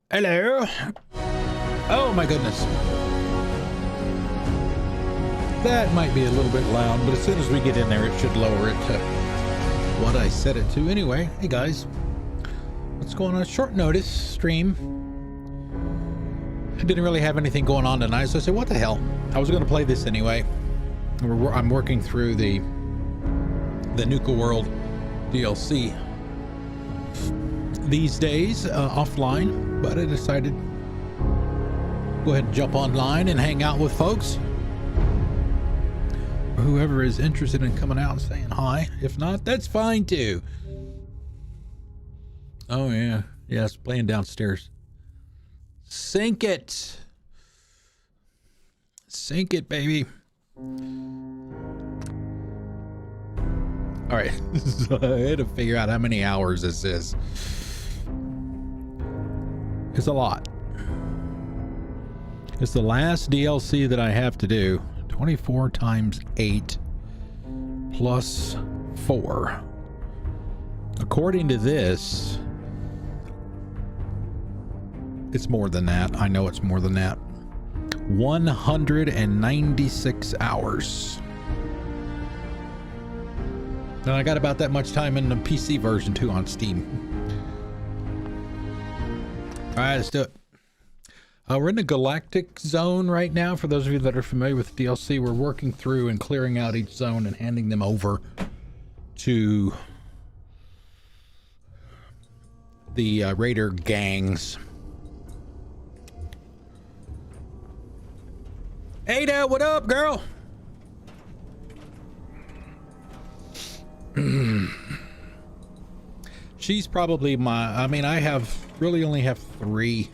Hello. Oh my goodness. That might be a little bit loud, but as soon as we get in there, it should lower it to what I set it to. Anyway, hey guys, what's going on? Short notice stream. I didn't really have anything going on tonight, so I said, what the hell? I was going to play this anyway. I'm working through the Nuka World DLC these days, offline, but I decided to go ahead and jump online and hang out with folks. Or whoever is interested in coming out and saying hi. If not, that's fine too. Oh yeah, yes, playing downstairs. Sink it, baby. All right, so I had to figure out how many hours this is. It's a lot. It's the last DLC that I have to do. 24 times 8 plus 4. According to this, it's more than that. I know it's more than that. 196 hours. And I got about that much time in the PC version too on Steam. All right, let's do it. We're in the Galactic Zone right now. For those of you that are familiar with DLC, we're working through and clearing out each zone and handing them over to the raider gangs. Ada, what up, girl? She's probably I really only have three.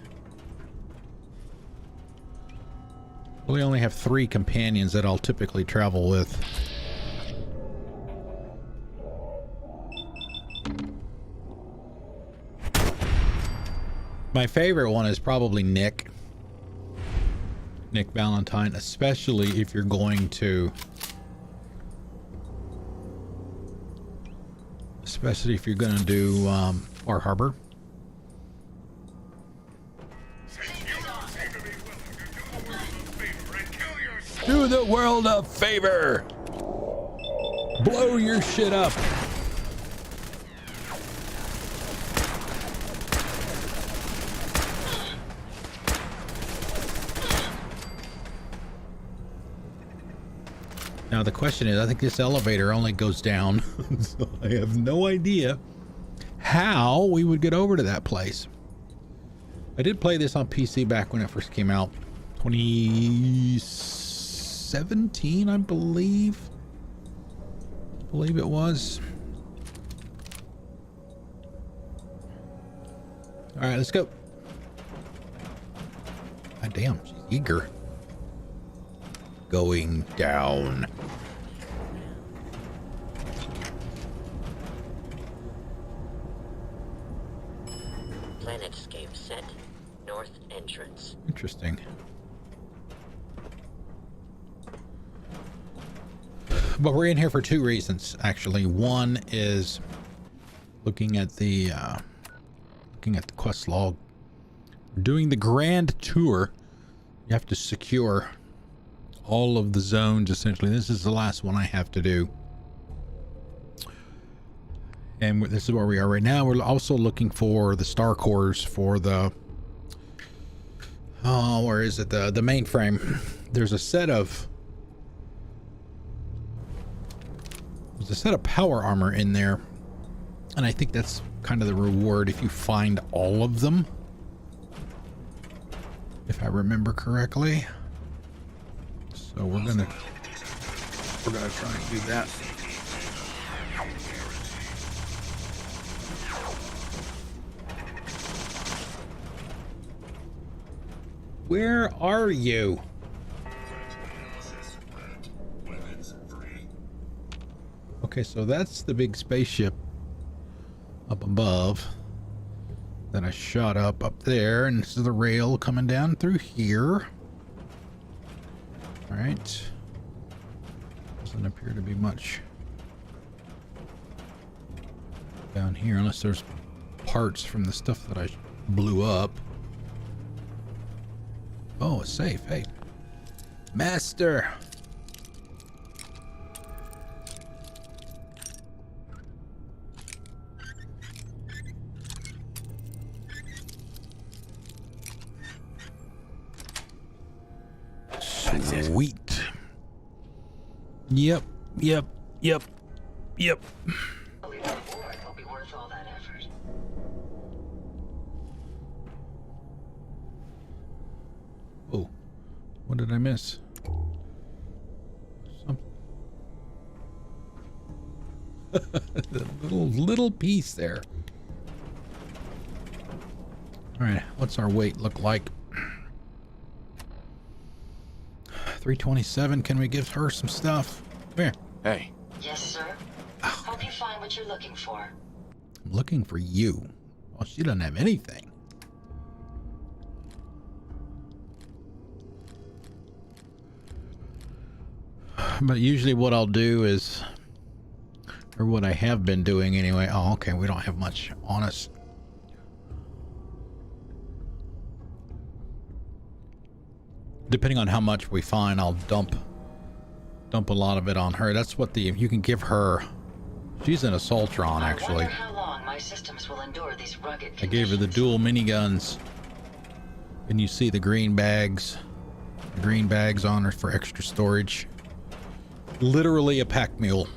Really only have 3 companions that I'll typically travel with. My favorite one is probably Nick Valentine, especially if you're going to do Far Harbor. Do the world a favor. Blow your shit up. Now the question is, I think this elevator only goes down, so I have no idea how we would get over to that place. I did play this on PC back when it first came out, 2017, I believe it was. All right, let's go. God damn, she's eager. Going down. Planetscape set. North entrance. Interesting. But we're in here for 2 reasons, actually. One is looking at the quest log. Doing the grand tour, you have to secure all of the zones, essentially. This is the last one I have to do. And this is where we are right now. We're also looking for the star cores for the... Oh, where is it? The mainframe. There's a set of power armor in there. And I think that's kind of the reward if you find all of them. If I remember correctly. So we're gonna try and do that. Where are you? Okay, so that's the big spaceship up above that I shot up there, and this is the rail coming down through here. All right. Doesn't appear to be much down here unless there's parts from the stuff that I blew up. Oh, it's safe. Hey. Master. Sweet. Yep. Yep. Yep. Yep. Will be worth all that effort. Oh, what did I miss? Some little piece there. All right, what's our weight look like? 327. Can we give her some stuff? Come here. Hey. Yes, sir. Hope you find what you're looking for. I'm looking for you. Well, she doesn't have anything. But usually what I'll do is, or what I have been doing anyway. Oh, okay. We don't have much on us. Depending on how much we find, I'll dump a lot of it on her. That's what you can give her. She's an Assaultron, actually. I wonder how long my systems will endure these rugged I gave her the conditions. dual miniguns. And you see the green bags. The green bags on her for extra storage. Literally a pack mule.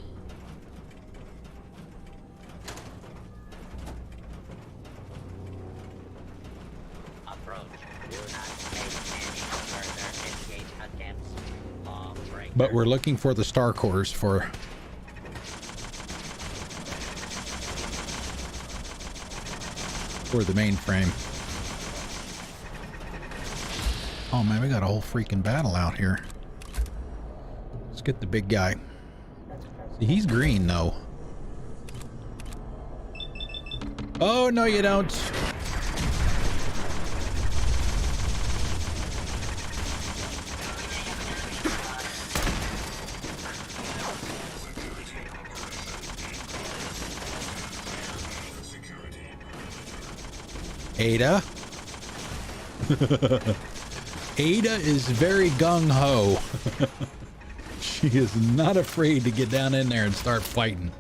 But we're looking for the star cores for the mainframe. Oh man, we got a whole freaking battle out here. Let's get the big guy. See, he's green though. Oh no, you don't. Ada. Ada is very gung-ho. She is not afraid to get down in there and start fighting.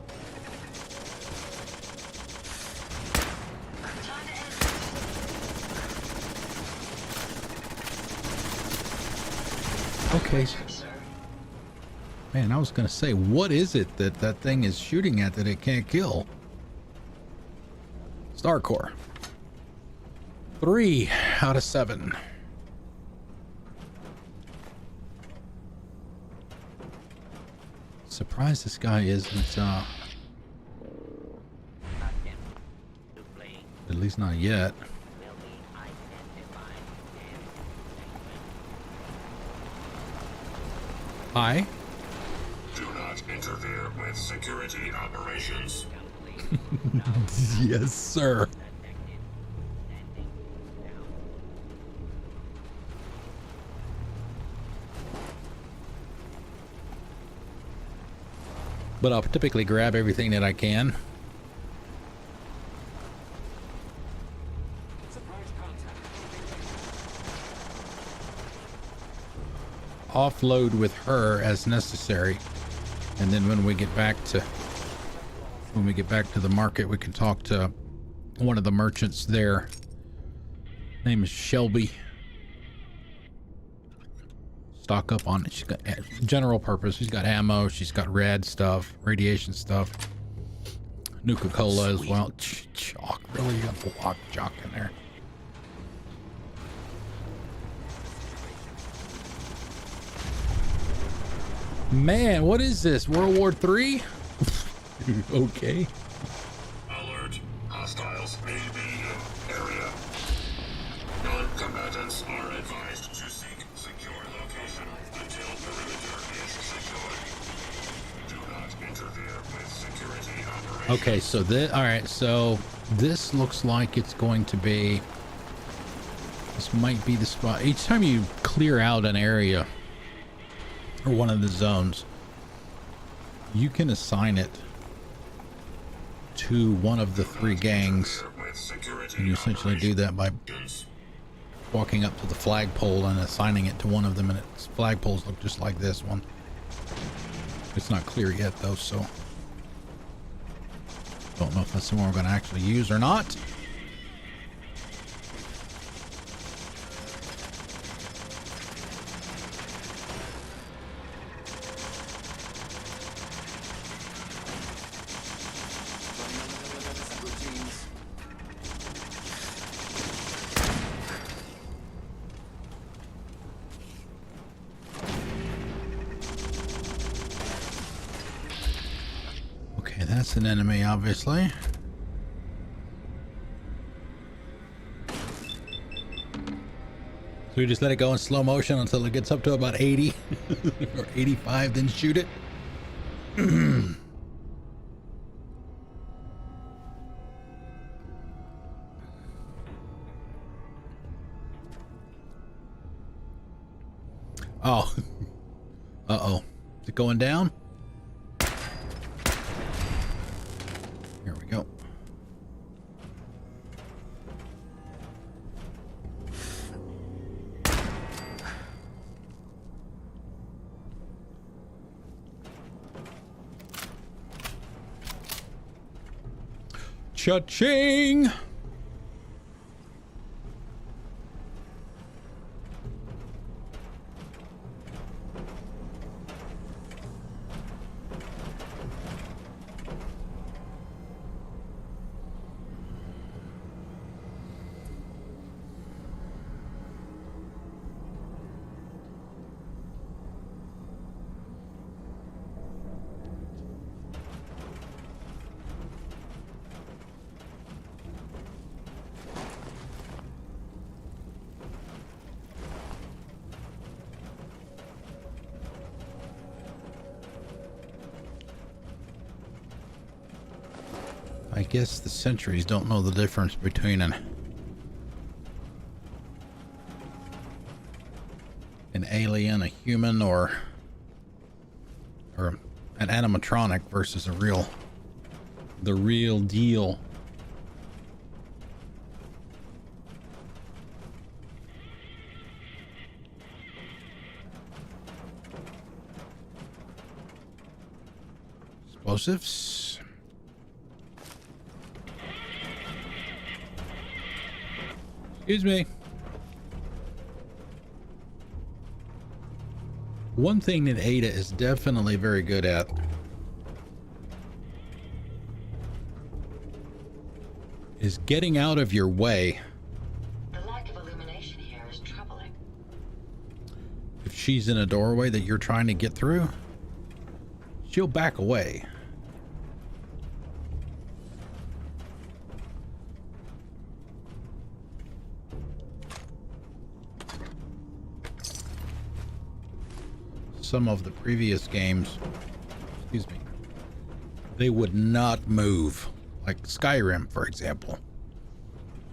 Okay. Man, I was gonna say, what is it that thing is shooting at that it can't kill? Star Core. 3 out of 7. Surprised this guy isn't, at least not yet. Hi. Do not interfere with security operations. Yes, sir. But I'll typically grab everything that I can. Offload with her as necessary, and then when we get back to the market, we can talk to one of the merchants there. Name is Shelby. Stock up on it. She's got general purpose. She's got ammo. She's got rad stuff, radiation stuff, Nuka Cola as well. Chalk, really? You got block chalk in there. Man, what is this? World War III? Okay. Alert. Hostiles may be in area. Non-combatants are advised to seek secure location until perimeter is secured. Do not interfere with security operations. Okay, so alright, so this looks like it's going to be, this might be the spot. Each time you clear out an area or one of the zones, you can assign it to one of the 3 gangs, and you essentially do that by walking up to the flagpole and assigning it to one of them, and its flagpoles look just like this one. It's not clear yet though, so don't know if that's the one we're going to actually use or not. Okay, that's an enemy, obviously. So we just let it go in slow motion until it gets up to about 80 or 85, then shoot it. Oh. Uh-oh. Is it going down? Here we go. Cha-ching! I guess the sentries don't know the difference between an alien, a human, or an animatronic versus the real deal. Explosives. Excuse me. One thing that Ada is definitely very good at is getting out of your way. The lack of illumination here is troubling. If she's in a doorway that you're trying to get through, she'll back away. Some of the previous games, excuse me, they would not move. Like Skyrim, for example.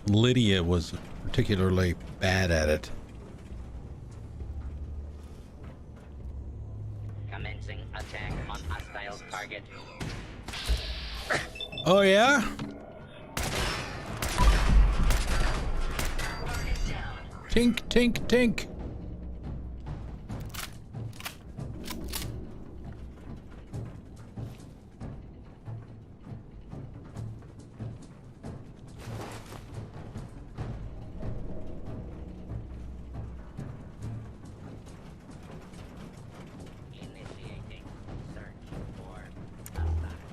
Lydia was particularly bad at it. Commencing attack on hostile target. Oh yeah? Tink, tink, tink. Initiating search for hostile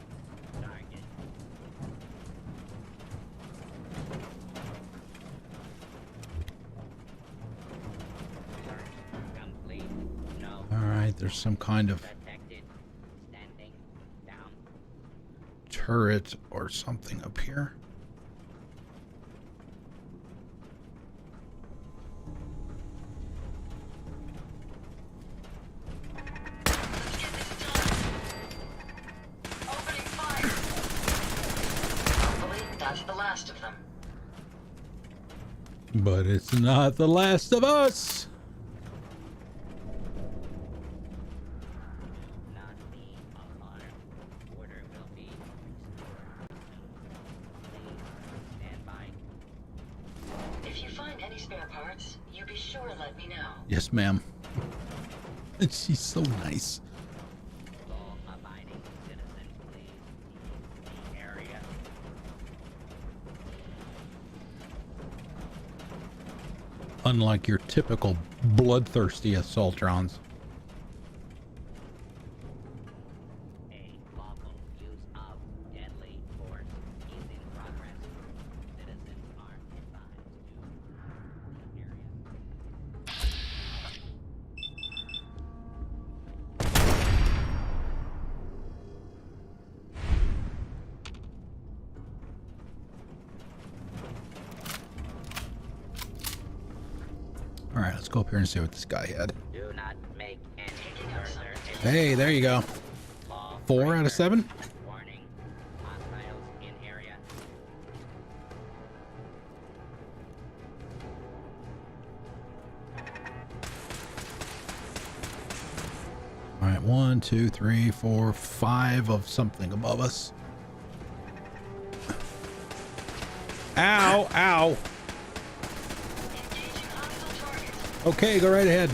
target. Search complete. No All right, there's some kind of detected. Standing down. turret or something up here. Opening fire. Hopefully, that's the last of them. But it's not the last of us. Not the alarm. Order will be restored. Please stand by. If you find any spare parts, you be sure to let me know. Yes, ma'am. And she's so nice. Law-abiding citizens, please leave the area. Unlike your typical bloodthirsty assaultrons. A lawful use of deadly force is in progress. Citizens are advised to leave the area. All right, let's go up here and see what this guy had. Do not make any further Hey, there you go. law 4 out of 7. warning. Hostiles in area. All right, 1, 2, 3, 4, 5 of something above us. Ow, ow. Engaging hostile targets. Okay, go right ahead.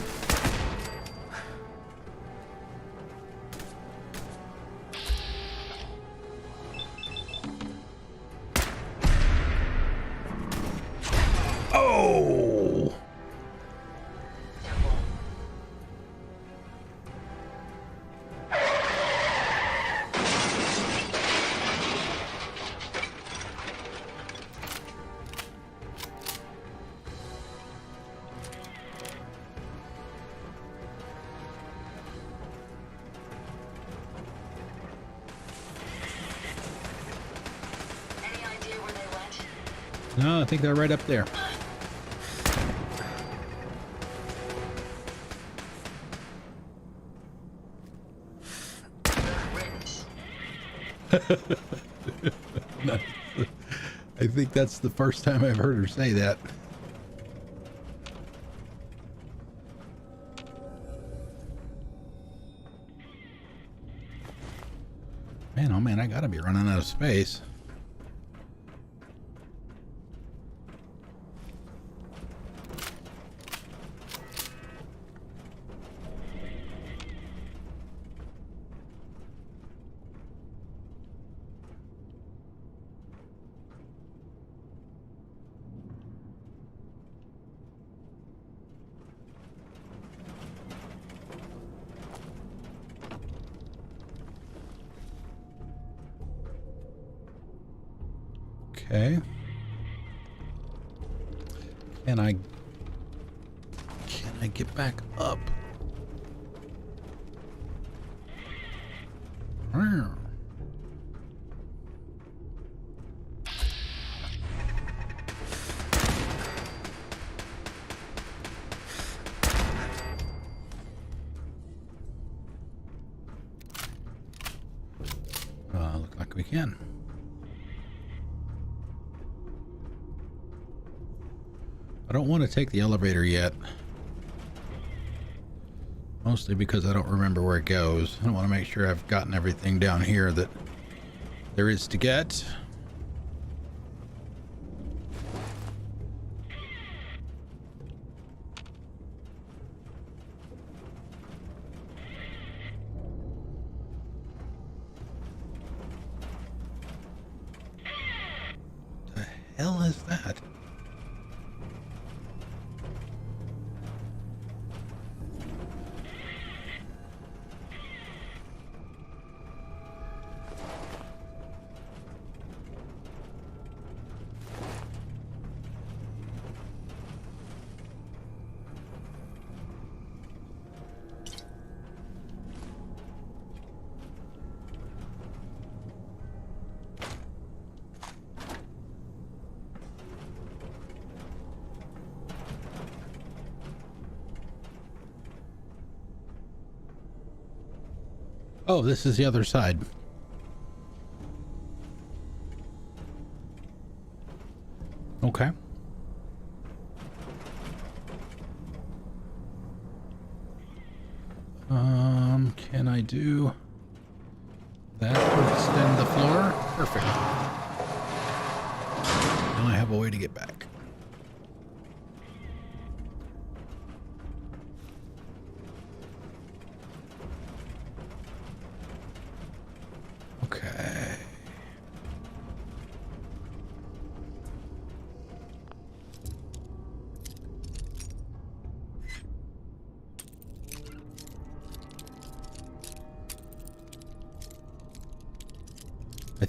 Oh! Any idea where they went? No, I think they're right up there. Good riddance. I think that's the first time I've heard her say that. Man, oh man, I gotta be running out of space. Okay. Can I get back up? Look like we can. I don't want to take the elevator yet. Mostly because I don't remember where it goes. I want to make sure I've gotten everything down here that there is to get. The hell is that? Oh, this is the other side. Okay. Can I do that to extend the floor? Perfect. Now I have a way to get back.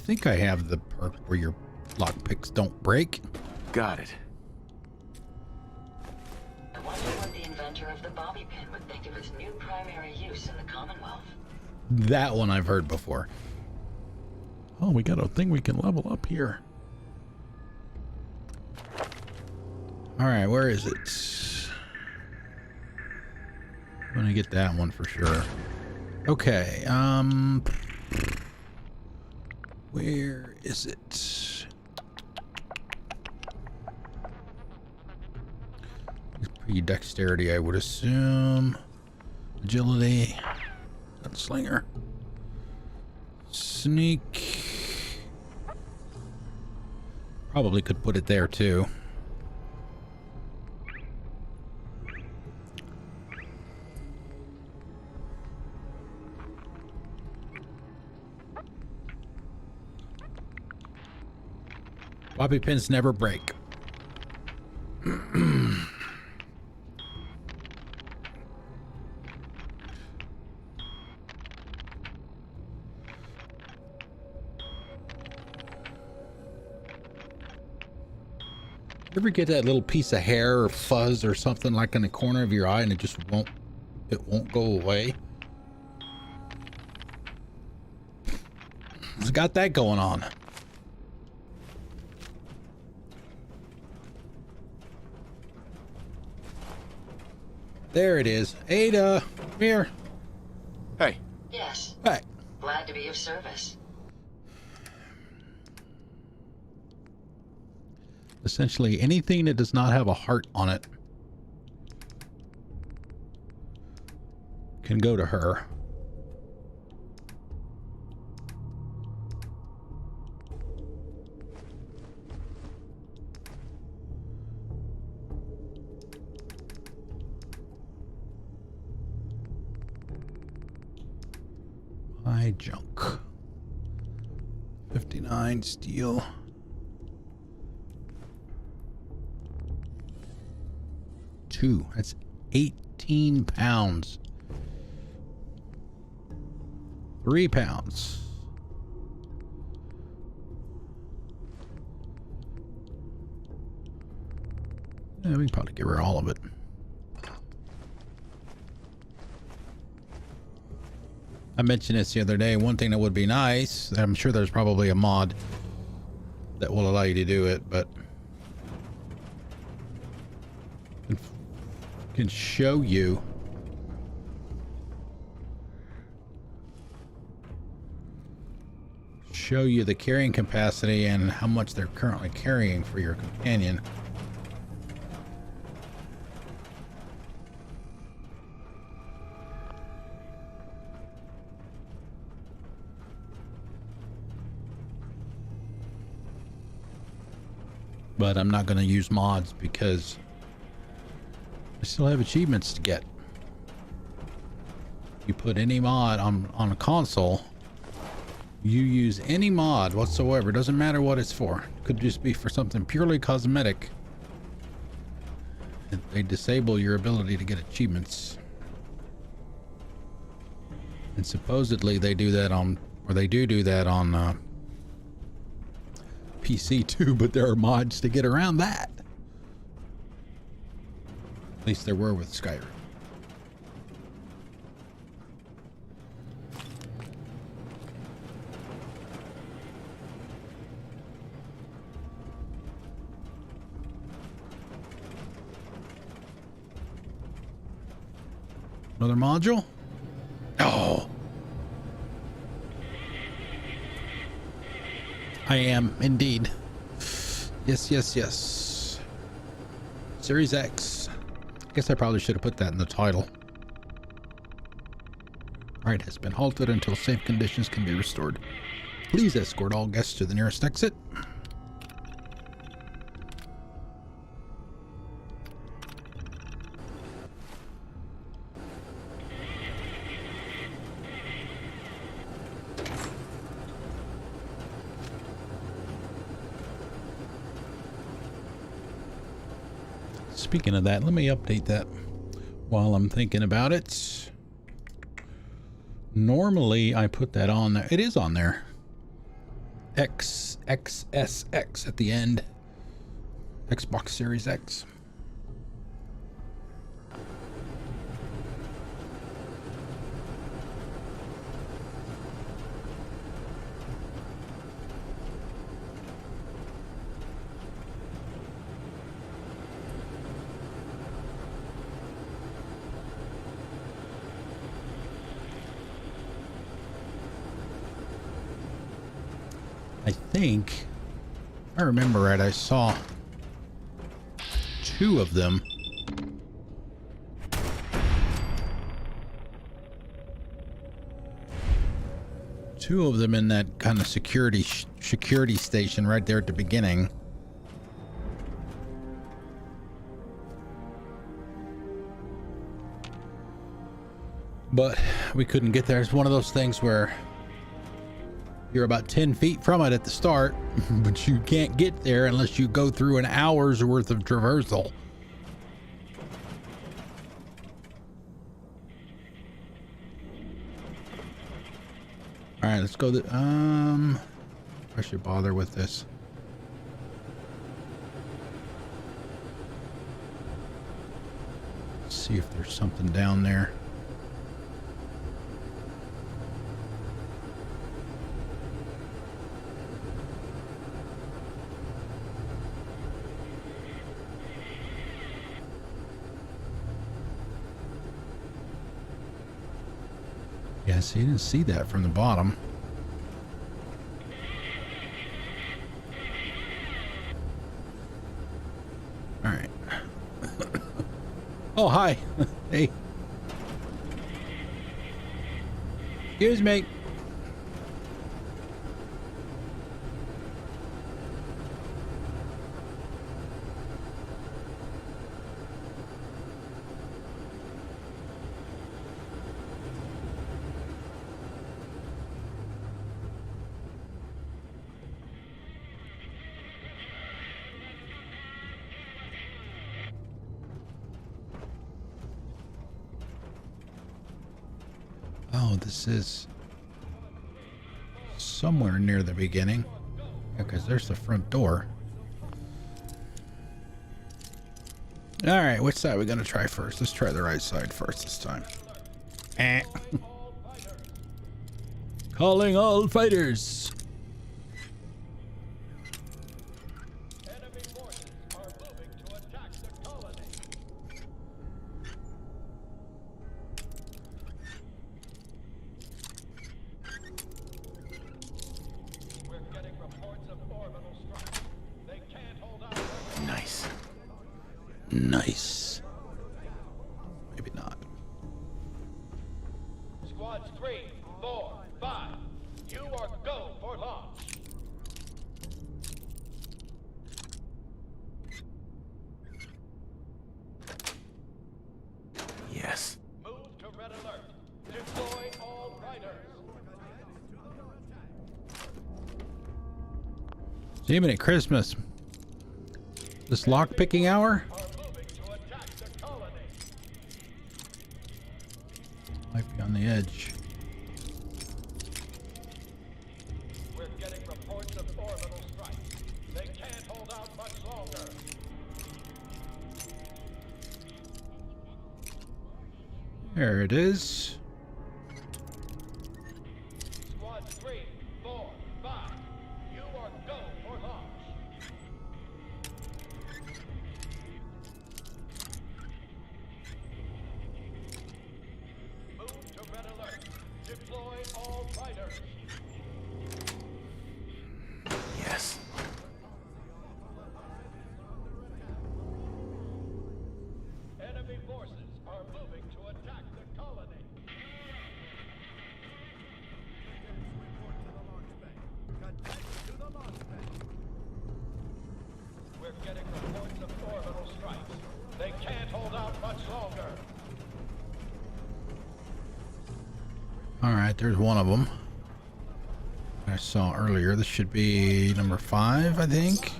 think I have the perk where your lockpicks don't break. Got it. I wonder what the inventor of the bobby pin would think of its new primary use in the Commonwealth. That one I've heard before. Oh, we got a thing we can level up here. All right, where is it? I'm gonna get that one for sure. Okay, where is it? Dexterity, I would assume. Agility. Gunslinger. Sneak. Probably could put it there too. Bobby pins never break. Ever get that little piece of hair or fuzz or something like in the corner of your eye and it won't go away? It's got that going on. There it is. Ada, come here. Hey. Yes. Hey. Glad to be of service. Essentially anything that does not have a heart on it can go to her. My junk. 59 steel. That's 18 pounds. 3 pounds. Yeah, we can probably give her all of it. I mentioned this the other day. One thing that would be nice, I'm sure there's probably a mod that will allow you to do it, but can show you the carrying capacity and how much they're currently carrying for your companion. But I'm not going to use mods because I still have achievements to get. You put any mod on a console, you use any mod whatsoever, doesn't matter what it's for. It could just be for something purely cosmetic. They disable your ability to get achievements. And supposedly they do that on, or they do that on PC too, but there are mods to get around that. At least there were with Skyrim. Another module? Oh. I am indeed. Yes, yes, yes. Series X. Guess I probably should have put that in the title. Ride has been halted until safe conditions can be restored. Please escort all guests to the nearest exit. Speaking of that, let me update that while I'm thinking about it. Normally I put that on there. It is on there. XSX at the end. Xbox Series X. I think, if I remember right, I saw 2 of them. Two of them in that kind of security station right there at the beginning. But we couldn't get there. It's one of those things where you're about 10 feet from it at the start, but you can't get there unless you go through an hour's worth of traversal. All right, let's go. I should bother with this. Let's see if there's something down there. Yeah, see, you didn't see that from the bottom. All right. Oh, hi. Hey. Excuse me. Oh, this is somewhere near the beginning. Because there's the front door. All right, which side are we going to try first? Let's try the right side first this time. Calling all fighters. Enemy forces are moving to attack the colony. We're getting reports of orbital strikes. They can't hold out. Nice. Nice. Maybe not. Squads 3, 4, 5. You are go for launch. Yes. Move to red alert. Deploy all riders. Even at Christmas. This lock-picking hour? Are moving to attack the colony. Might be on the edge. We're getting reports of orbital strikes. They can't hold out much longer. There it is. Squad 3, 4, 5. You are go for launch. Move to red alert. Deploy all fighters. Yes. Enemy forces are moving to attack the colony. We're getting reports of orbital strikes. They can't hold out much longer. All right, there's one of them. I saw earlier. This should be number 5, I think.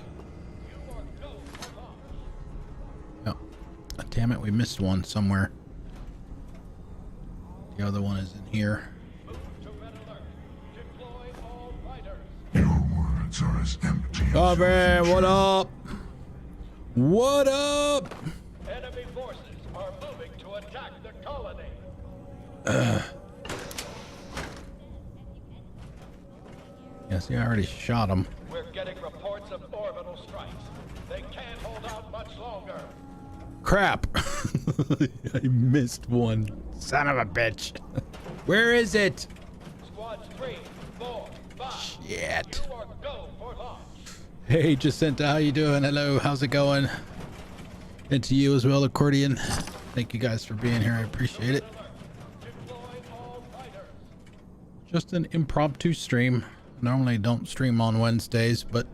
Oh, damn it, we missed one somewhere. The other one is in here. Move to red alert. Deploy all fighters. is empty. Oh man, what up? What up? Enemy forces are moving to attack the colony. Yeah, see, I already shot him. We're getting reports of orbital strikes. They can't hold out much longer. Crap. I missed one. Son of a bitch. Where is it? Squads 3, 4, 5. Shit. You are go for launch. Hey, Jacinta, how you doing? Hello, how's it going? And to you as well, Accordion. Thank you guys for being here. I appreciate it. Deploy all fighters. Just an impromptu stream. Normally don't stream on Wednesdays, but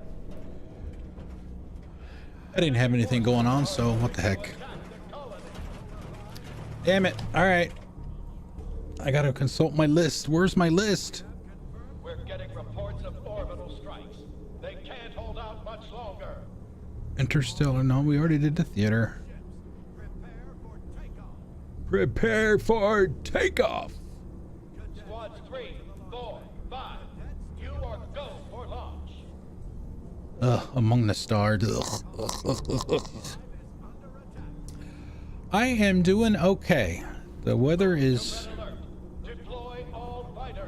I didn't have anything going on, so what the heck. Damn it. All right. I gotta consult my list. Where's my list? We're getting reports of orbital strikes. They can't hold out much longer. Interstellar. No, we already did the theater. Prepare for takeoff. Squads 3, 4, 5. You are go for launch. Among the stars. I am doing okay. The weather is... Alert. Deploy all fighters.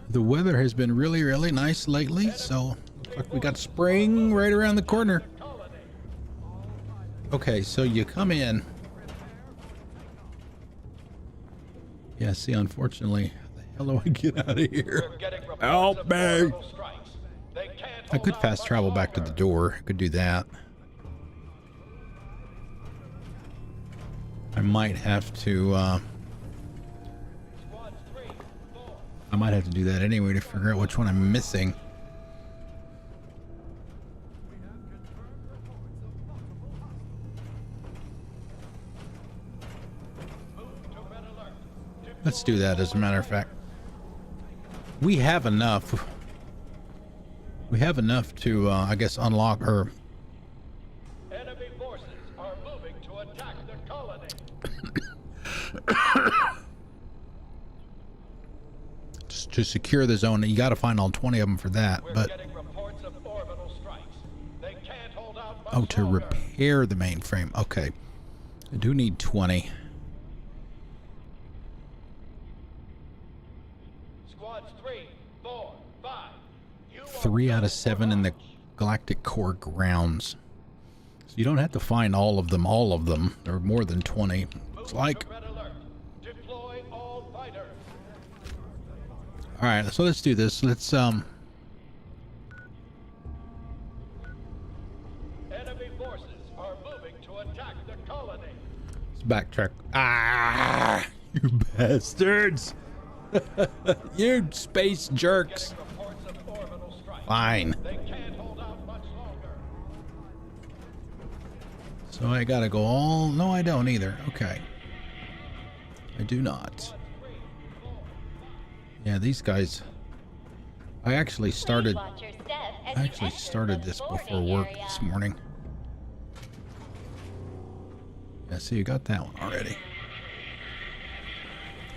The weather has been really, really nice lately, so looks like we got spring right around the corner. Okay, so you come in. Yeah, see, unfortunately, how the hell do I get out of here? We're getting reports Help of me! orbital strikes. They can't I hold could out fast much travel back to the longer. door. I could do that. I might have to, Squads 3, 4. I might have to do that anyway to figure out which one I'm missing. Let's do that, as a matter of fact. We have enough. We have enough to, I guess, unlock her. Enemy forces are moving to attack the colony. To secure the zone. You got to find all 20 of them for that. We're But getting reports of orbital strikes. They can't hold out much oh, to longer. repair the mainframe. Okay, I do need 20. Squads 3, 4, 5. You are 3 go out of for 7 in the launch. Galactic Core grounds. So you don't have to find all of them. All of them. There are more than 20. It's like. Red alert. Deploy all fighters. All right, so let's do this. Let's Enemy forces are moving to attack the colony. backtrack. Ah, you bastards! You space jerks! Reports of orbital strikes. Fine. They can't hold out much longer. So I gotta go all... No, I don't either. Okay. I do not. Yeah, these guys... I actually started... I actually started this before work this morning. Yeah, so you got that one already.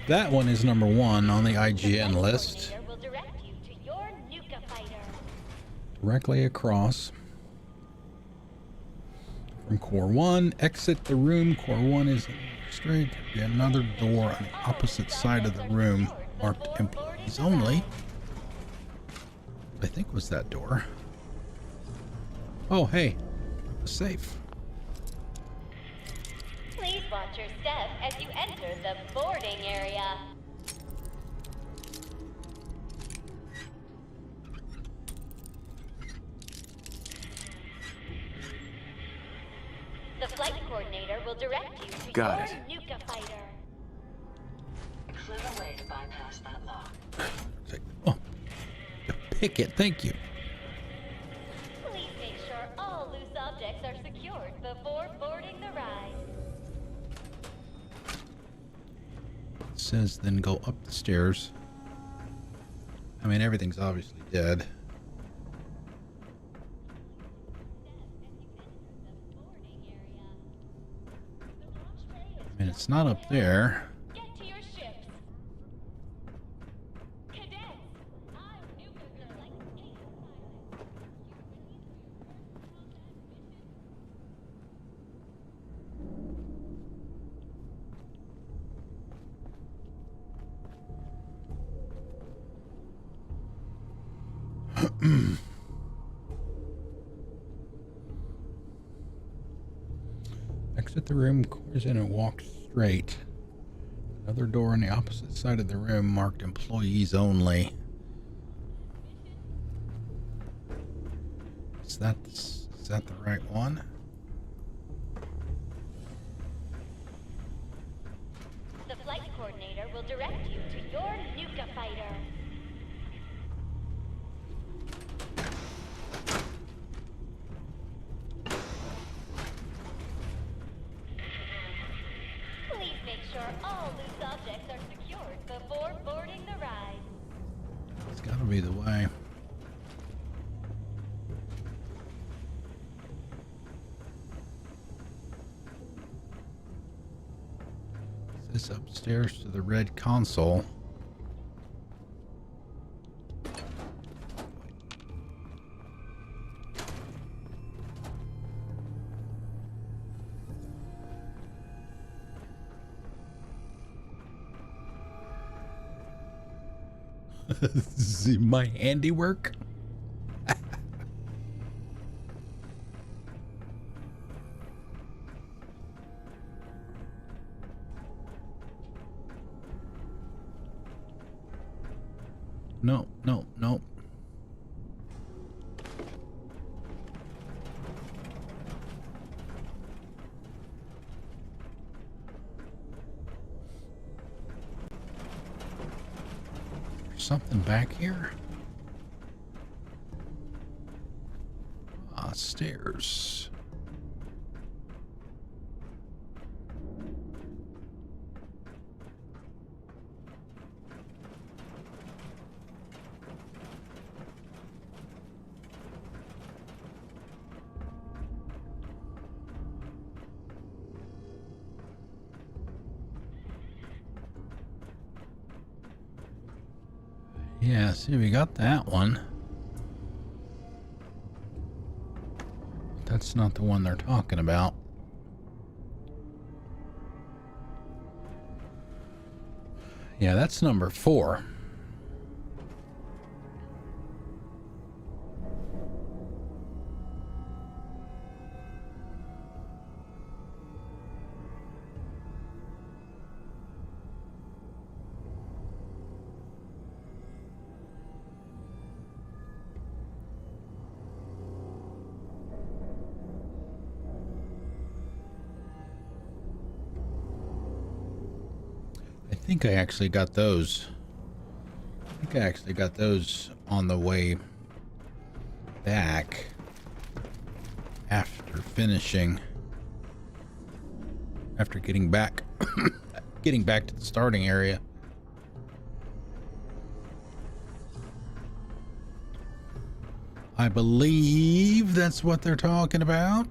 That one is number 1 on the IGN list. Will direct you to your Nuka fighter. Directly across from Core 1. Exit the room. Core 1 is straight. Be another door on the opposite side of the room, marked employees only. I think was that door. Oh, hey, a safe. Please watch your step as you enter the boarding area. The flight coordinator will direct you to Got your it. Nuka fighter. Clever way to bypass that lock. It's like, oh, the picket. Thank you. Please make sure all loose objects are secured before boarding the ride. It says then go up the stairs. I mean, everything's obviously dead. I mean, it's not up there. Get to your ships. Exit the room, cores in and walk straight. Another door on the opposite side of the room marked employees only. Is that the right one? The flight coordinator will direct you to your Nuka fighter. Please make sure all loose objects are secured before boarding the ride. It's gotta be the way. This upstairs to the red console. See my handiwork? No, no, no. There's something back here. Ah, stairs. Yeah, see, we got that one. That's not the one they're talking about. Yeah, that's number 4. I think I actually got those. On the way back after finishing. After getting back to the starting area. I believe that's what they're talking about.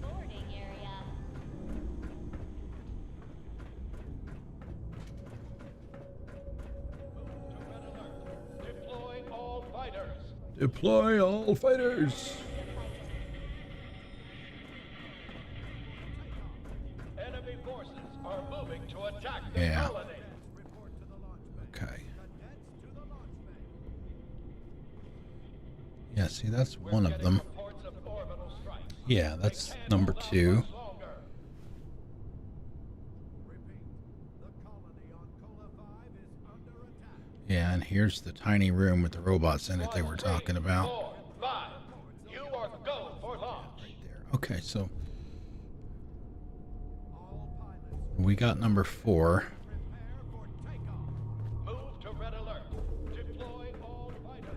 Boarding area. Deploy all fighters. Deploy all fighters. Enemy forces are moving to attack the Yeah. colony. Okay. Yeah, see, that's one of them. Reports of orbital strikes. Yeah, that's number 2. Longer. Yeah, and here's the tiny room with the robots in it they were talking about. 4, 5. You are go for launch. There. Okay, so we got number 4. Move to red alert. Deploy all fighters.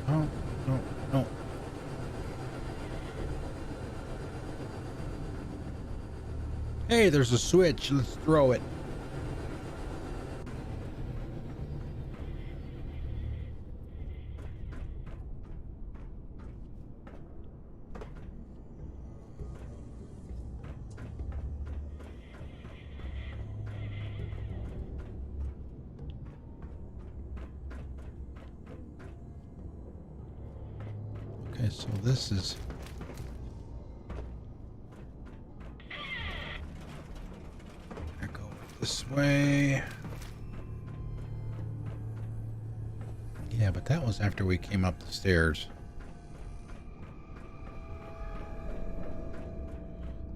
Oh, no, no. Hey, there's a switch. Let's throw it. Okay, so this is... I go this way. Yeah, but that was after we came up the stairs.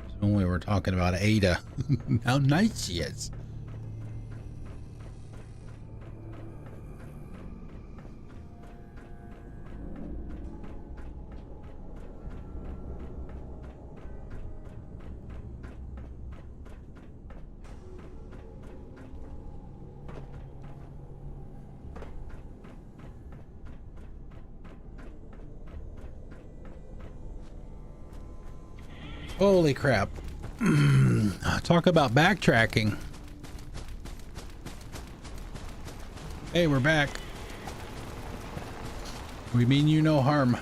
So when we were talking about Ada, how nice she is. Holy crap. Talk about backtracking. Hey, we're back. We mean you no harm.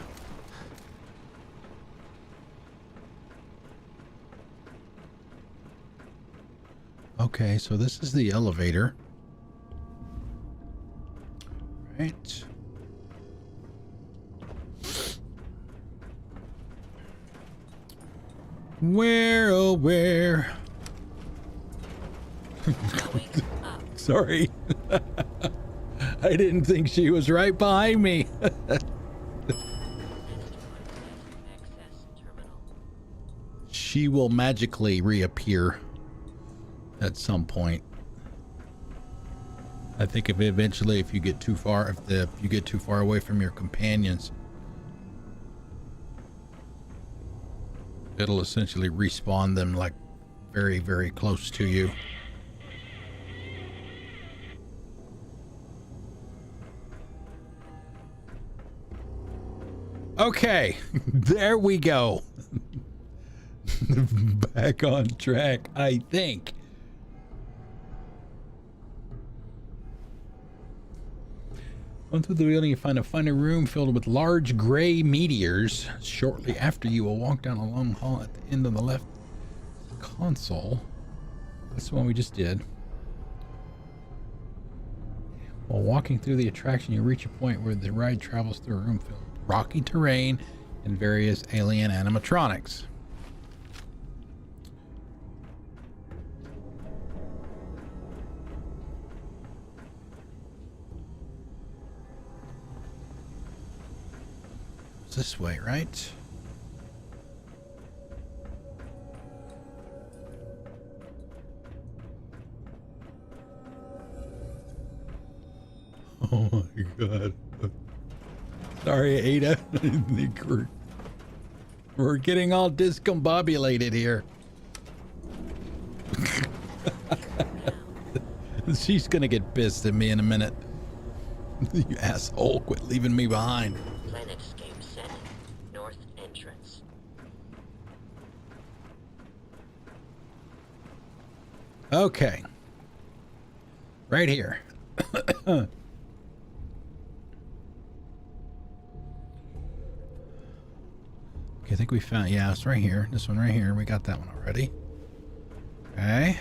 Okay, so this is the elevator. Right. Where, oh, where? Sorry. I didn't think she was right behind me. She will magically reappear at some point. I think if eventually, if you get too far, if you get too far away from your companions, it'll essentially respawn them like very, very close to you. Okay, there we go. Back on track, I think. Once through the building, you find a funny room filled with large gray meteors. Shortly after, you will walk down a long hall at the end of the left console. That's the one we just did. While walking through the attraction, you reach a point where the ride travels through a room filled with rocky terrain and various alien animatronics. This way, right? Oh my god. Sorry, Ada. I think we're getting all discombobulated here. She's gonna get pissed at me in a minute. You asshole, quit leaving me behind. Planetscape set. North entrance. Okay. Right here. Okay, I think we found, yeah, it's right here. This one right here. We got that one already. Okay.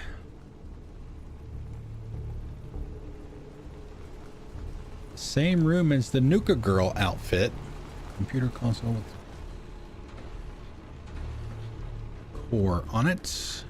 Same room as the Nuka Girl outfit. Computer console with core on it.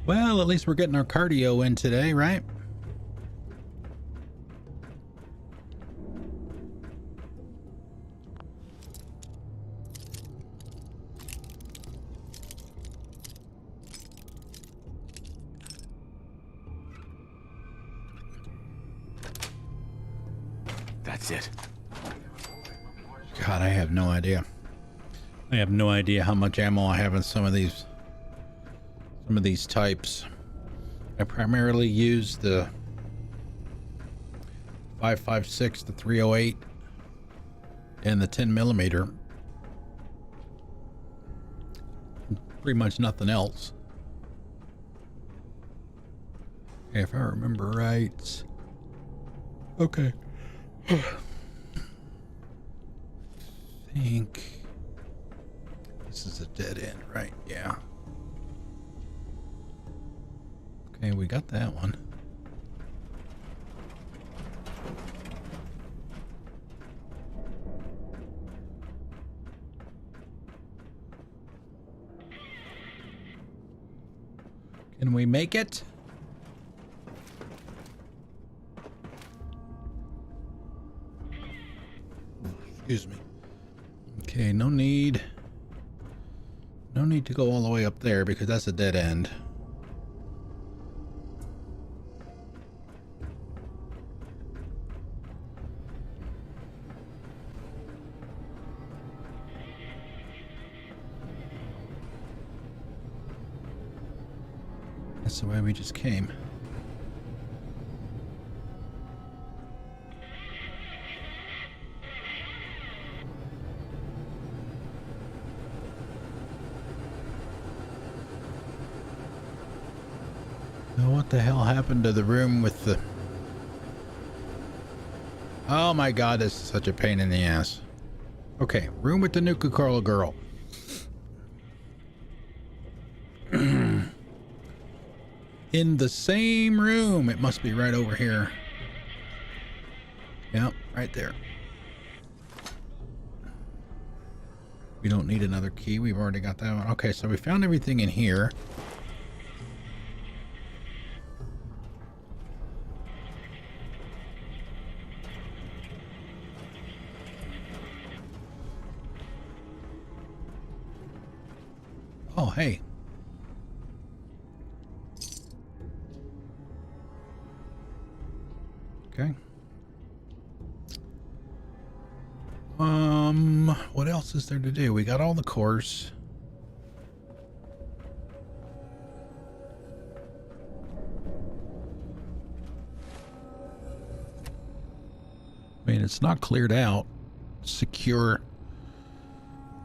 Well, at least we're getting our cardio in today, right? That's it. God, I have no idea. I have no idea how much ammo I have in some of these types. I primarily use the 5.56, the 308, and the 10mm. Pretty much nothing else. Okay, if I remember right. Okay. I think this is a dead end, right? Yeah. Okay, we got that one. Can we make it? Excuse me. Okay, no need to go all the way up there because that's a dead end. That's the way we just came. Now what the hell happened to the room with the... Oh my god, this is such a pain in the ass. Okay, room with the Nuka girl. In the same room. It must be right over here. Yep, right there. We don't need another key. We've already got that one. Okay, so we found everything in here. Oh, hey. Okay. What else is there to do? We got all the cores. I mean, it's not cleared out. Secure.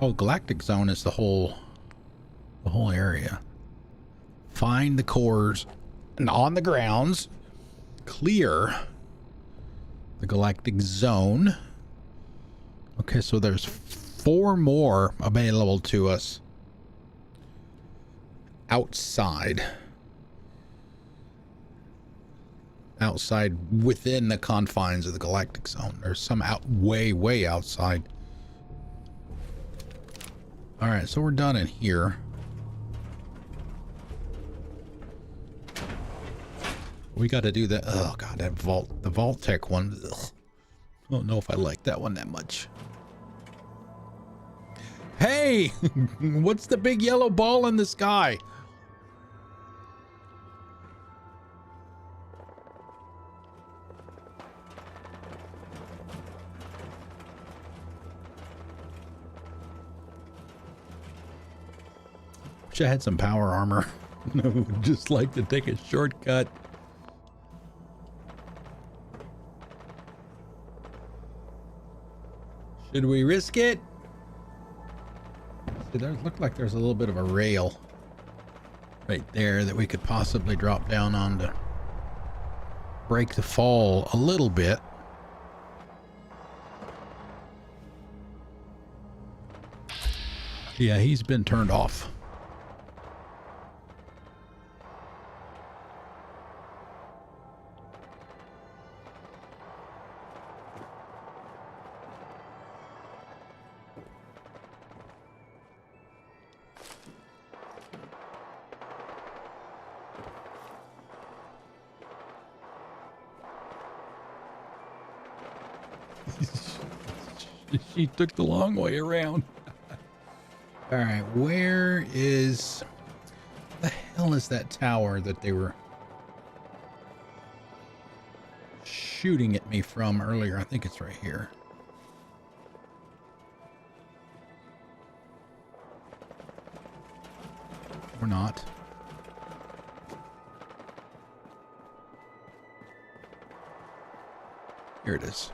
Oh, Galactic Zone is the whole area. Find the cores and on the grounds. Clear the Galactic Zone. Okay, so there's 4 more available to us outside within the confines of the Galactic Zone. There's some out way outside. All right, so we're done in here. We got to do that. Oh god, that the Vault Tech one. Ugh. I don't know if I like that one that much. Hey, what's the big yellow ball in the sky? Wish I had some power armor. I would just like to take a shortcut. Should we risk it? See, there looked like there's a little bit of a rail right there that we could possibly drop down on to break the fall a little bit. Yeah, he's been turned off. She took the long way around. All right, where is... the hell is that tower that they were shooting at me from earlier? I think it's right here. Or not. Here it is.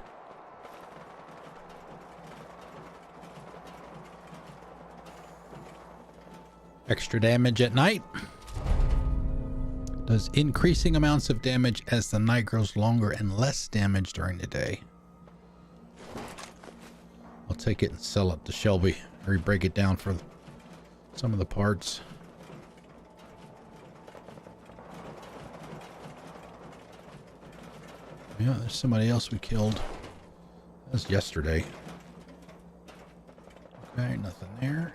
Extra damage at night. Does increasing amounts of damage as the night grows longer and less damage during the day. I'll take it and sell it to Shelby, or break it down for some of the parts. Yeah, there's somebody else we killed. That was yesterday. Okay, nothing there.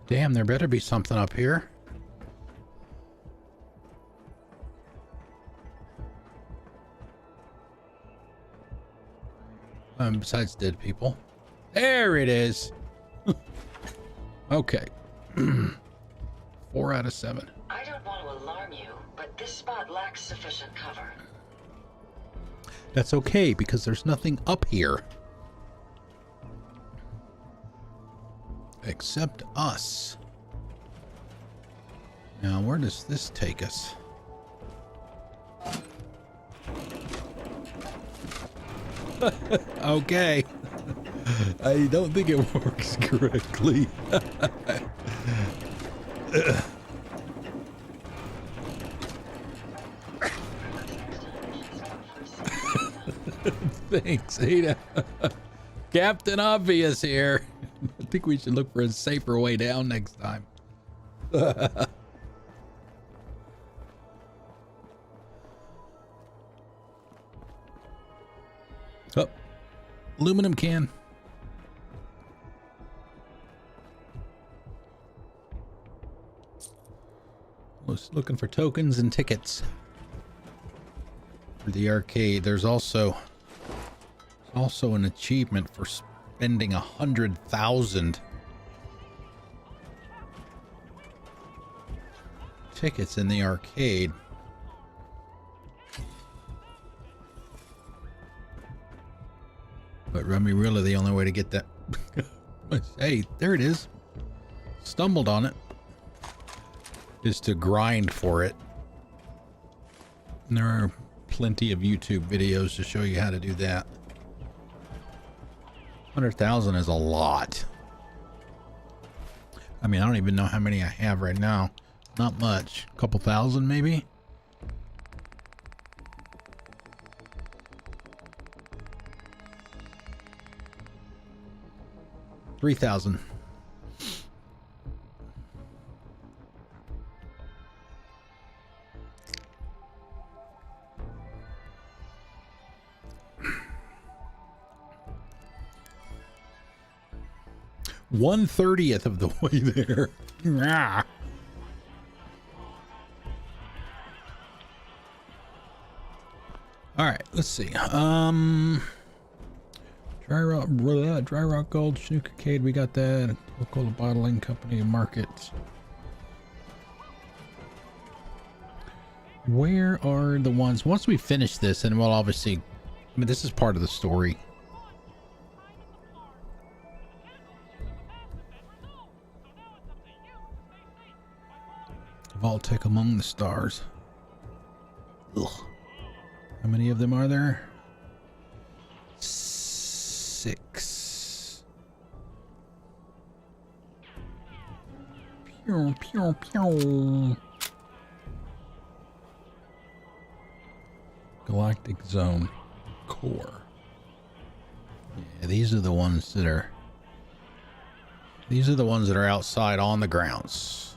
Damn, there better be something up here. Besides dead people. There it is. Okay. 4 out of 7. I don't want to alarm you, but this spot lacks sufficient cover. That's okay, because there's nothing up here. Except us. Now, where does this take us? Okay. I don't think it works correctly. Thanks, Ada. Captain Obvious here. I think we should look for a safer way down next time. Oh, aluminum can. Was looking for tokens and tickets for the arcade. There's also an achievement for spending 100,000 tickets in the arcade. But I mean, really, the only way to get that. Hey, there it is. Stumbled on it. Is to grind for it. And there are plenty of YouTube videos to show you how to do that. 100,000 is a lot. I mean, I don't even know how many I have right now. Not much. A couple thousand, maybe? $3,000. One-30th of the way there. Ah. All right, let's see. Dry Rock Gold, Nuka, we got that. Coca-Cola Bottling Company Market. Where are the ones? Once we finish this, and we'll obviously, I mean, this is part of the story. Vault-Tec Among the Stars. Ugh. How many of them are there? 6. Pew, pew, pew. Galactic Zone Core. Yeah, these are the ones that are. These are the ones that are outside on the grounds.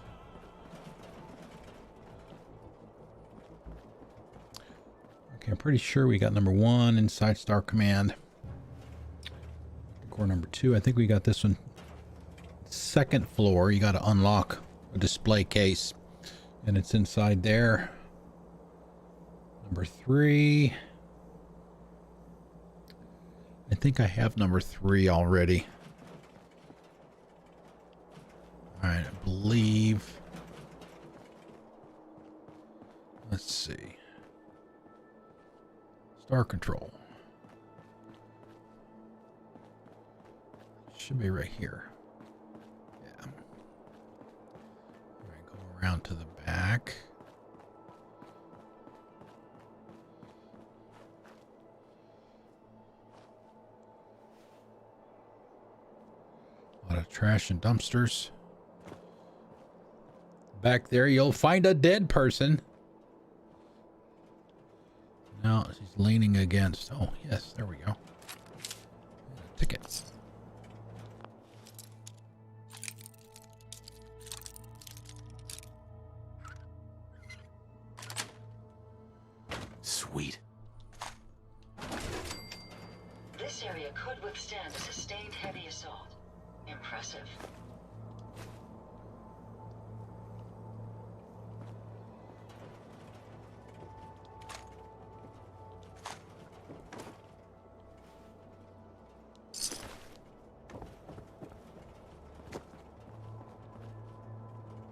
I'm pretty sure we got number 1 inside Star Command. Core number 2. I think we got this one. 2nd floor. You got to unlock a display case, and it's inside there. Number 3. I think I have number 3 already. All right, I believe. Let's see. Star control. Should be right here. Yeah. All right, go around to the back. A lot of trash and dumpsters. Back there, you'll find a dead person. No, she's leaning against. Oh, yes, there we go. Tickets. Sweet. This area could withstand a sustained heavy assault. Impressive.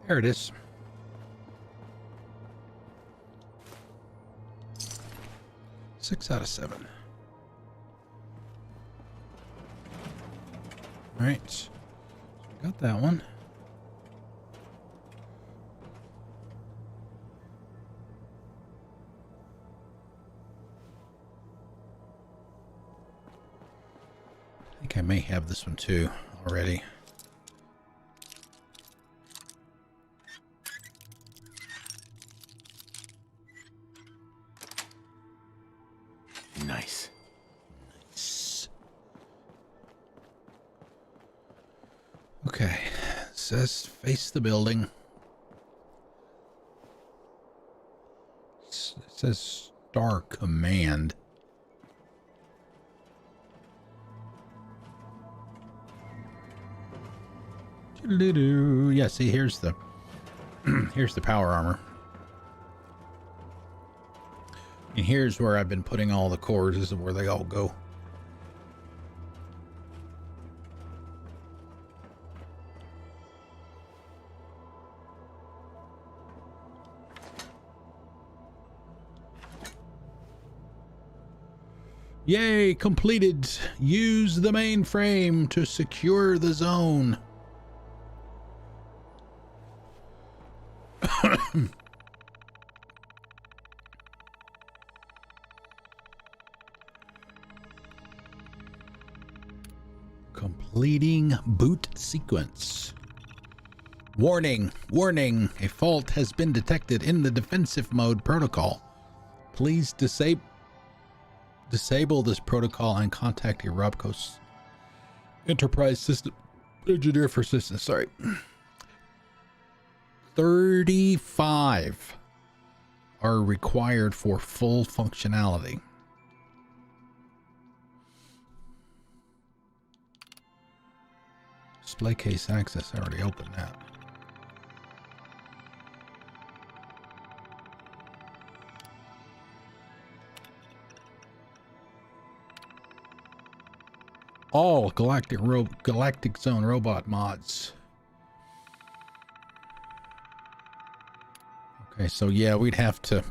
There it is. Six out of 7. All right, so we got that one. I think I may have this one too already. Nice. Nice. Okay, it says face the building. It says Star Command. Yeah, see, here's the here's the power armor. And here's where I've been putting all the cores. This is where they all go. Yay, completed. Use the mainframe to secure the zone. Completing boot sequence. Warning, warning, a fault has been detected in the defensive mode protocol. Please disable this protocol and contact your Robco's enterprise system engineer for assistance. Sorry. 35 are required for full functionality. Display case access, I already opened that. All Galactic Zone robot mods. Okay, so yeah, we'd have to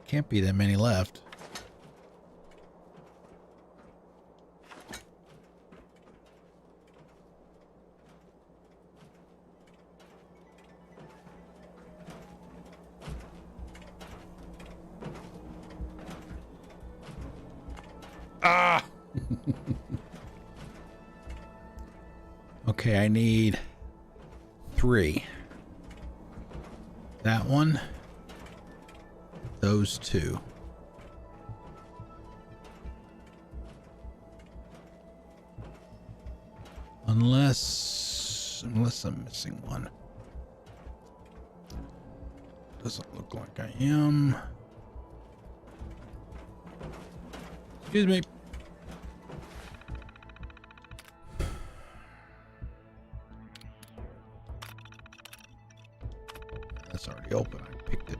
can't be that many left. Ah! Okay, I need 3. That one. Those 2. Unless I'm missing one. Doesn't look like I am. Excuse me. That's already open. I picked it.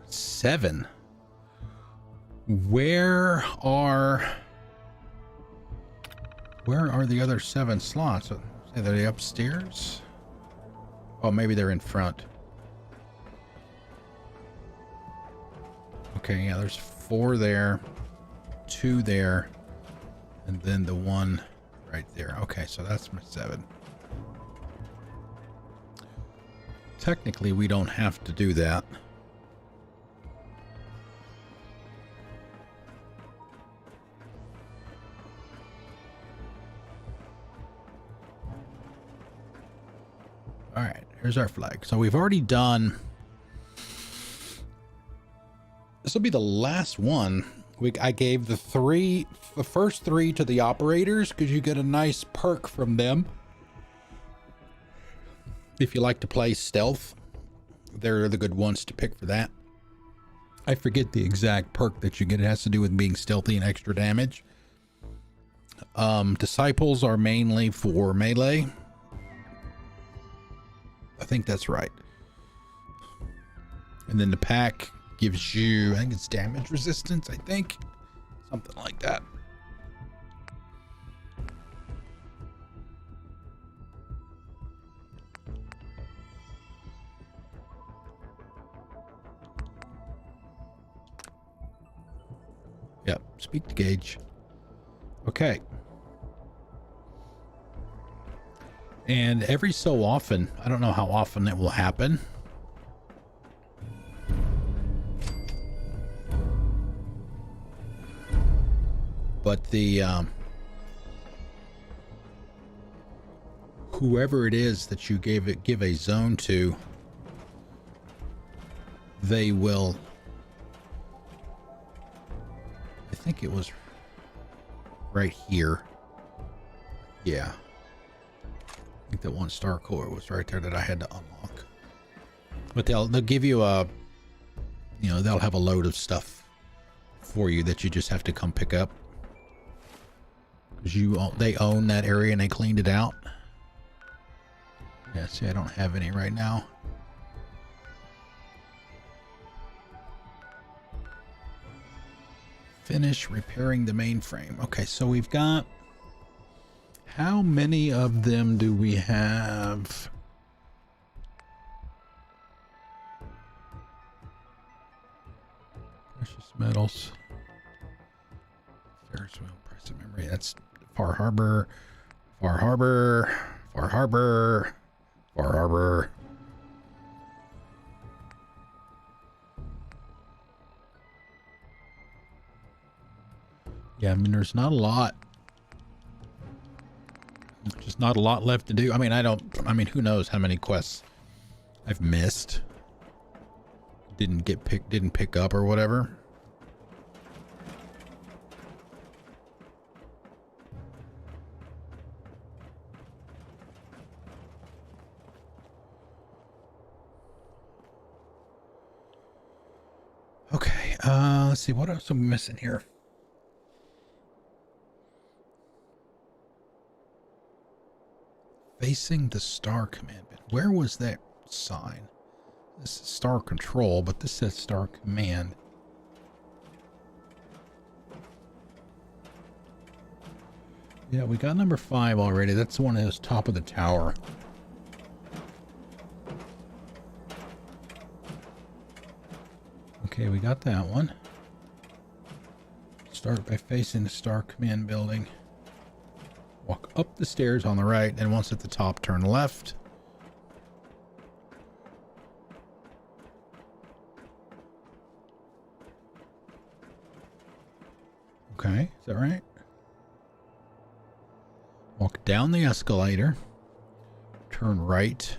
7. Where are the other 7 slots? Are they upstairs? Oh, maybe they're in front. Okay, yeah, there's 4 there, 2 there, and then the 1 right there. Okay, so that's my 7. Technically, we don't have to do that. All right, here's our flag. So we've already done. This will be the last one. I gave the first 3 to the operators because you get a nice perk from them. If you like to play stealth, they're the good ones to pick for that. I forget the exact perk that you get. It has to do with being stealthy and extra damage. Disciples are mainly for melee. I think that's right. And then the pack gives you, I think it's damage resistance, I think. Something like that. Yep, speak to Gage. Okay. And every so often, I don't know how often it will happen. But the whoever it is that you give a zone to, they will. I think it was right here. Yeah. I think that 1 star core was right there that I had to unlock. But they'll give you a, they'll have a load of stuff for you that you just have to come pick up. Because they own that area and they cleaned it out. Yeah, see, I don't have any right now. Finish repairing the mainframe. Okay, so we've got... How many of them do we have? Precious metals. Ferris wheel, price of memory. That's Far Harbor. Far Harbor. Far Harbor. Far Harbor. Yeah, I mean, there's not a lot. Just not a lot left to do. I mean, who knows how many quests I've missed. Didn't pick up or whatever. Okay, let's see, what else am I missing here? Facing the star command bit. Where was that sign? This is star control, but this says star command. Yeah, we got number 5 already. That's the one that is top of the tower. Okay, we got that one. Start by facing the star command building. Walk up the stairs on the right, and once at the top, turn left. Okay, is that right? Walk down the escalator, turn right,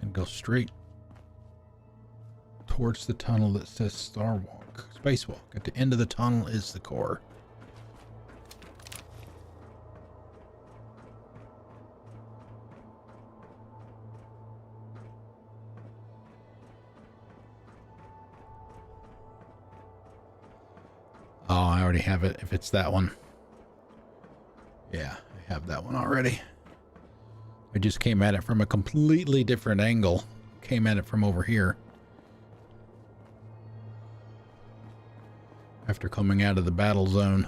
and go straight towards the tunnel that says Star Walk. Spacewalk. At the end of the tunnel is the core. Oh, I already have it if it's that one. Yeah, I have that one already. I just came at it from a completely different angle. Came at it from over here. After coming out of the battle zone.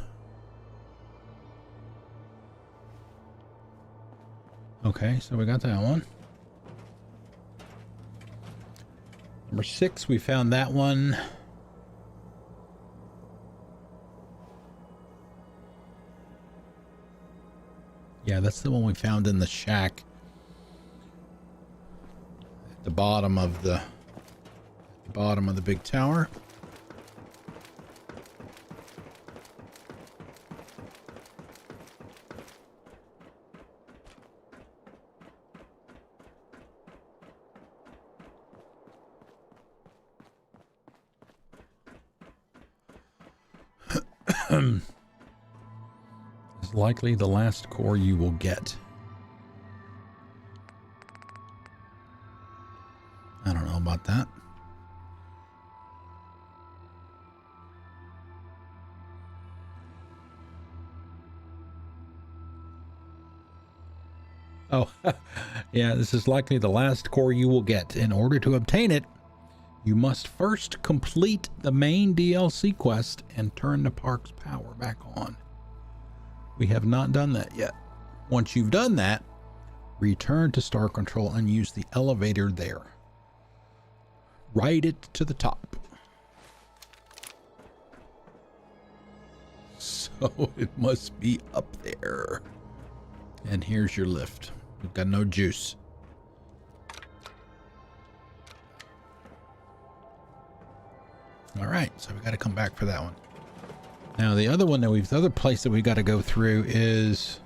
Okay, so we got that one. Number 6, we found that one. Yeah, that's the one we found in the shack. At the bottom of the big tower. Is likely the last core you will get. I don't know about that. Oh, yeah, this is likely the last core you will get. In order to obtain it, you must first complete the main DLC quest and turn the park's power back on. We have not done that yet. Once you've done that, return to Star Control and use the elevator there. Ride it to the top. So it must be up there. And here's your lift. We've got no juice. All right, so we got to come back for that one. Now the other one that the other place that we got to go through is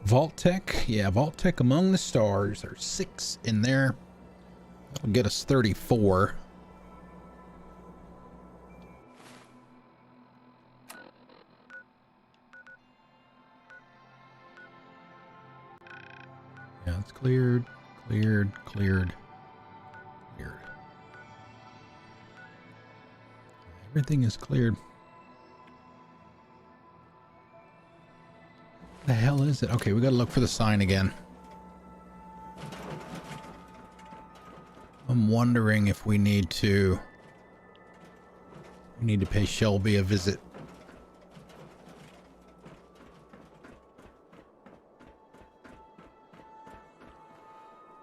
Vault-Tec. Yeah, Vault-Tec Among the Stars. There's 6 in there. That'll get us 34. Yeah, it's cleared, cleared, cleared, cleared. Everything is cleared. The hell is it? Okay, we gotta look for the sign again. I'm wondering if we need to pay Shelby a visit.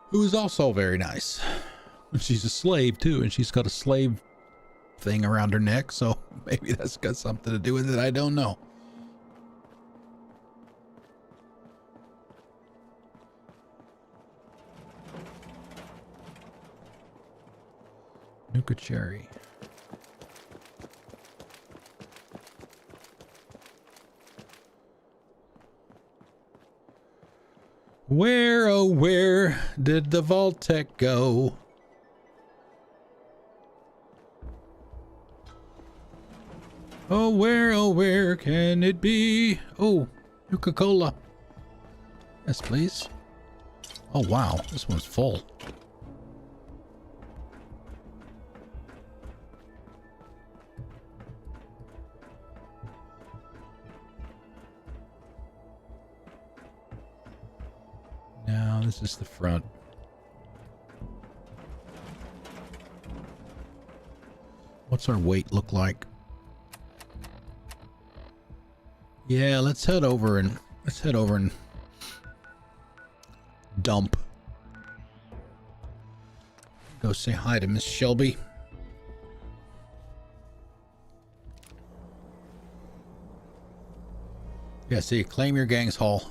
Who's also very nice. She's a slave too, and she's got a slave thing around her neck, so maybe that's got something to do with it. I don't know. Nuka cherry. Where, oh where did the Vault-Tec go? Oh where can it be? Oh, Nuka-Cola. Yes, please. Oh wow, this one's full. Now this is the front. What's our weight look like? Yeah, let's head over and dump. Go say hi to Miss Shelby. Yeah, see, claim your gang's haul.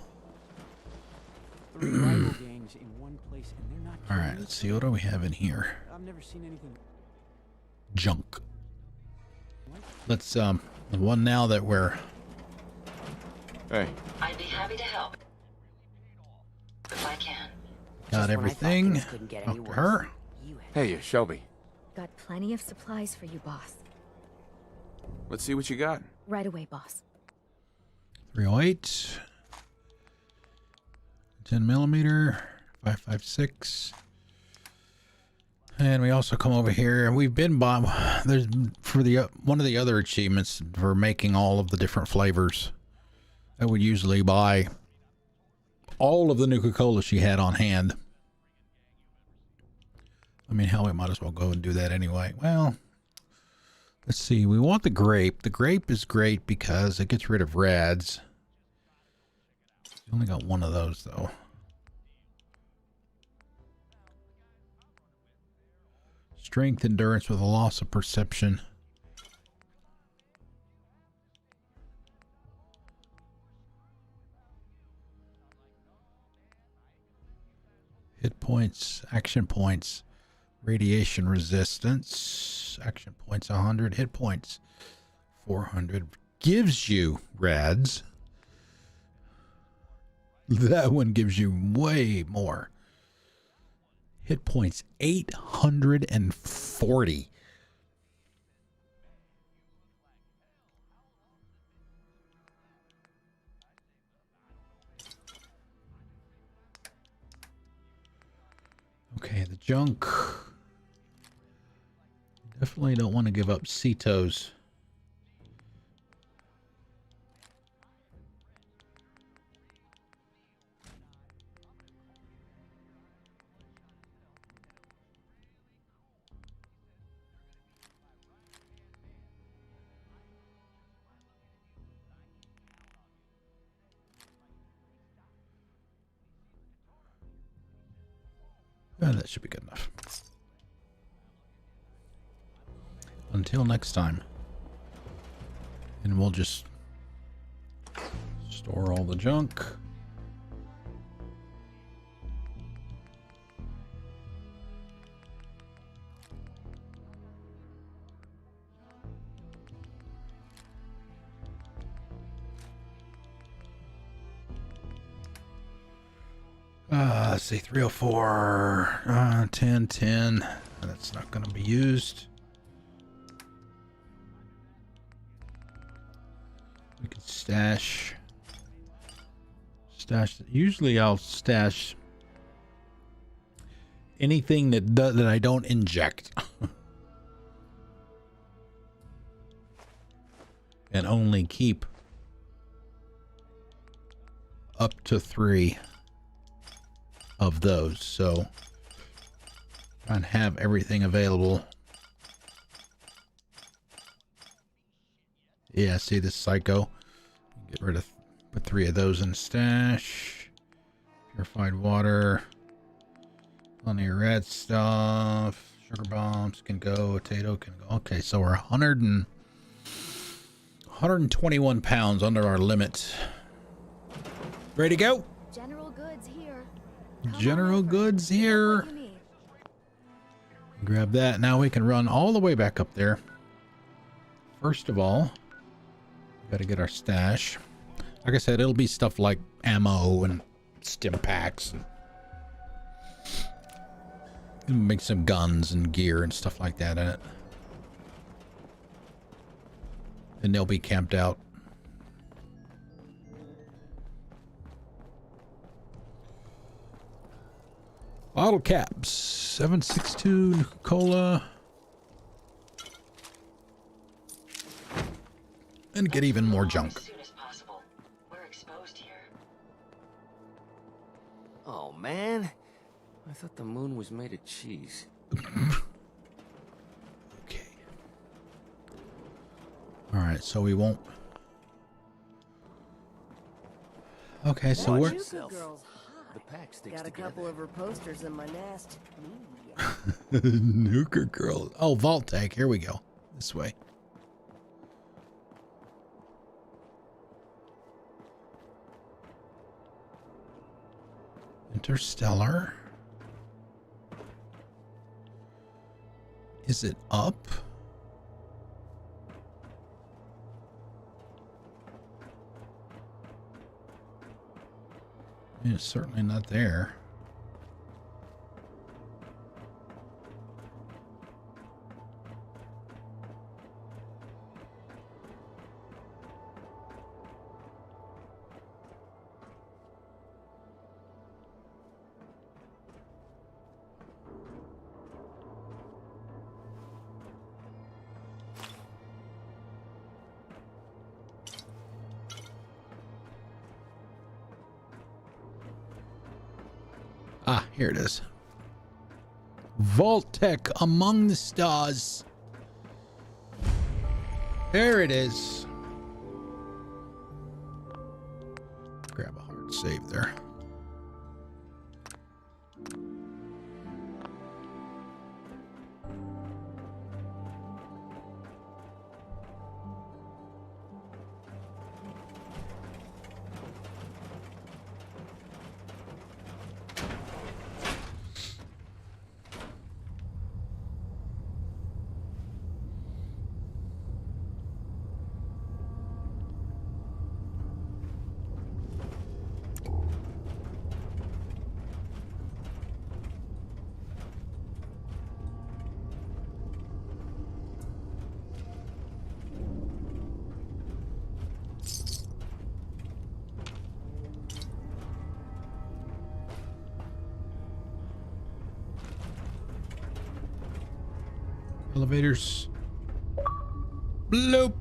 gangs in one place and they're not. All right, let's see, what do we have in here? I've never seen anything. Junk. Let's the one now that we're. Hey. I'd be happy to help. If I can. Got everything. Couldn't get Up any to worse. her. You had Hey, Shelby. Got plenty of supplies for you, boss. Let's see what you got. Right away, boss. 308. 10 millimeter. 5.56. And we also come over here, and we've been by. There's for the one of the other achievements for making all of the different flavors. I would usually buy all of the Nuka Cola she had on hand. I mean, hell, we might as well go and do that anyway. Well, let's see. We want the grape. The grape is great because it gets rid of rads. We only got one of those though. Strength, endurance with a loss of perception. Hit points, action points, radiation resistance, action points 100, hit points 400. Gives you rads. That one gives you way more. Hit points 840. Okay, the junk. Definitely don't want to give up Cetos. That should be good enough. Until next time. And we'll just store all the junk. Let's see, 304, 10, 10. That's not going to be used. We could stash. Usually I'll stash anything that I don't inject. And only keep up to 3 of those, so try and have everything available. Yeah, see this psycho? Get rid of, put 3 of those in stash. Purified water. Plenty of red stuff. Sugar bombs can go. Potato can go. Okay, so we're 121 pounds under our limit. Ready to go? General goods here. General goods here. Grab that. Now we can run all the way back up there. First of all, got to get our stash. Like I said, it'll be stuff like ammo and stim packs. And make some guns and gear and stuff like that in it. And they'll be camped out. Bottle caps, 762 Nuka Cola. And get even more junk. As soon as possible. We're exposed here. Oh, man. I thought the moon was made of cheese. Okay. Alright, so we won't. Okay, so we're. The pack sticks Got a together. couple of her posters in my nest. Nuka Girl. Oh, vault tank. Here we go. This way. Interstellar. Is it up? It's certainly not there. Ah, here it is. Vault Tech Among the Stars. There it is. Grab a hard save there. Elevators. Bloop.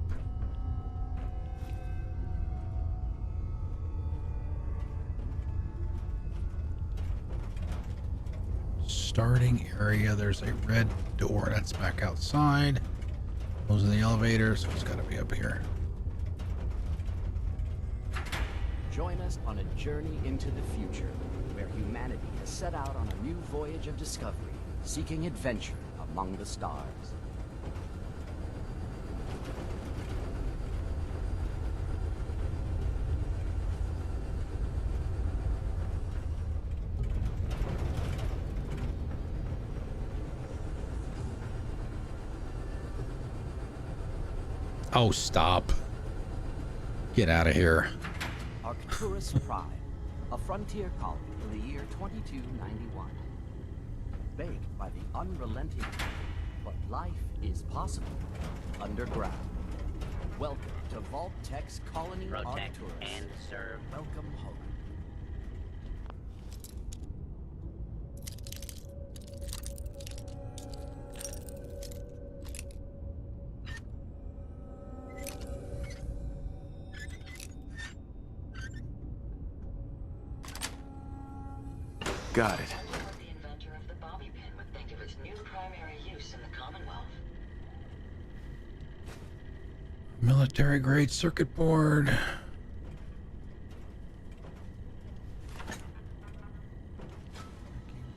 Starting area. There's a red door that's back outside. Those are the elevators. So it's got to be up here. Join us on a journey into the future, where humanity has set out on a new voyage of discovery, seeking adventure among the stars. Oh, stop. Get out of here. Arcturus Prime, a frontier colony in the year 2291. Baked by the unrelenting, but life is possible underground. Welcome to Vault Tech's colony Protect Arcturus. and serve. Welcome home. Got it. What the inventor of the bobby pin would think of its new primary use in the Commonwealth. Military grade circuit board.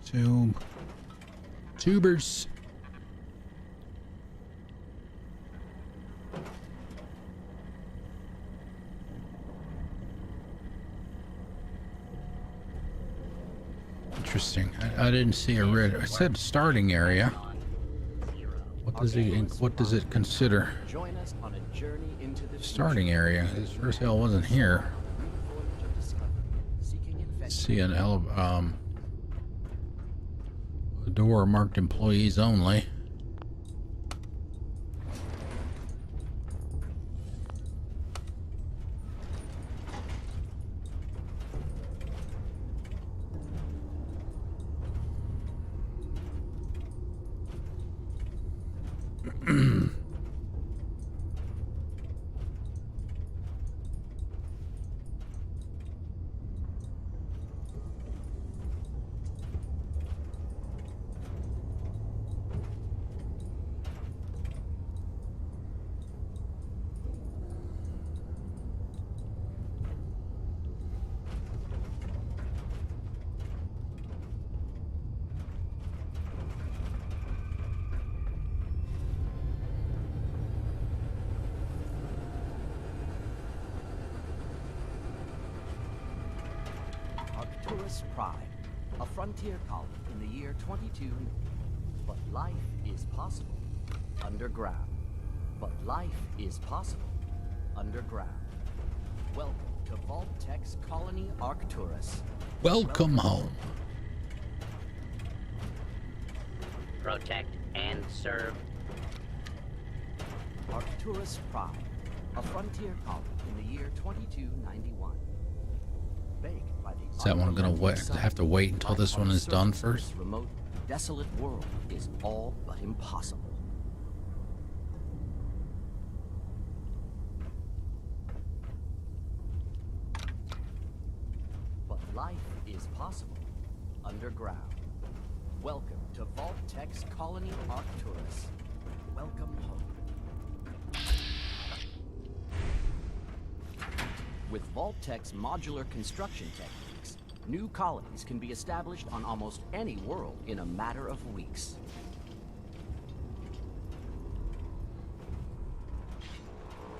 Tube. Tubers. Interesting. I didn't see a red. It said starting area. What does it consider? Join us on a journey into the Starting area. This first hell wasn't here. See an a door marked employees only. Arcturus Prime, a frontier colony in the year 22. But life is possible underground. But life is possible underground. Welcome to Vault Tech's colony Arcturus. Welcome home. Protect and serve. Arcturus Prime, a frontier colony in the year 2291. Baked by the Is that one gonna have to wait until this one is done first? This remote, desolate world is all but impossible. But life is possible underground. Welcome to Vault-Tech's Colony Arcturus. Welcome home. With Vault-Tech's modular construction techniques, new colonies can be established on almost any world in a matter of weeks.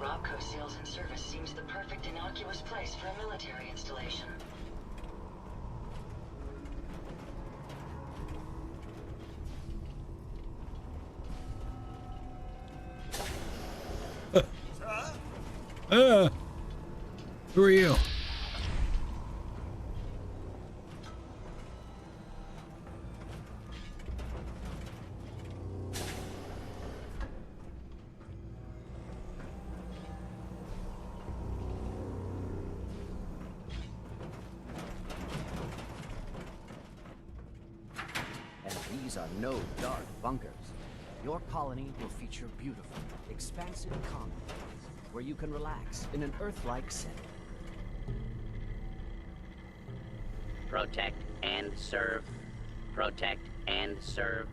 Robco Sales and Service seems the perfect innocuous place for a military installation. Who are you? And these are no dark bunkers. Your colony will feature beautiful, expansive commons where you can relax in an Earth-like setting. Protect and serve. Protect and serve.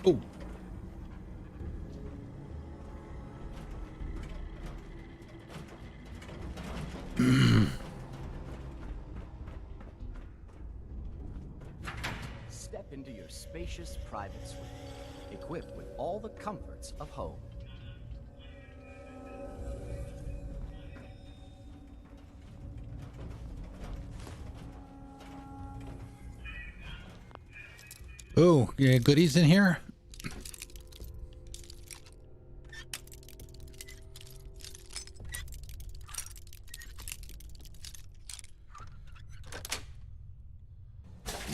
Oh. Step into your spacious private suite, equipped with all the comforts of home. Oh, yeah, goodies in here?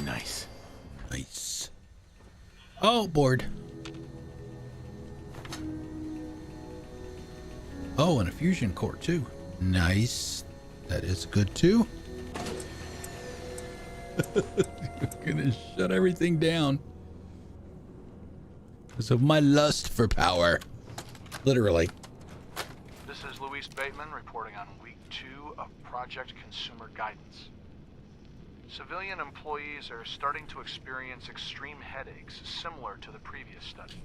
Nice. Nice. Oh, board. Oh, and a fusion core too. Nice. That is good too. Gonna shut everything down because of my lust for power. Literally. This is Luis Bateman reporting on week 2 of Project Consumer Guidance. Civilian employees are starting to experience extreme headaches similar to the previous study.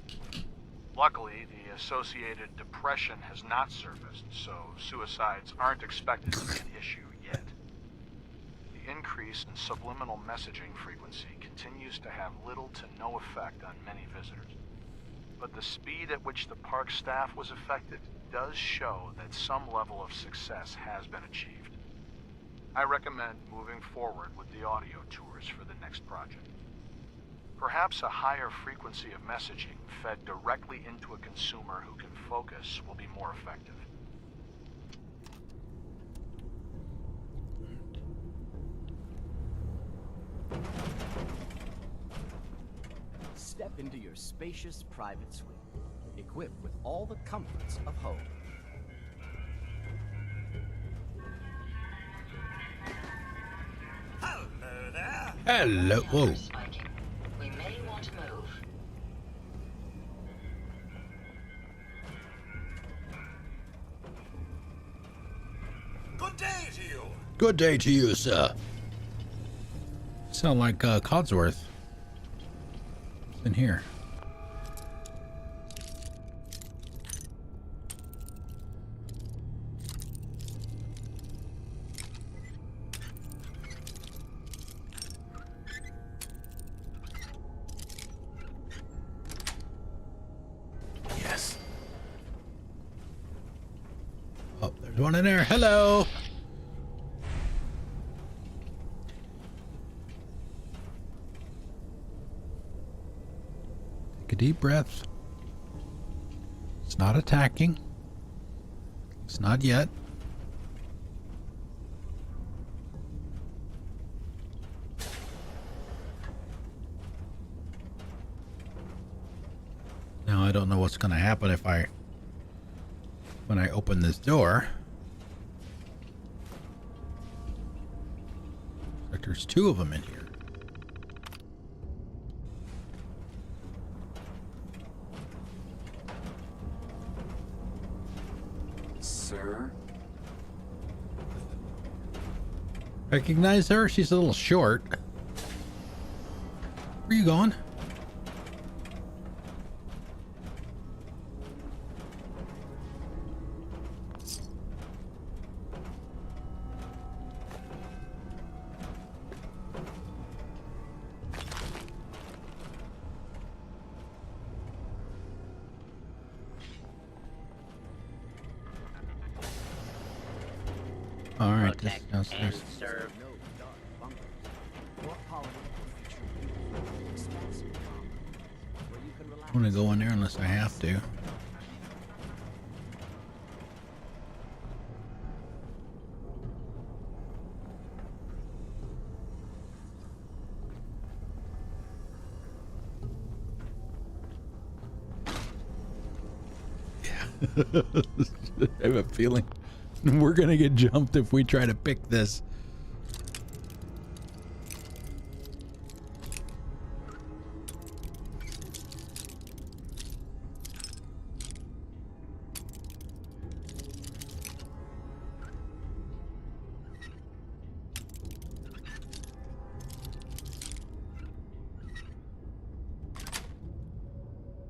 Luckily, the associated depression has not surfaced, so suicides aren't expected to be an issue yet. The increase in subliminal messaging frequency continues to have little to no effect on many visitors. But the speed at which the park staff was affected does show that some level of success has been achieved. I recommend moving forward with the audio tours for the next project. Perhaps a higher frequency of messaging fed directly into a consumer who can focus will be more effective. Step into your spacious private suite, equipped with all the comforts of home. Hello there. Hello. Whoa. Spiking. We may want to move. Good day to you. Good day to you, sir. Sound like Codsworth. What's in here? Yes. Oh, there's one in there. Hello. Take a deep breath. It's not attacking. It's not yet. Now I don't know what's going to happen when I open this door. Like there's 2 of them in here. Sir? Recognize her? She's a little short. Where you going? All right, this Protect downstairs. and serve. No dark bunkers. Your colony will feature expansive commons where you can relax. I'm gonna go in there unless I have to. Yeah. I have a feeling we're gonna get jumped if we try to pick this.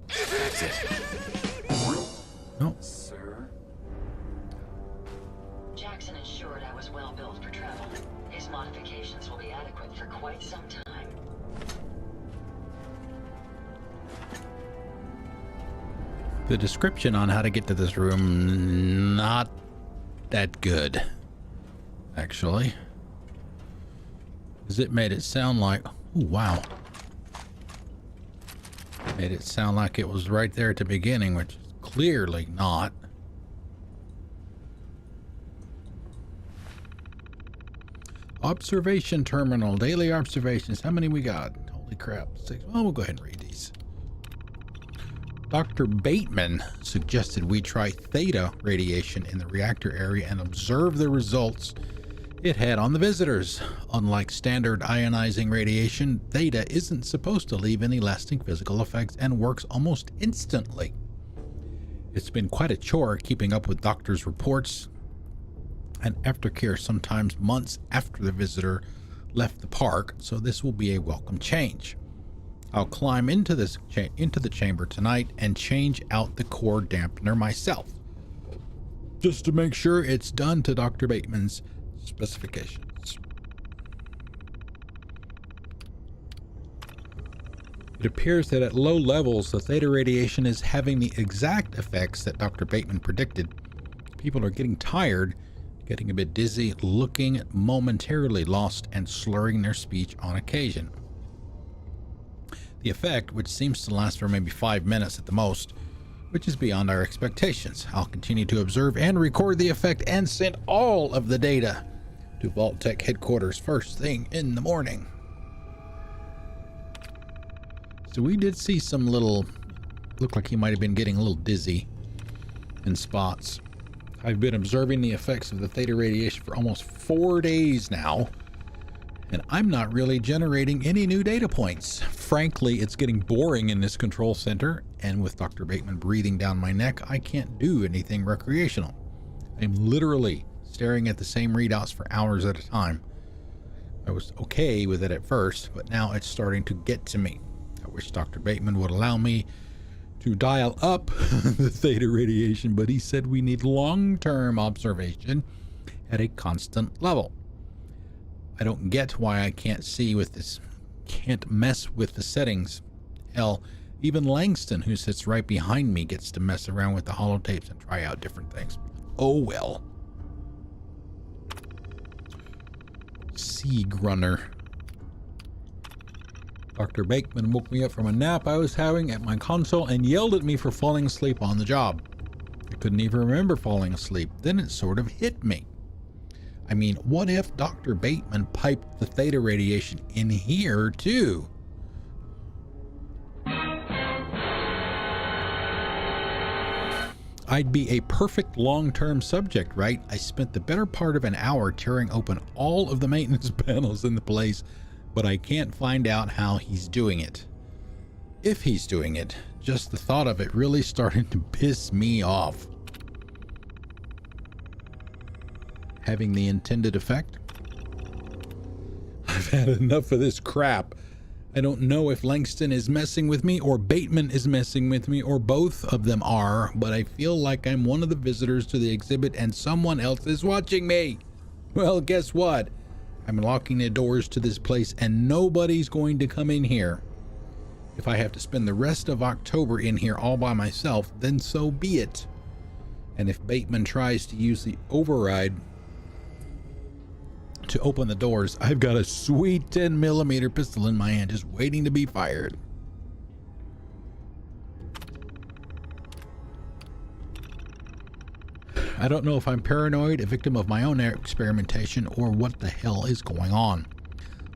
That's it. No. Sir? Jackson ensured I was well built for travel. His modifications will be adequate for quite some time. The description on how to get to this room, not that good, actually. Because it made it sound like, oh wow. Made it sound like it was right there at the beginning, which is clearly not. Observation terminal, daily observations. How many we got? Holy crap, 6. Well, we'll go ahead and read these. Dr. Bateman suggested we try theta radiation in the reactor area and observe the results it had on the visitors. Unlike standard ionizing radiation, theta isn't supposed to leave any lasting physical effects and works almost instantly. It's been quite a chore keeping up with doctors' reports and aftercare sometimes months after the visitor left the park, so this will be a welcome change. I'll climb into the chamber tonight and change out the core dampener myself, just to make sure it's done to Dr. Bateman's specifications. It appears that at low levels, the theta radiation is having the exact effects that Dr. Bateman predicted. People are getting tired, getting a bit dizzy, looking momentarily lost, and slurring their speech on occasion. The effect, which seems to last for maybe 5 minutes at the most, which is beyond our expectations. I'll continue to observe and record the effect and send all of the data to Vault Tech headquarters first thing in the morning. So we did see some little, looked like he might have been getting a little dizzy in spots. I've been observing the effects of the theta radiation for almost 4 days now, and I'm not really generating any new data points. Frankly, it's getting boring in this control center, and with Dr. Bateman breathing down my neck, I can't do anything recreational. I'm literally staring at the same readouts for hours at a time. I was okay with it at first, but now it's starting to get to me. I wish Dr. Bateman would allow me to dial up the theta radiation, but he said we need long-term observation at a constant level. I don't get why I can't see with this, can't mess with the settings. Hell, even Langston, who sits right behind me, gets to mess around with the holotapes and try out different things. Oh well. Sea Grunner. Dr. Bateman woke me up from a nap I was having at my console and yelled at me for falling asleep on the job. I couldn't even remember falling asleep. Then it sort of hit me. I mean, what if Dr. Bateman piped the theta radiation in here too? I'd be a perfect long-term subject, right? I spent the better part of an hour tearing open all of the maintenance panels in the place, but I can't find out how he's doing it. If he's doing it, just the thought of it really started to piss me off. having the intended effect. I've had enough of this crap. I don't know if Langston is messing with me or Bateman is messing with me or both of them are, but I feel like I'm one of the visitors to the exhibit and someone else is watching me. Well, guess what? I'm locking the doors to this place and nobody's going to come in here. If I have to spend the rest of October in here all by myself, then so be it. And if Bateman tries to use the override to open the doors, I've got a sweet 10mm pistol in my hand just waiting to be fired. I don't know if I'm paranoid, a victim of my own experimentation, or what the hell is going on.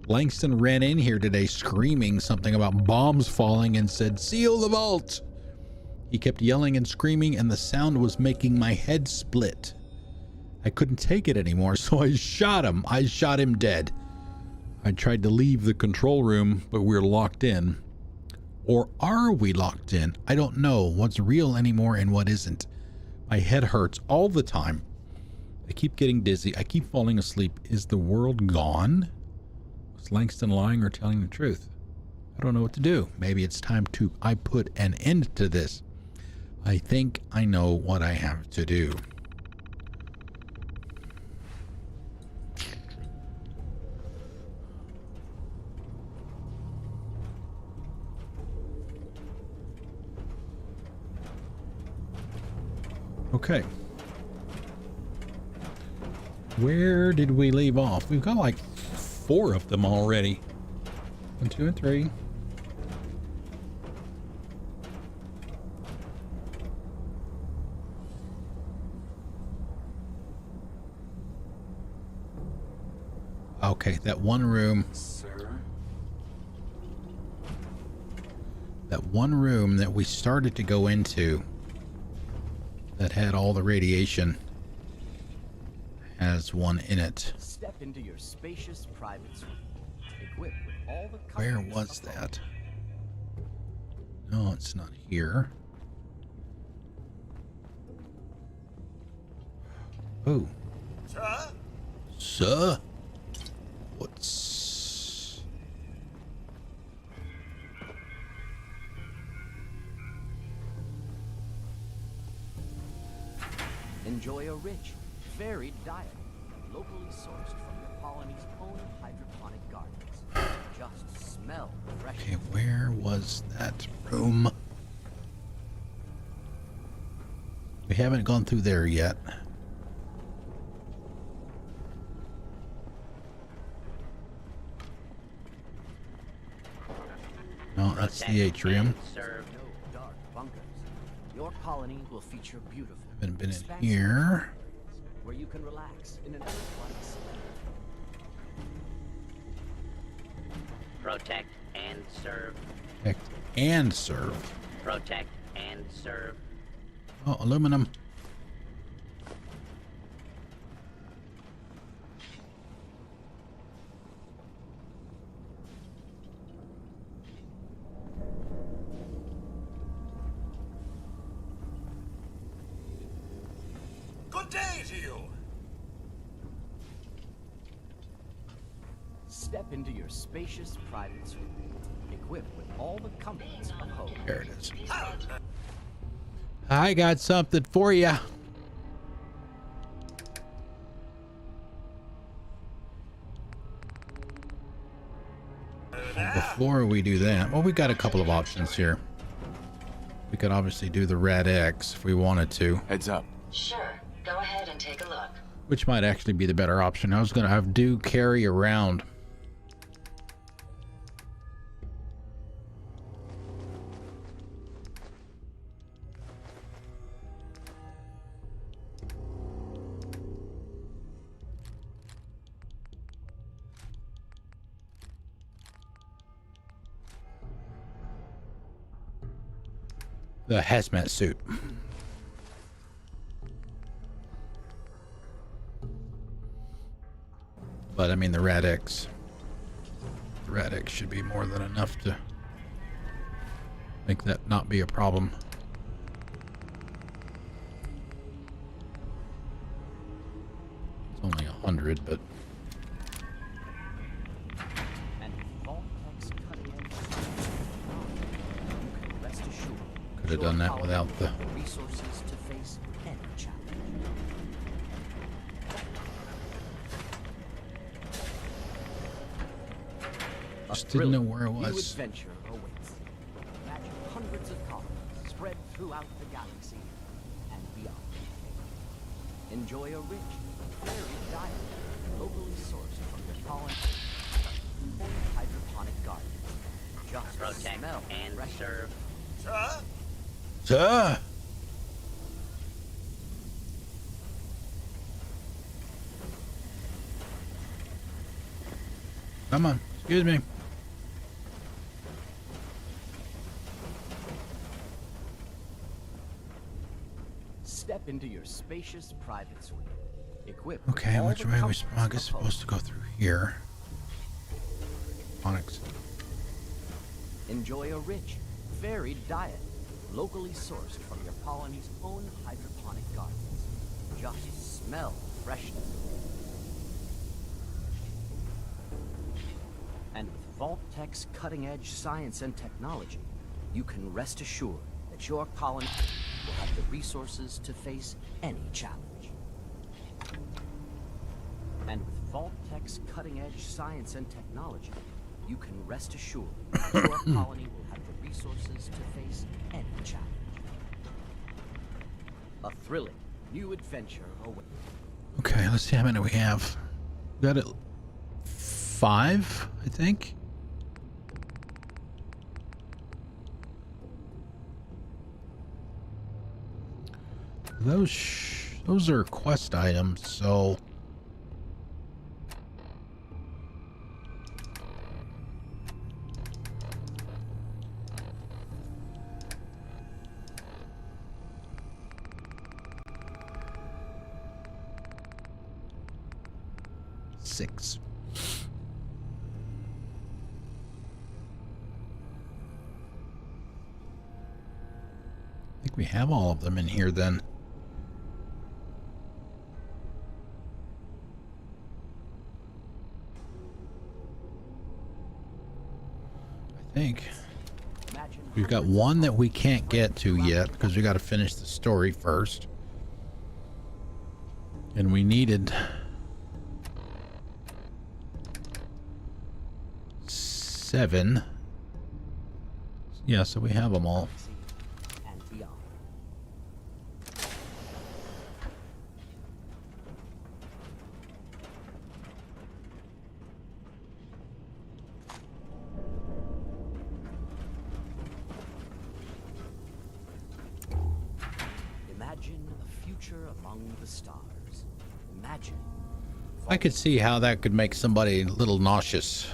Langston ran in here today screaming something about bombs falling and said, "Seal the vault!" He kept yelling and screaming and the sound was making my head split. I couldn't take it anymore, so I shot him. I shot him dead. I tried to leave the control room, but we're locked in. Or are we locked in? I don't know what's real anymore and what isn't. My head hurts all the time. I keep getting dizzy. I keep falling asleep. Is the world gone? Was Langston lying or telling the truth? I don't know what to do. Maybe it's time I put an end to this. I think I know what I have to do. Okay. Where did we leave off? We've got like 4 of them already. 1, 2, and 3. Okay, that one room. Sir? That one room that we started to go into that had all the radiation has one in it. Step into your spacious private suite, equipped with all the Where was that? No, it's not here. Oh. Sir? Sir? What's... Enjoy a rich, varied diet, locally sourced from your colony's own hydroponic gardens. Just smell fresh. Okay, where was that room? We haven't gone through there yet. No, that's the atrium. Serve. No dark bunkers. Your colony will feature beautiful, Haven't been in expansive here. where you can relax in an aquatic setting. Protect and serve. Protect and serve. Protect and serve. Oh, aluminum. Good day to you. Step into your spacious private suite, equipped with all the comforts of home. There it is. I got something for you. Before we do that, well, we got a couple of options here. We could obviously do the Red X if we wanted to, Heads up. Sure. Go ahead and take a look. which might actually be the better option. I was going to have Duke carry around. The hazmat suit. But I mean the Radix. The Radix should be more than enough to make that not be a problem. It's only 100, but And with Vault-Tech's cutting-edge science and technology, you can rest assured could have done that your without the. colony will have resources to face any challenge. Just didn't know where it New was. adventure awaits. Imagine hundreds of colonies spread throughout the galaxy and beyond. Enjoy a rich, varied diet, locally sourced from your colony or hydroponic gardens. Just Protect smell and fresh. serve. Sir! Come on, excuse me. Step into your spacious private suite. Equipped Okay, with all which the way are we comforts I guess of supposed to go through here? Onyx. Enjoy a rich, varied diet, locally sourced from your colony's own hydroponic gardens. Just smell freshness. And with Vault-Tech's cutting-edge science and technology, you can rest assured that your colony will have the resources to face any challenge. And with Vault-Tech's cutting-edge science and technology, you can rest assured that your colony will have the resources to face any challenge. A thrilling new adventure awaits. Okay, let's see how many we have. Got it. 5, I think. Those are quest items, so six. I think we have all of them in here then. I think we've got one that we can't get to yet because we got to finish the story first. And we needed 7. Yeah, so we have them all. And beyond. Imagine a future among the stars. Imagine. I could see how that could make somebody a little nauseous.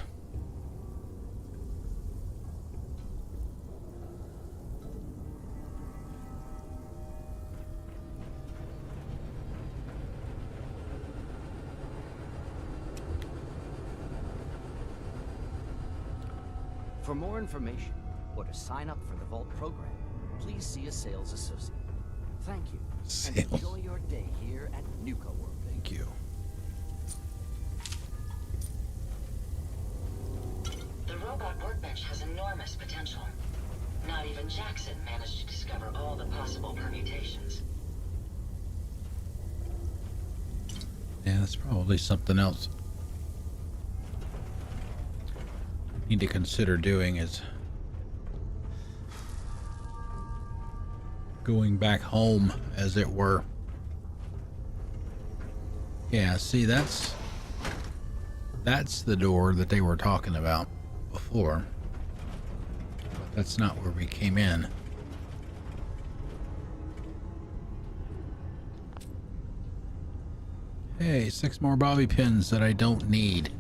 For more information or to sign up for the Vault program, please see a sales associate. Thank you. Sales. And enjoy your day here at Nuka World. Thank you. The robot workbench has enormous potential. Not even Jackson managed to discover all the possible permutations. Yeah, that's probably something else. Need to consider doing is going back home, as it were. Yeah, see, that's the door that they were talking about before. But that's not where we came in. Hey, 6 more bobby pins that I don't need.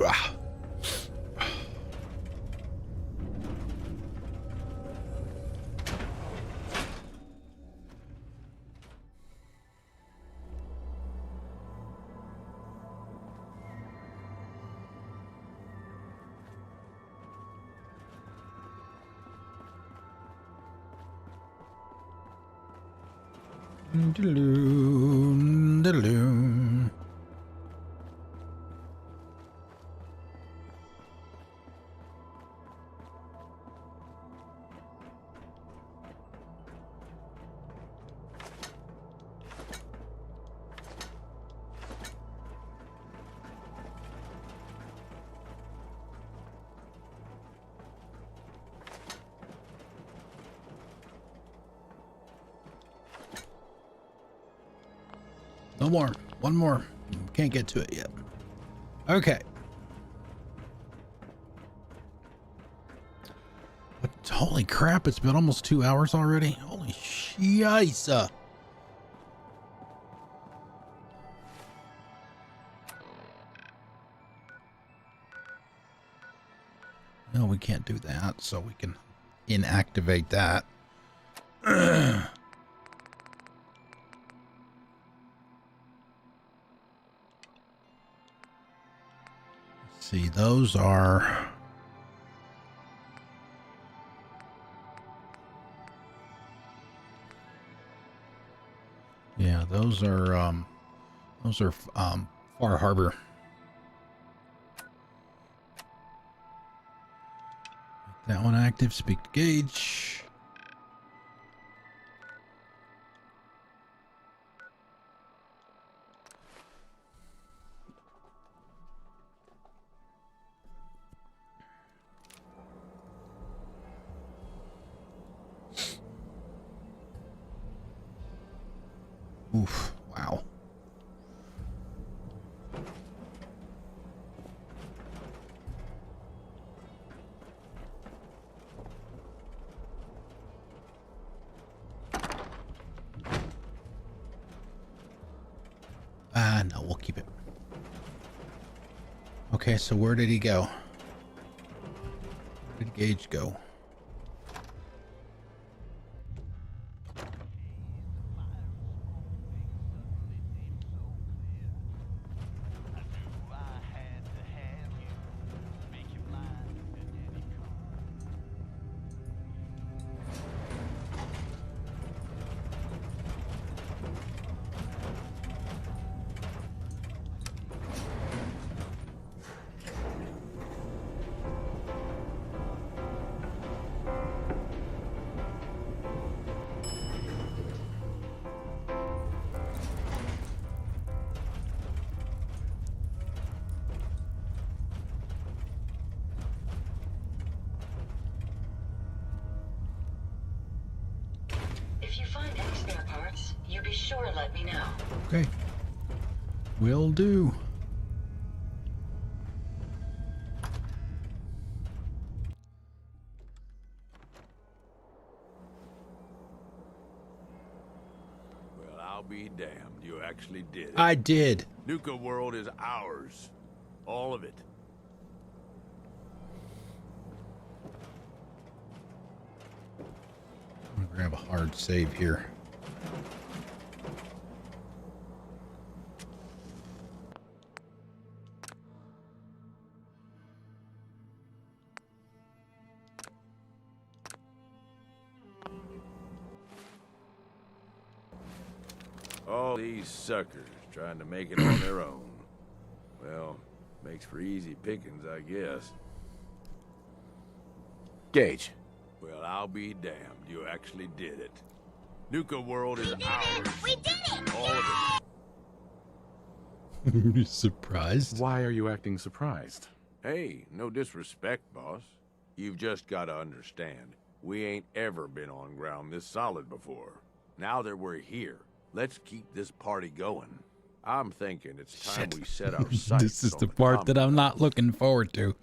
Ah. Diddle-oo, diddle-oo. No more. One more. Can't get to it yet. Okay. But holy crap, it's been almost 2 hours already. Holy shiza. No, we can't do that, so we can inactivate that. See, those are Far Harbor. Make that one active. Speak to Gage. Oof, wow. No, we'll keep it. Okay, so where did he go? Where did Gage go? If you find any spare parts, you be sure to let me know. Okay. Will do. Well, I'll be damned. You actually did it. I did. Nuka World is ours. All of it. I'm gonna grab a hard save here. All these suckers trying to make it on their own. Well, makes for easy pickings, I guess. Gage. Well, I'll be damned. You actually did it. Nuka World is ours. We did it! All of it. Surprised? Why are you acting surprised? Hey, no disrespect, boss. You've just got to understand, we ain't ever been on ground this solid before. Now that we're here, let's keep this party going. I'm thinking it's time we set our sights This is on the part that I'm not looking forward to.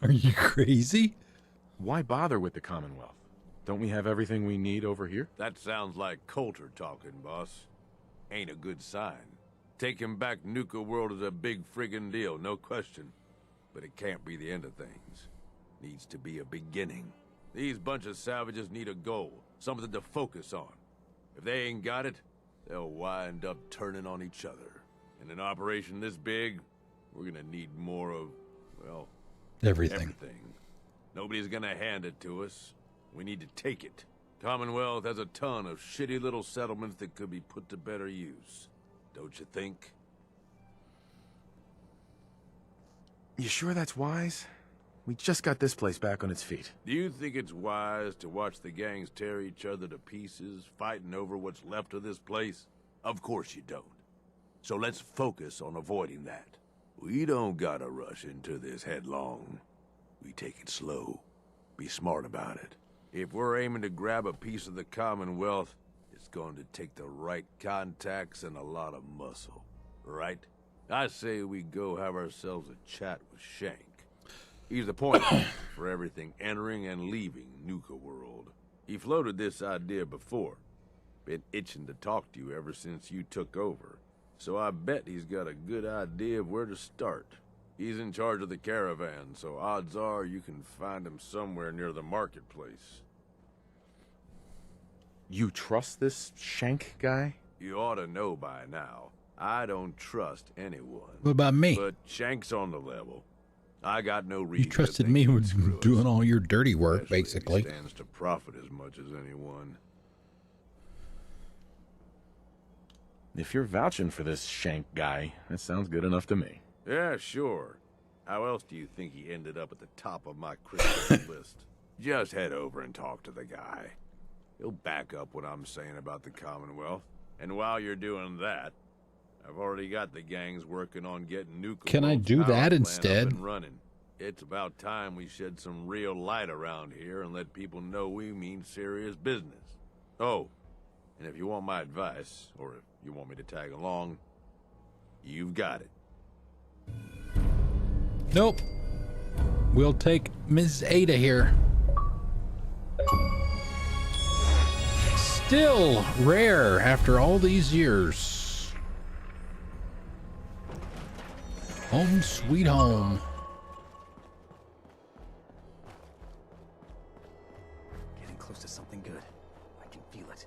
Are you crazy? Why bother with the Commonwealth? Don't we have everything we need over here? That sounds like Coulter talking, boss. Ain't a good sign. Taking back Nuka World is a big friggin' deal, no question. But it can't be the end of things. Needs to be a beginning. These bunch of savages need a goal, something to focus on. If they ain't got it, they'll wind up turning on each other. In an operation this big, we're gonna need more of, well, Everything. Nobody's gonna hand it to us. We need to take it. Commonwealth has a ton of shitty little settlements that could be put to better use. Don't you think? You sure that's wise? We just got this place back on its feet. Do you think it's wise to watch the gangs tear each other to pieces, fighting over what's left of this place? Of course you don't. So let's focus on avoiding that. We don't gotta rush into this headlong. We take it slow. Be smart about it. If we're aiming to grab a piece of the Commonwealth, it's going to take the right contacts and a lot of muscle. Right? I say we go have ourselves a chat with Shank. He's the point for everything entering and leaving Nuka World. He floated this idea before. Been itching to talk to you ever since you took over. So I bet he's got a good idea of where to start. He's in charge of the caravan, so odds are you can find him somewhere near the marketplace. You trust this Shank guy? You ought to know by now. I don't trust anyone. What about me? But Shank's on the level. I got no reason. You trusted to me think with he'd screw doing us, all your dirty work, especially if basically. he stands to profit as much as anyone. If you're vouching for this Shank guy, that sounds good enough to me. Yeah, sure. How else do you think he ended up at the top of my Christmas list? Just head over and talk to the guy. He'll back up what I'm saying about the Commonwealth. And while you're doing that, I've already got the gangs working on getting Nuka Can I World's do power that plant instead? up and running. It's about time we shed some real light around here and let people know we mean serious business. Oh, and if you want my advice, or if you want me to tag along, you've got it. Nope. We'll take Ms. Ada here. Still rare after all these years. Home sweet home. Getting close to something good. I can feel it.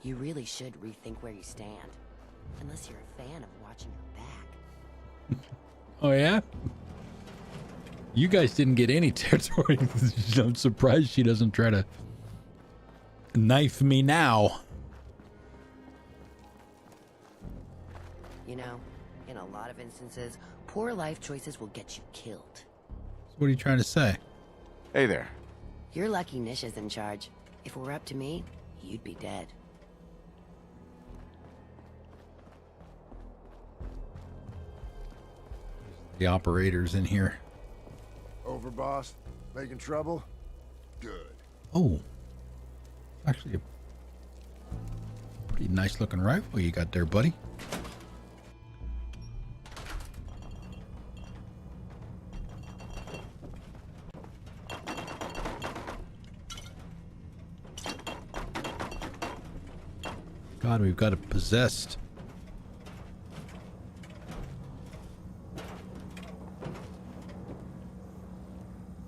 You really should rethink where you stand. Unless you're a fan of watching your back. Oh, yeah? You guys didn't get any territory. I'm surprised she doesn't try to knife me now. You know, in a lot of instances, poor life choices will get you killed. What are you trying to say? Hey there. You're lucky Nish is in charge. If it were up to me, you'd be dead. The operators in here. Over, boss? Making trouble? Good. Oh. Actually a pretty nice looking rifle you got there, buddy. God, we've got it possessed.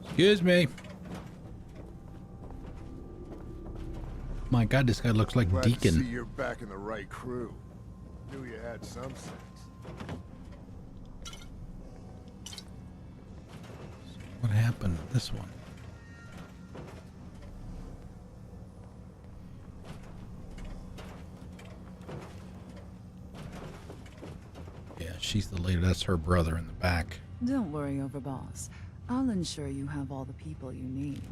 Excuse me. My God, this guy looks like Glad to see Deacon. you're back in the right crew. Knew you had some sense. What happened to this one? Yeah, she's the lady. That's her brother in the back. Don't worry, Overboss. I'll ensure you have all the people you need.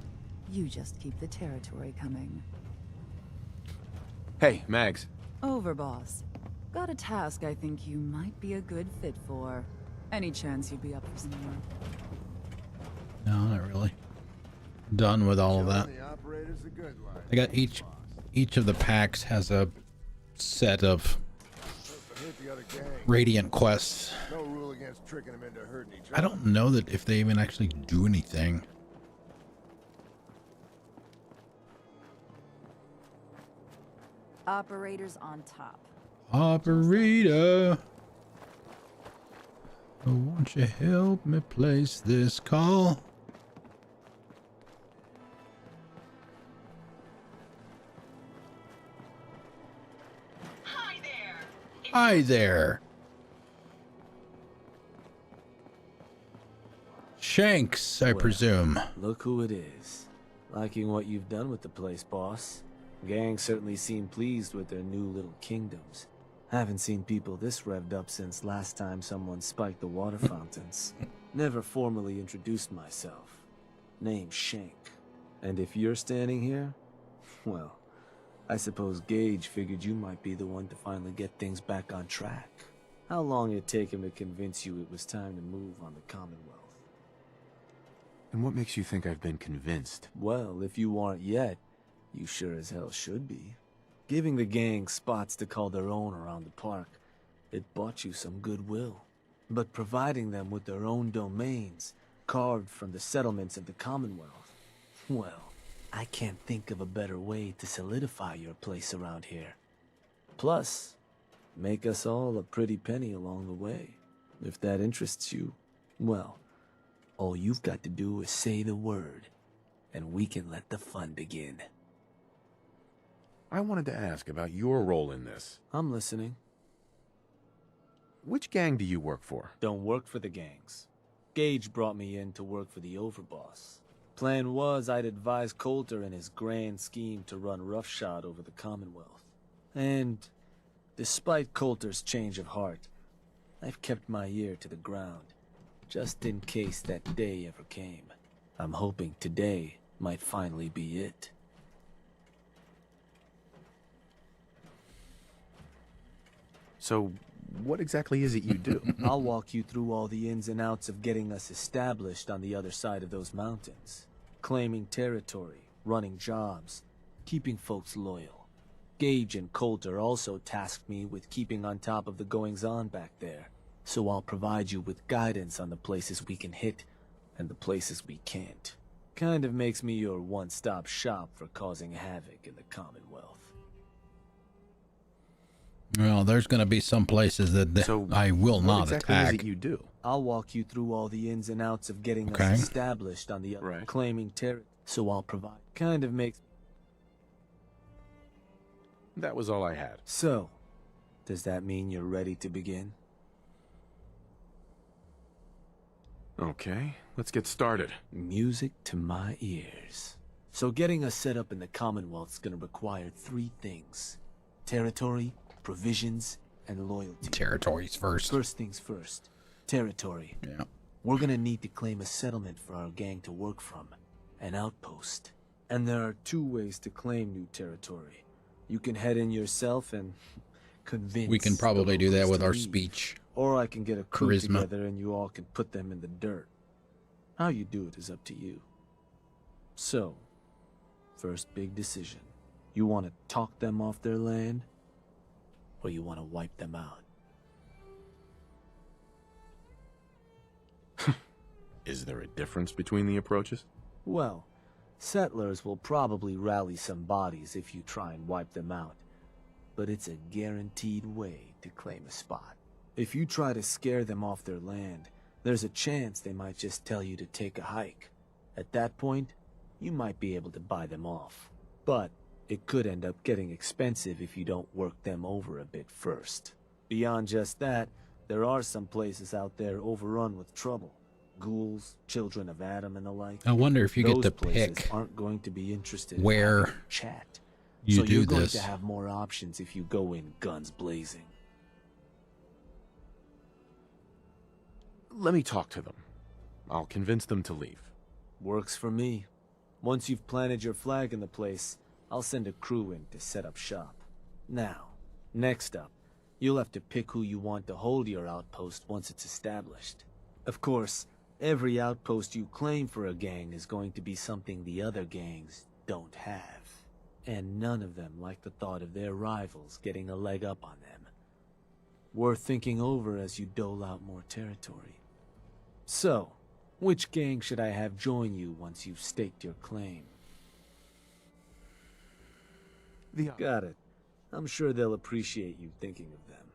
You just keep the territory coming. Hey, Mags. Overboss, got a task I think you might be a good fit for. Any chance you'd be up for some more? No, not really. Done with all of that. The operator's a good life. I got each of the packs has a set of Hit the other gang. radiant quests. No rule against tricking them into hurting each other. I don't know that if they even actually do anything. Operators on top. Operator, won't you help me place this call? Hi there. Hi there. Shanks, I presume. Look who it is. Liking what you've done with the place, boss. Gang certainly seem pleased with their new little kingdoms. Haven't seen people this revved up since last time someone spiked the water fountains. Never formally introduced myself. Name's Shank. And if you're standing here, well, I suppose Gage figured you might be the one to finally get things back on track. How long did it take him to convince you it was time to move on the Commonwealth? And what makes you think I've been convinced? Well, if you aren't yet, you sure as hell should be. Giving the gang spots to call their own around the park, it bought you some goodwill. But providing them with their own domains, carved from the settlements of the Commonwealth, well, I can't think of a better way to solidify your place around here. Plus, make us all a pretty penny along the way. If that interests you, well, all you've got to do is say the word, and we can let the fun begin. I wanted to ask about your role in this. I'm listening. Which gang do you work for? Don't work for the gangs. Gage brought me in to work for the overboss. Plan was I'd advise Coulter in his grand scheme to run roughshod over the Commonwealth. And despite Coulter's change of heart, I've kept my ear to the ground, just in case that day ever came. I'm hoping today might finally be it. So, what exactly is it you do? I'll walk you through all the ins and outs of getting us established on the other side of those mountains. Claiming territory, running jobs, keeping folks loyal. Gage and Coulter also tasked me with keeping on top of the goings-on back there. So I'll provide you with guidance on the places we can hit and the places we can't. Kind of makes me your one-stop shop for causing havoc in the Commonwealth. Well, there's going to be some places that I will not exactly attack. Is it you do? I'll walk you through all the ins and outs of getting Okay. us established on the claiming territory. So I'll provide. Kind of makes. That was all I had. So, does that mean you're ready to begin? Okay, let's get started. Music to my ears. So getting us set up in the Commonwealth's gonna require 3 things. Territory, provisions, and loyalty. Territories first. First things first. Territory. Yeah. We're gonna need to claim a settlement for our gang to work from. An outpost. And there are 2 ways to claim new territory. You can head in yourself and convince. We can probably do that locals with to our leave. speech. Or I can get a crew Charisma. together and you all can put them in the dirt. How you do it is up to you. So, first big decision. You want to talk them off their land? Or you want to wipe them out? Is there a difference between the approaches? Well, settlers will probably rally some bodies if you try and wipe them out. But it's a guaranteed way to claim a spot. If you try to scare them off their land, there's a chance they might just tell you to take a hike. At that point, you might be able to buy them off. But it could end up getting expensive if you don't work them over a bit first. Beyond just that, there are some places out there overrun with trouble. Ghouls, children of Adam, and the like. I wonder if you get Those to places pick aren't going to be interested in where having a chat. you So do you're going this. to have more options if you go in guns blazing. Let me talk to them. I'll convince them to leave. Works for me. Once you've planted your flag in the place, I'll send a crew in to set up shop. Now, next up, you'll have to pick who you want to hold your outpost once it's established. Of course, every outpost you claim for a gang is going to be something the other gangs don't have. And none of them like the thought of their rivals getting a leg up on them. Worth thinking over as you dole out more territory. So, which gang should I have join you once you've staked your claim? Got it. I'm sure they'll appreciate you thinking of them.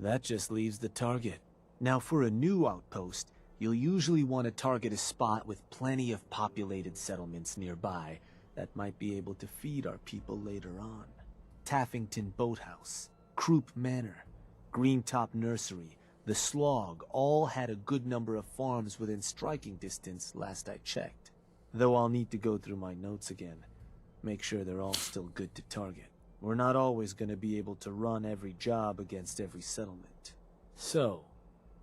That just leaves the target. Now for a new outpost, you'll usually want to target a spot with plenty of populated settlements nearby that might be able to feed our people later on. Taffington Boathouse, Croup Manor, Greentop Nursery, The Slog all had a good number of farms within striking distance last I checked. Though I'll need to go through my notes again. Make sure they're all still good to target. We're not always going to be able to run every job against every settlement. So,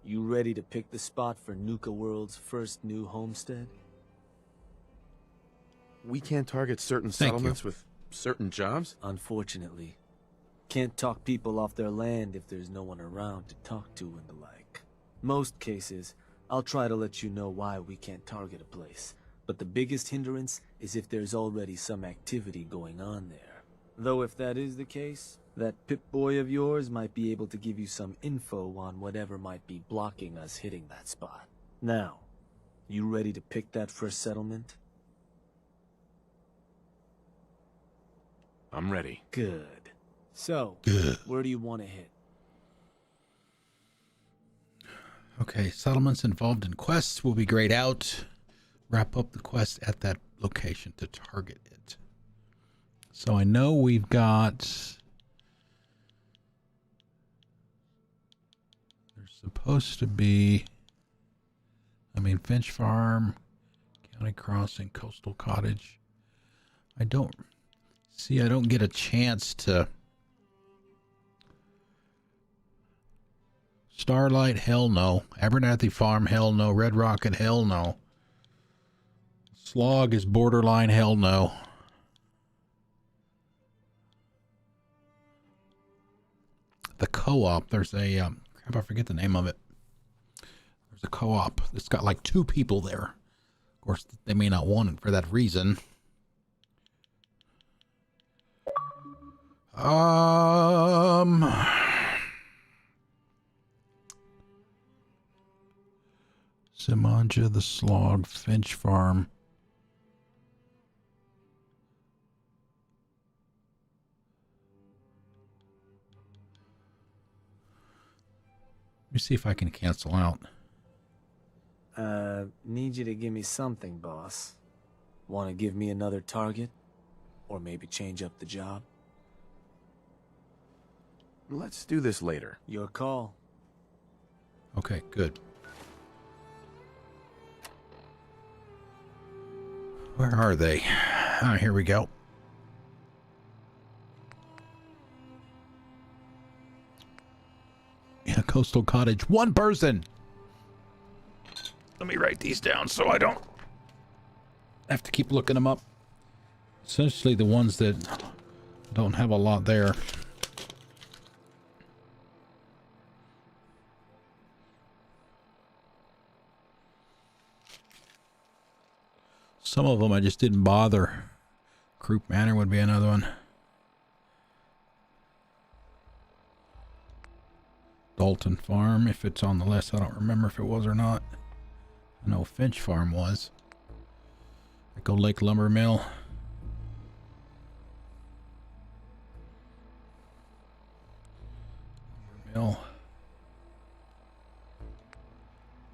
you ready to pick the spot for Nuka World's first new homestead? We can't target certain settlements with certain jobs? Unfortunately. Can't talk people off their land if there's no one around to talk to and the like. Most cases, I'll try to let you know why we can't target a place. But the biggest hindrance is if there's already some activity going on there. Though if that is the case, that Pip-Boy of yours might be able to give you some info on whatever might be blocking us hitting that spot. Now, you ready to pick that first settlement? I'm ready. Good. So, where do you want to hit? Okay, settlements involved in quests will be grayed out. Wrap up the quest at that location to target it. So I know we've got... There's supposed to be... Finch Farm, County Crossing, Coastal Cottage. I don't get a chance to... Starlight, hell no. Abernathy Farm, hell no. Red Rocket, hell no. Slog is borderline, hell no. The co-op, there's a, crap, I forget the name of it. There's a co-op that's got like 2 people there. Of course, they may not want it for that reason. Simanja, the Slog, Finch Farm. Let me see if I can cancel out. Need you to give me something, boss. Want to give me another target? Or maybe change up the job? Let's do this later. Your call. Okay, good. Where are they? Ah, here we go. Yeah, Coastal Cottage. 1 person! Let me write these down so I don't have to keep looking them up. Essentially the ones that don't have a lot there. Some of them I just didn't bother. Croup Manor would be another one. Dalton Farm, if it's on the list. I don't remember if it was or not. I know Finch Farm was. Echo Lake Lumber Mill.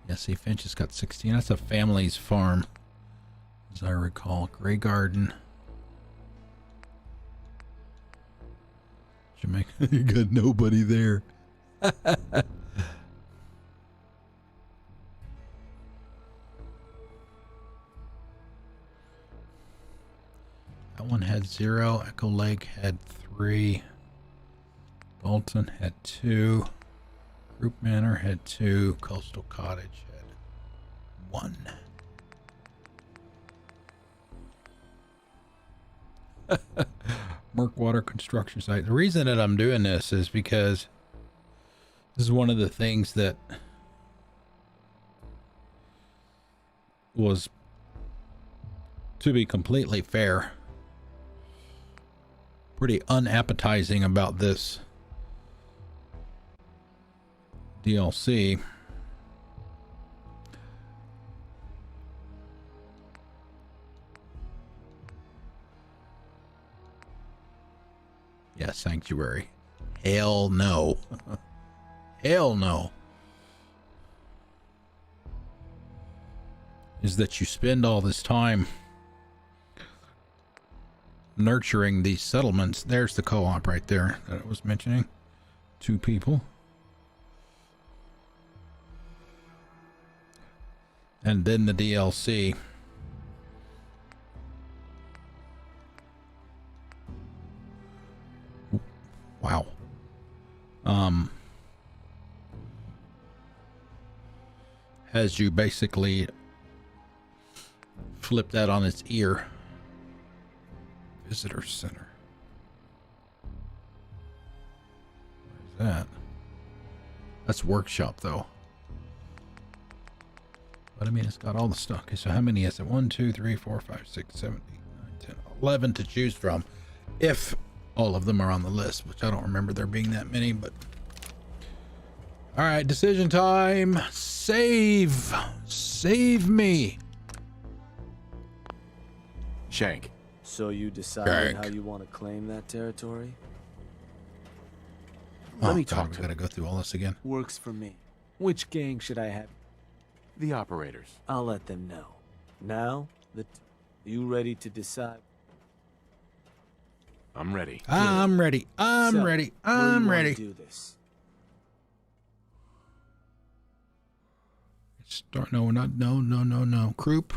Yeah, see, Finch has got 16. That's a family's farm, as I recall. Grey Garden. Jamaica. You got nobody there. That one had 0. Echo Lake had 3. Dalton had 2. Group Manor had 2. Coastal Cottage had 1. Murkwater construction site. The reason that I'm doing this is because this is one of the things that was, to be completely fair, pretty unappetizing about this DLC. Yeah, Sanctuary. Hell no. Hell no. Is that you spend all this time nurturing these settlements. There's the co-op right there that I was mentioning. 2 people. and then the DLC. Wow. Has you basically flip that on its ear. Visitor Center. Where's that? That's workshop though. But I mean, it's got all the stuff. Okay, so how many is it? 1, 2, 3, 4, 5, 6, 7, 8, 9, 10, 11 to choose from. If all of them are on the list, which I don't remember there being that many, but. All right, decision time. Save. Save me. Shank. So you decided how you want to claim that territory? Let me talk. We gotta go through all this again. Works for me. Which gang should I have? The operators. I'll let them know. Now, you ready to decide? I'm ready. I'm ready. I'm ready. I'm ready. Do this. Start. No, no. Croup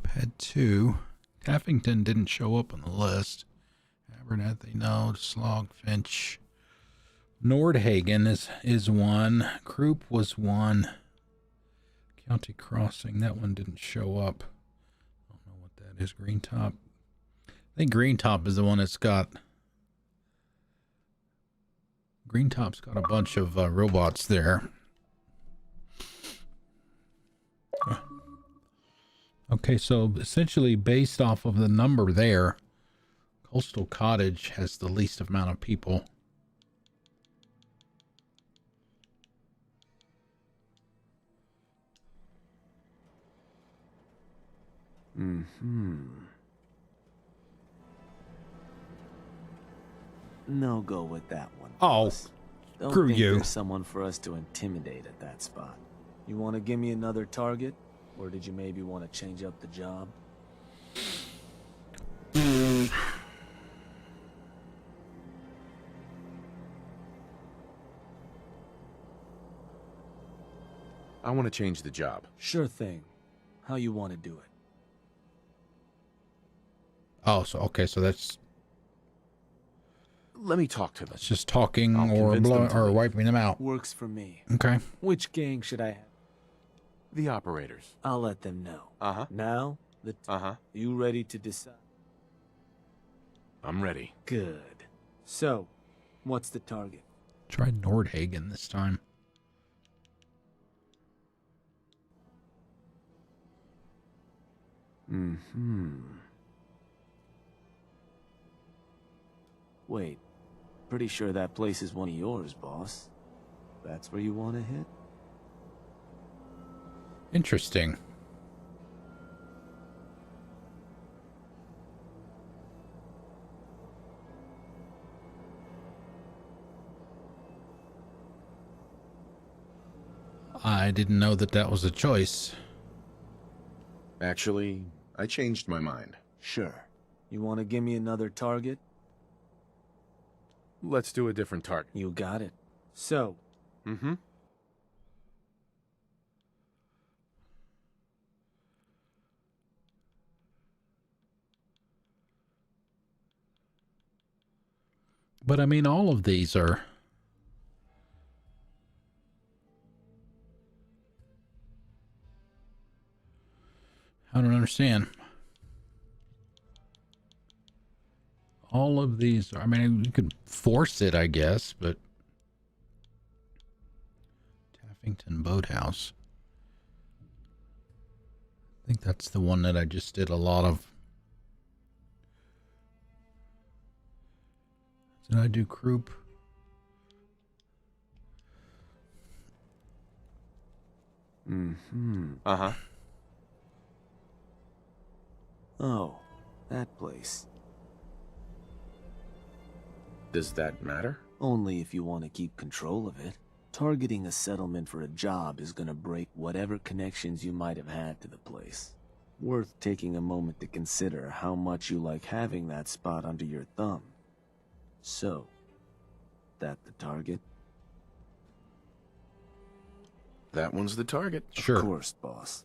had 2. Taffington didn't show up on the list. Abernathy, no. Slogfinch. Nordhagen is 1. Croup was 1. County Crossing, that one didn't show up. I don't know what that is. Green Top. I think Green Top is the one that's got. Green Top's got a bunch of robots there. Okay, so essentially based off of the number there, Coastal Cottage has the least amount of people. No go with that one. Oh, Don't screw think you. There's someone for us to intimidate at that spot. You want to give me another target? Or did you maybe want to change up the job? I want to change the job. Sure thing. How you want to do it? Oh, so okay, so that's Let me talk to them. it's just talking I'll or convince them to or leave. wiping them out. Works for me. Okay. Which gang should I have? The operators. I'll let them know. Uh-huh. Now, you ready to decide? I'm ready. Good. So, what's the target? Try Nordhagen this time. Wait. Pretty sure that place is one of yours, boss. That's where you want to hit? Interesting. I didn't know that that was a choice. Actually, I changed my mind. Sure. You want to give me another target? Let's do a different target. You got it. So. But I mean, all of these are. I don't understand. All of these, I mean, you could force it, I guess, but Taffington Boathouse. I think that's the one that I just did a lot of. Did I do Croup? Oh, that place. Does that matter? Only if you want to keep control of it. Targeting a settlement for a job is gonna break whatever connections you might have had to the place. Worth taking a moment to consider how much you like having that spot under your thumb. So, that the target? That one's the target. Sure. Of course, boss.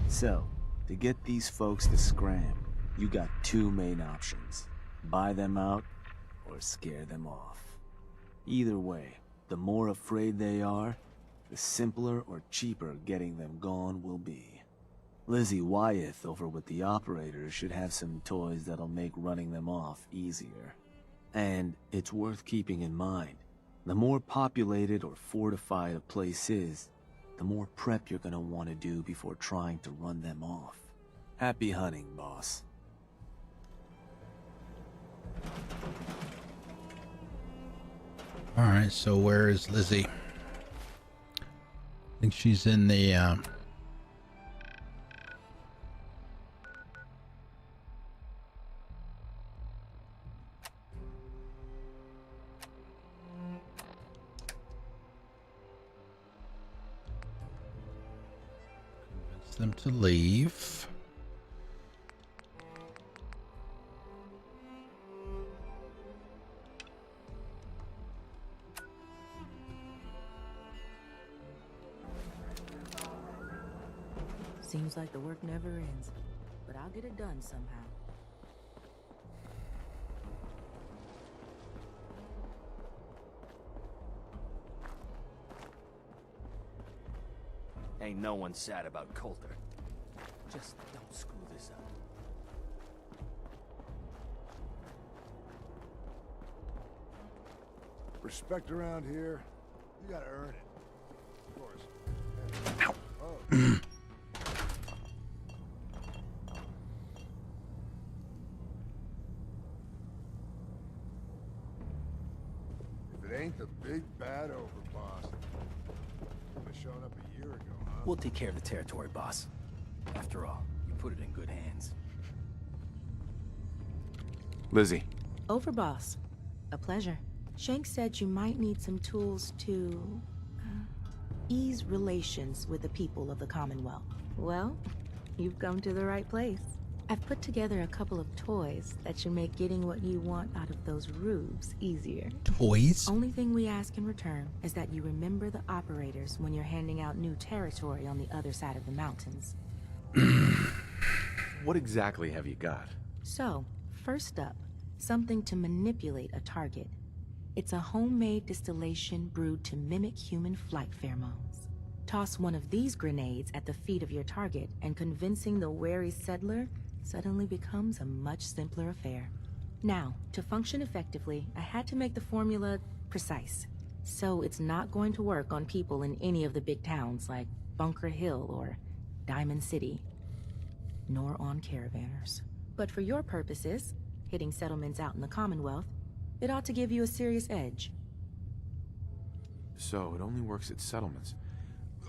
So, to get these folks to scram, you got two main options. Buy them out, or scare them off. Either way, the more afraid they are, the simpler or cheaper getting them gone will be. Lizzie Wyeth over with the operators should have some toys that'll make running them off easier. And it's worth keeping in mind, the more populated or fortified a place is, the more prep you're gonna want to do before trying to run them off. Happy hunting, boss. Alright, so where is Lizzie? I think she's in the, convince them to leave. Seems like the work never ends, but I'll get it done somehow. Ain't no one sad about Coulter. Just don't screw this up. Respect around here, you gotta earn it. Of course. Ow. Oh. If it ain't the big bad overboss. Could have shown up a year ago, huh? We'll take care of the territory, boss. After all, you put it in good hands. Lizzie. Overboss. A pleasure. Shank said you might need some tools to ease relations with the people of the Commonwealth. Well, you've come to the right place. I've put together a couple of toys that should make getting what you want out of those rubes easier. Toys? Only thing we ask in return is that you remember the operators when you're handing out new territory on the other side of the mountains. What exactly have you got? So, first up, something to manipulate a target. It's a homemade distillation brewed to mimic human flight pheromones. Toss one of these grenades at the feet of your target, and convincing the wary settler suddenly becomes a much simpler affair. Now, to function effectively, I had to make the formula precise. So it's not going to work on people in any of the big towns like Bunker Hill or Diamond City, nor on caravanners. But for your purposes, hitting settlements out in the Commonwealth, it ought to give you a serious edge. So, it only works at settlements.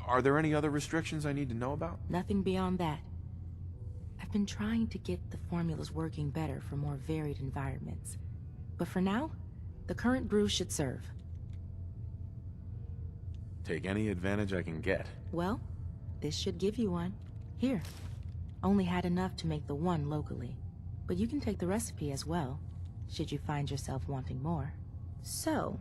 Are there any other restrictions I need to know about? Nothing beyond that. I've been trying to get the formulas working better for more varied environments. But for now, the current brew should serve. Take any advantage I can get. Well, this should give you one. Here. Only had enough to make the one locally. But you can take the recipe as well, should you find yourself wanting more. So,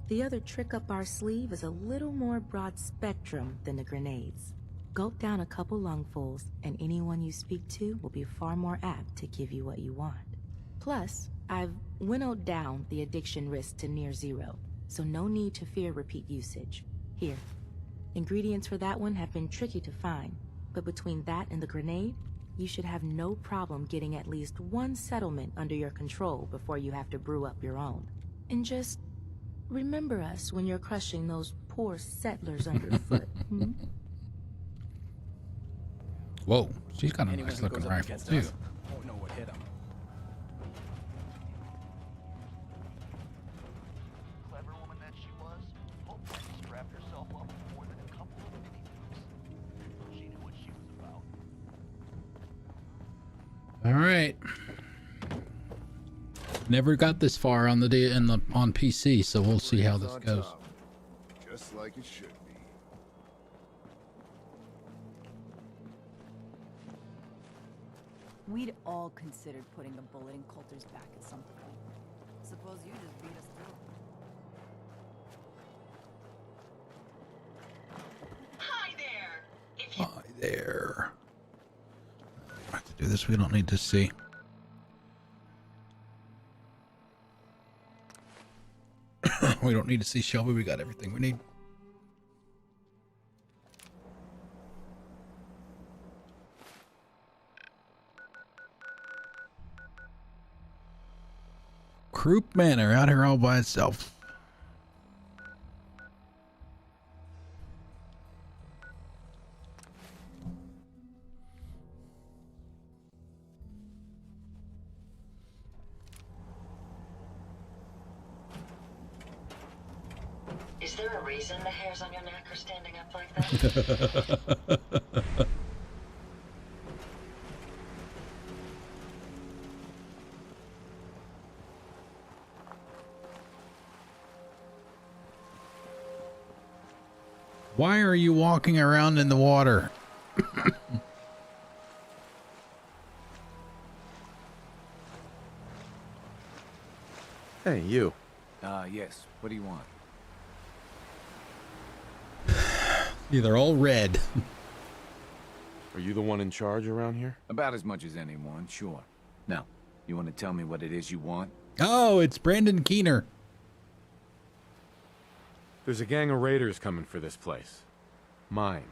the other trick up our sleeve is a little more broad spectrum than the grenades. Gulp down a couple lungfuls, and anyone you speak to will be far more apt to give you what you want. Plus, I've winnowed down the addiction risk to near zero, so no need to fear repeat usage. Here. Ingredients for that one have been tricky to find, but between that and the grenade, you should have no problem getting at least one settlement under your control before you have to brew up your own. And just remember us when you're crushing those poor settlers underfoot. Hmm? Whoa, she's got a nice looking rifle too. Won't know what hit him. Clever woman that she was, Hope strapped herself up with more than a couple of mini-nukes. She knew what she was about. All right. Never got this far on on PC, so we'll see how this goes. Just like it should be. We'd all considered putting a bullet in Coulter's back at some point. Suppose you just beat us to it. Hi there, this we don't need to see. We don't need to see Shelby. We got everything we need. Croup Manor out here all by itself. Is there a reason the hairs on your neck are standing up like that? Why are you walking around in the water? Hey, you. Yes. What do you want? Yeah, they're all red. Are you the one in charge around here? About as much as anyone, sure. Now, you want to tell me what it is you want? Oh, it's Brandon Keener. There's a gang of raiders coming for this place. Mine.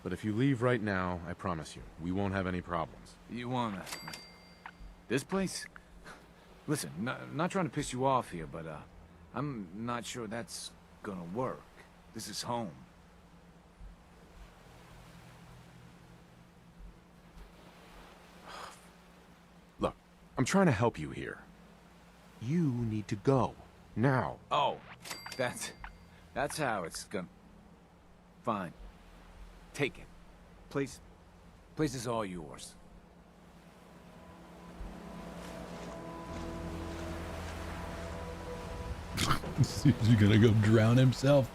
But if you leave right now, I promise you, we won't have any problems. You want this place? Listen, not trying to piss you off here, but I'm not sure that's gonna work. This is home. Look, I'm trying to help you here. You need to go. Now. Oh, that's how it's gonna... Fine. Take it. Place is all yours. He's gonna go drown himself.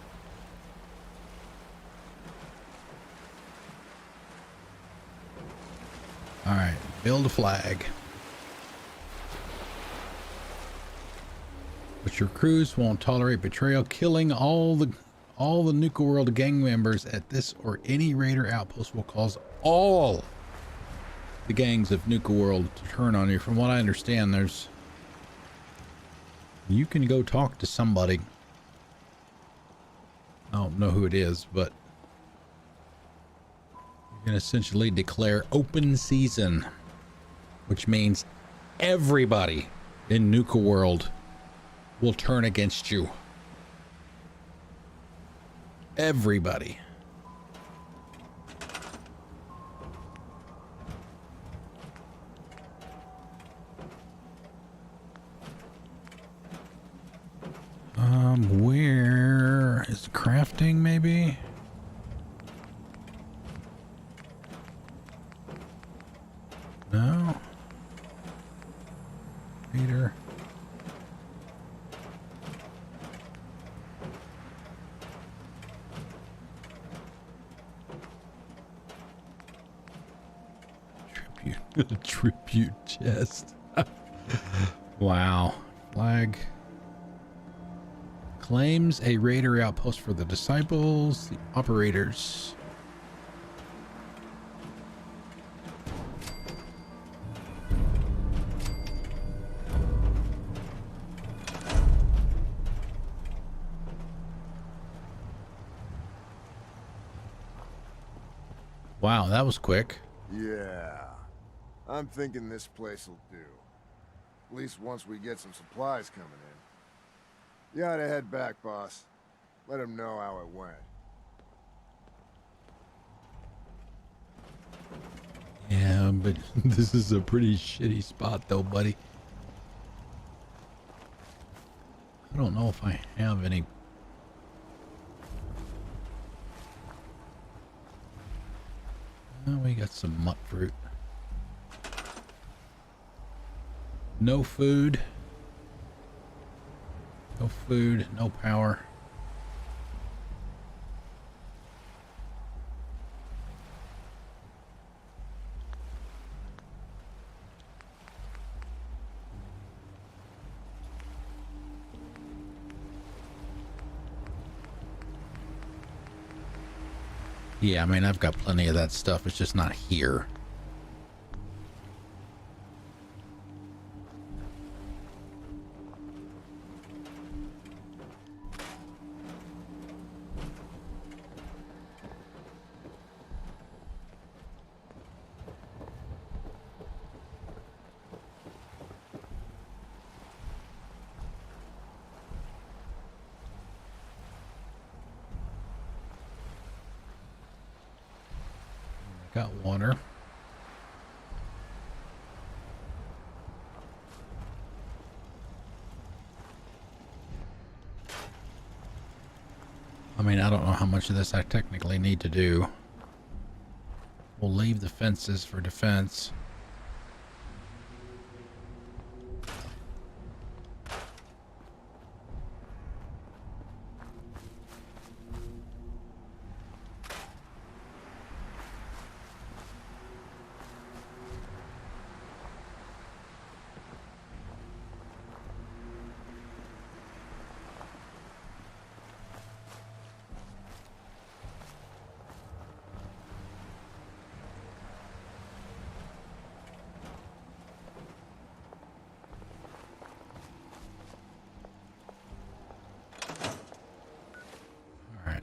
All right, build a flag. But your crews won't tolerate betrayal, killing all the Nuka World gang members at this or any raider outpost will cause all the gangs of Nuka World to turn on you. From what I understand, you can go talk to somebody. I don't know who it is, but you can essentially declare open season, which means everybody in Nuka World will turn against you. Everybody. Where is crafting maybe? No. Peter. Tribute chest. Wow. Flag. Claims a raider outpost for the disciples, the operators. Wow, that was quick. Yeah. I'm thinking this place will do. At least once we get some supplies coming in. You ought to head back, boss. Let him know how it went. Yeah, but this is a pretty shitty spot though, buddy. I don't know if I have any. Oh, we got some mutt fruit. No food. No food, no power. Yeah, I mean, I've got plenty of that stuff. It's just not here. Got water. I mean, I don't know how much of this I technically need to do. We'll leave the fences for defense.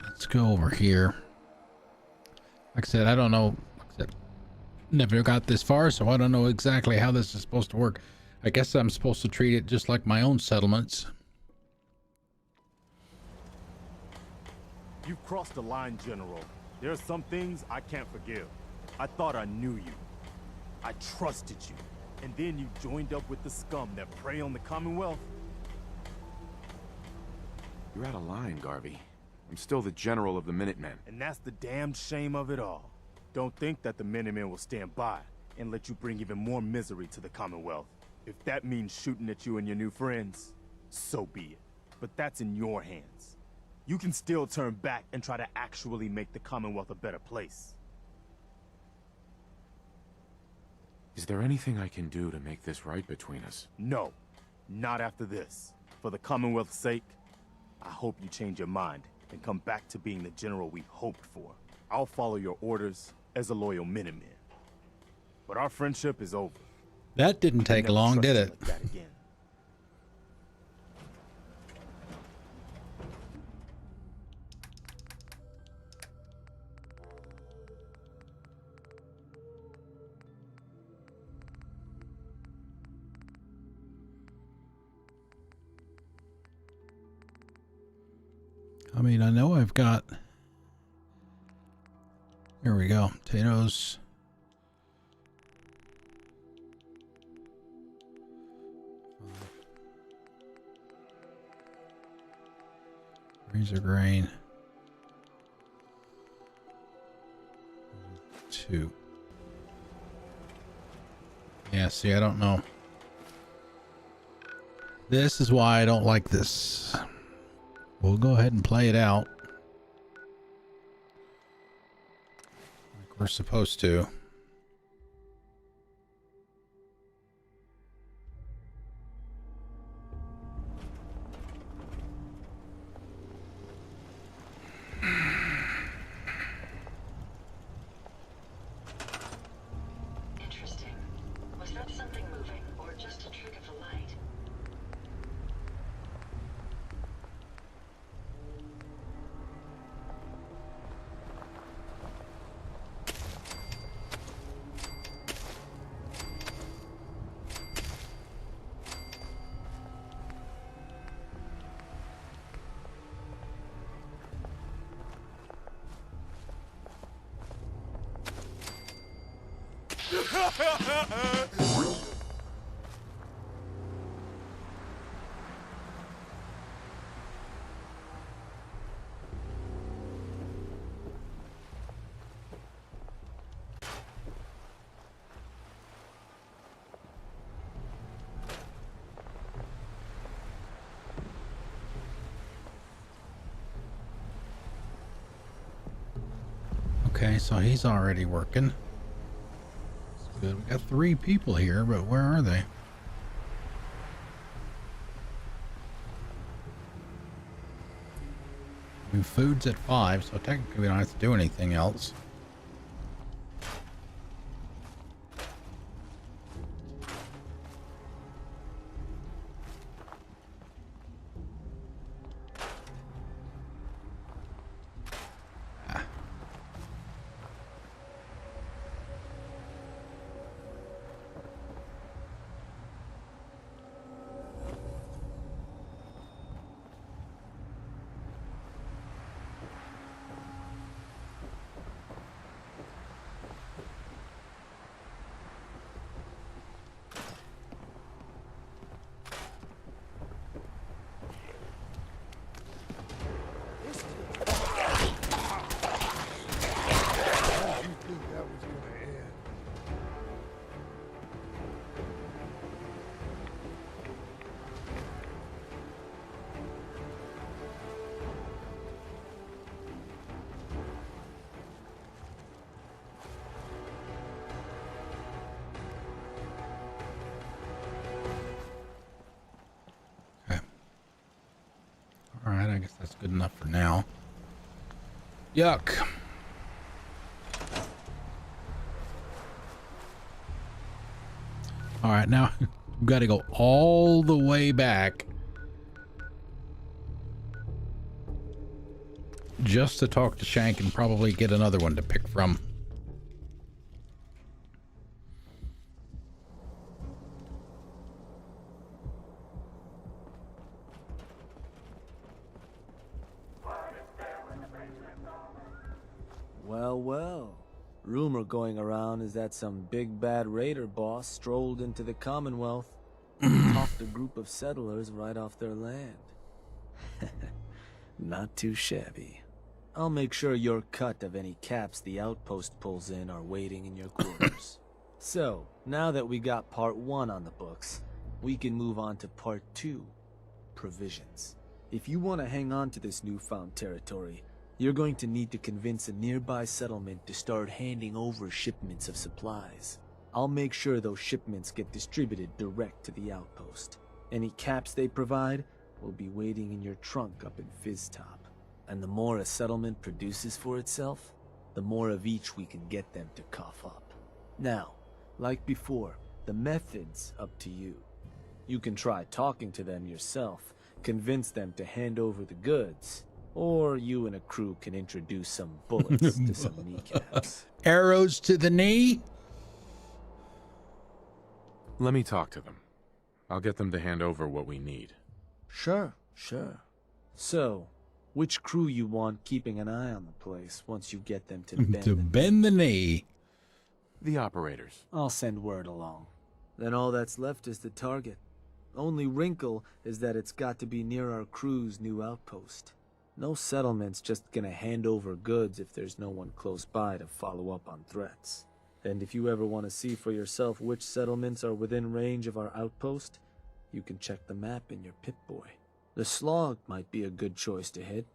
Let's go over here. Like I said, I don't know. Like I said, never got this far, so I don't know exactly how this is supposed to work. I guess I'm supposed to treat it just like my own settlements. You've crossed the line, General. There are some things I can't forgive. I thought I knew you. I trusted you. And then you joined up with the scum that prey on the Commonwealth. You're out of line, Garvey. I'm still the general of the Minutemen. And that's the damn shame of it all. Don't think that the Minutemen will stand by and let you bring even more misery to the Commonwealth. If that means shooting at you and your new friends, so be it. But that's in your hands. You can still turn back and try to actually make the Commonwealth a better place. Is there anything I can do to make this right between us? No, not after this. For the Commonwealth's sake, I hope you change your mind and come back to being the general we hoped for. I'll follow your orders as a loyal Minuteman. But our friendship is over. That didn't take long, did it? Like that again. I mean, I know I've got... Here we go. Potatoes. Razor grain. 2. Yeah, see, I don't know. This is why I don't like this. We'll go ahead and play it out like we're supposed to. Interesting. Was that something moving, or just a trick of the light? Okay, so he's already working. That's good. We got 3 people here, but where are they? I mean, food's at 5, so technically we don't have to do anything else. guess that's good enough for now. Yuck. All right, now we've got to go all the way back just to talk to Shank and probably get another one to pick from. Well, well. Rumor going around is that some big bad raider boss strolled into the Commonwealth and topped a group of settlers right off their land. Not too shabby. I'll make sure your cut of any caps the outpost pulls in are waiting in your quarters. So, now that we got part 1 on the books, we can move on to part 2, provisions. If you want to hang on to this newfound territory, you're going to need to convince a nearby settlement to start handing over shipments of supplies. I'll make sure those shipments get distributed direct to the outpost. Any caps they provide will be waiting in your trunk up in Fizztop. And the more a settlement produces for itself, the more of each we can get them to cough up. Now, like before, the method's up to you. You can try talking to them yourself, convince them to hand over the goods, or you and a crew can introduce some bullets to some kneecaps. Arrows to the knee? Let me talk to them. I'll get them to hand over what we need. Sure. So, which crew you want keeping an eye on the place once you get them to bend the knee? The operators. I'll send word along. Then all that's left is the target. Only wrinkle is that it's got to be near our crew's new outpost. No settlement's just gonna hand over goods if there's no one close by to follow up on threats. And if you ever want to see for yourself which settlements are within range of our outpost, you can check the map in your Pip-Boy. The Slog might be a good choice to hit,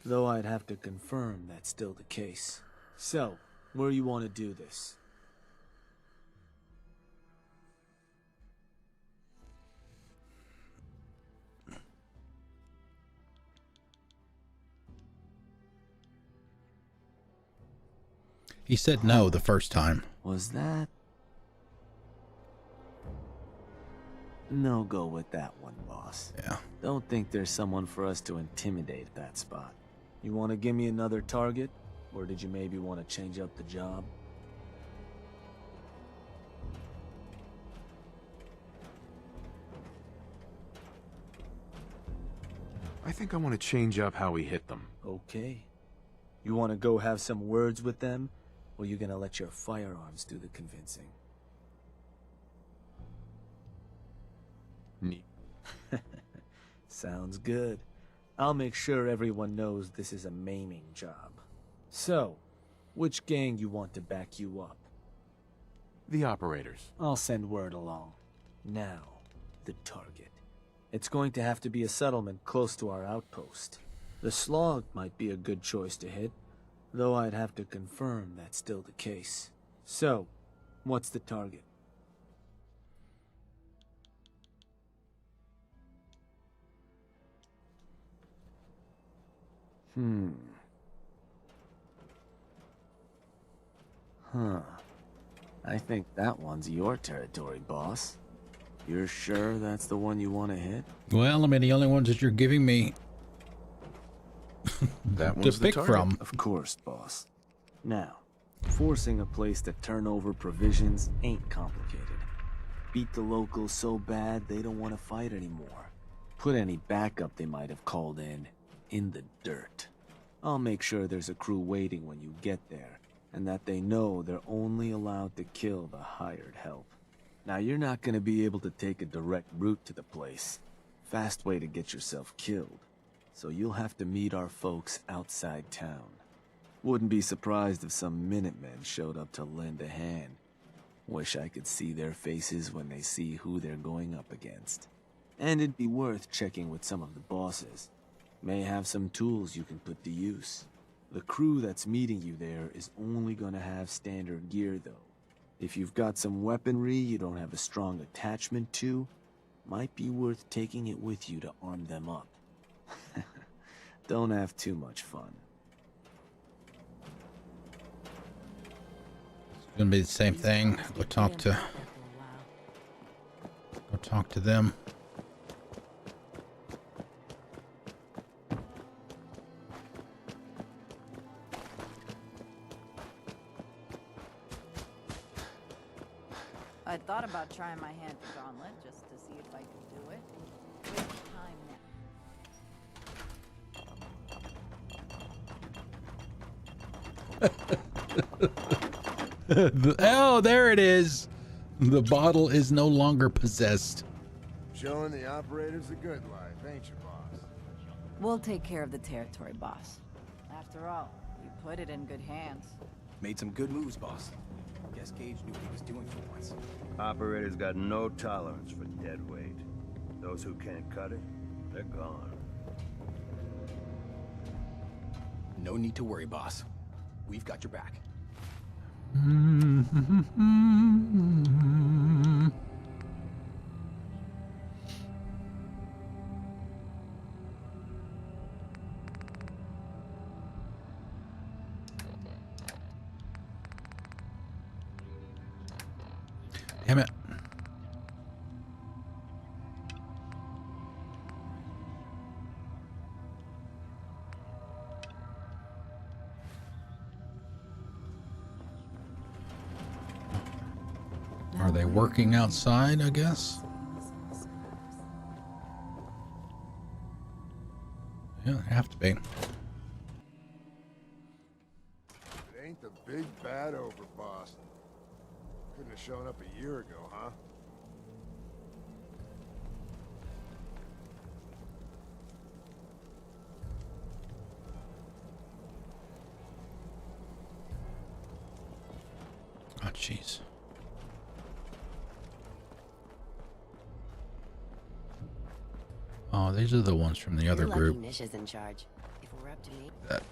though I'd have to confirm that's still the case. So, where you want to do this? He said no the first time. Was that? No go with that one, boss. Yeah. Don't think there's someone for us to intimidate at that spot. You want to give me another target? Or did you maybe want to change up the job? I think I want to change up how we hit them. Okay. You want to go have some words with them? Or you gonna let your firearms do the convincing? Neat. Sounds good. I'll make sure everyone knows this is a maiming job. So, which gang you want to back you up? The operators. I'll send word along. Now, the target. It's going to have to be a settlement close to our outpost. The Slog might be a good choice to hit, though I'd have to confirm that's still the case. So, what's the target? I think that one's your territory, boss. You're sure that's the one you want to hit? Well, I mean, the only ones that you're giving me that to one's pick the target. from. Of course, boss. Now, forcing a place to turn over provisions ain't complicated. Beat the locals so bad they don't want to fight anymore. Put any backup they might have called in the dirt. I'll make sure there's a crew waiting when you get there, and that they know they're only allowed to kill the hired help. Now, you're not gonna be able to take a direct route to the place. Fast way to get yourself killed. So you'll have to meet our folks outside town. Wouldn't be surprised if some Minutemen showed up to lend a hand. Wish I could see their faces when they see who they're going up against. And it'd be worth checking with some of the bosses. May have some tools you can put to use. The crew that's meeting you there is only gonna have standard gear though. If you've got some weaponry you don't have a strong attachment to, might be worth taking it with you to arm them up. Don't have too much fun. It's gonna be the same thing. Go talk to them. I thought about trying my hand at Gauntlet just to see if I could do it. Waste time Oh, there it is. The bottle is no longer possessed. Showing the operators the good life, ain't you, boss? We'll take care of the territory, boss. After all, you put it in good hands. Made some good moves, boss. Guess Gage knew what he was doing for once. Operators got no tolerance for dead weight. Those who can't cut it, they're gone. No need to worry, boss. We've got your back. Damn it. Are they working outside, I guess? Yeah, they have to be. It ain't the big bad over, boss. Couldn't have shown up a year ago, huh? Oh, jeez. Oh, these are the ones from the other group. Nish is in charge. If we're up to me. That.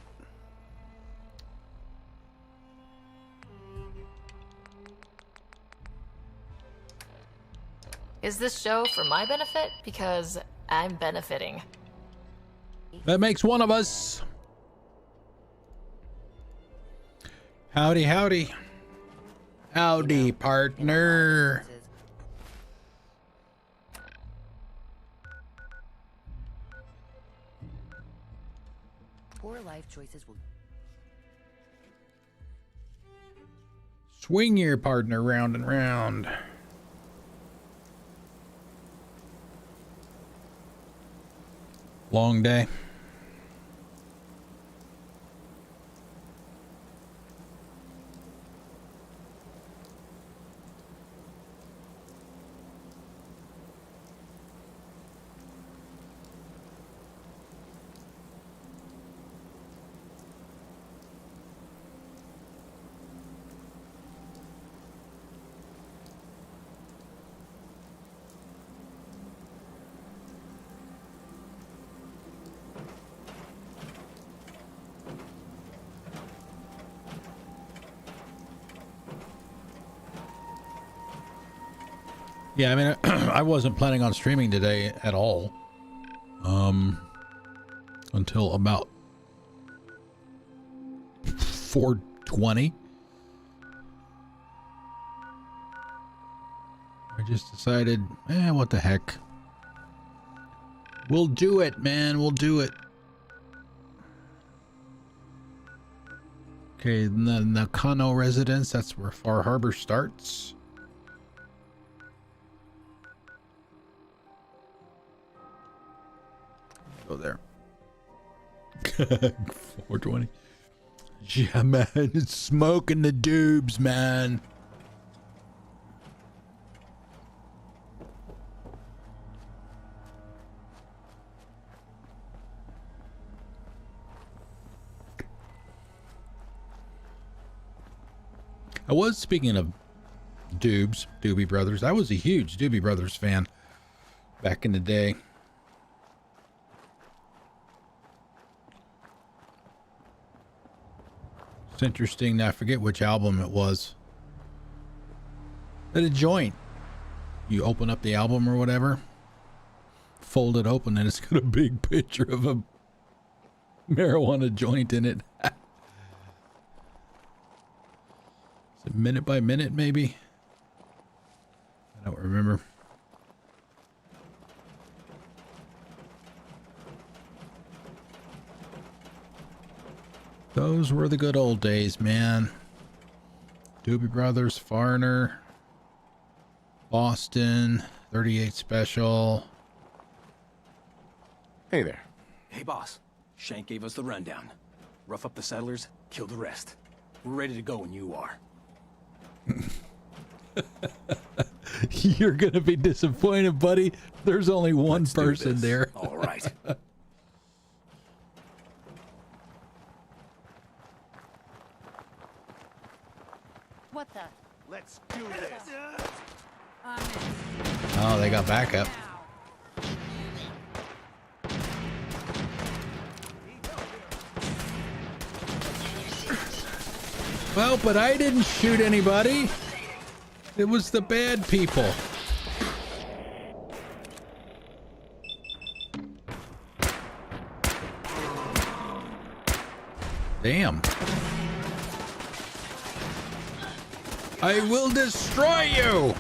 Is this show for my benefit? Because I'm benefiting. That makes one of us. Howdy, howdy. Howdy, partner. Poor life choices will Swing your partner round and round. Long day. Yeah, I mean, I wasn't planning on streaming today at all. Until about 4:20. I just decided, what the heck. We'll do it, man. We'll do it. Okay, the Nakano residence, that's where Far Harbor starts. Go there. 4:20. Yeah, man, it's smoking the dubs, man. I was, speaking of Doobie Brothers, I was a huge Doobie Brothers fan back in the day. It's interesting, I forget which album it was. At a joint. You open up the album or whatever, fold it open, and it's got a big picture of marijuana joint in it. Is it minute by minute, maybe? I don't remember. Those were the good old days, man. Doobie Brothers, Foreigner, Boston, 38 Special. Hey there. Hey, boss. Shank gave us the rundown. Rough up the settlers, kill the rest. We're ready to go when you are. You're gonna be disappointed, buddy. There's only one person there. All right. What the? Let's do this. Oh, they got backup. Well, but I didn't shoot anybody. It was the bad people. Damn. I will destroy you.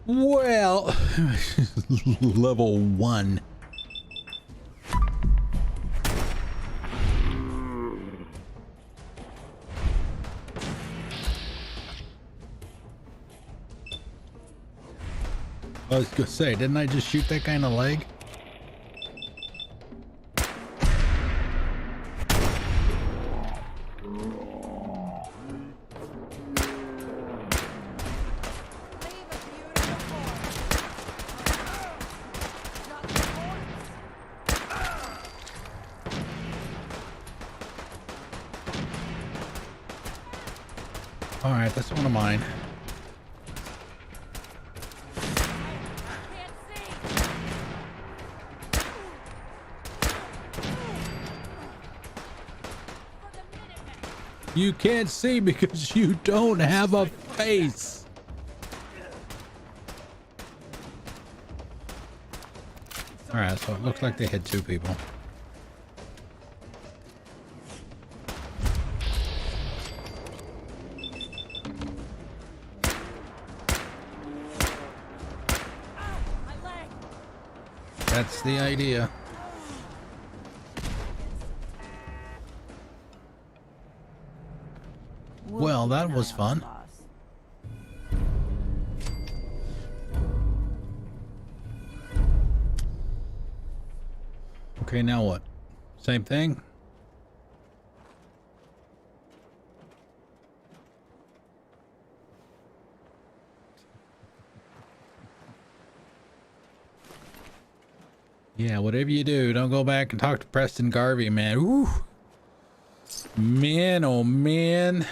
Well, level 1. I was gonna say, didn't I just shoot that guy in the leg? All right, that's one of mine. You can't see because you don't have a face. All right, so it looks like they hit 2 people. That's the idea. Well, that was fun. Okay, now what? Same thing? Yeah, whatever you do, don't go back and talk to Preston Garvey, man. Ooh. Man, oh man.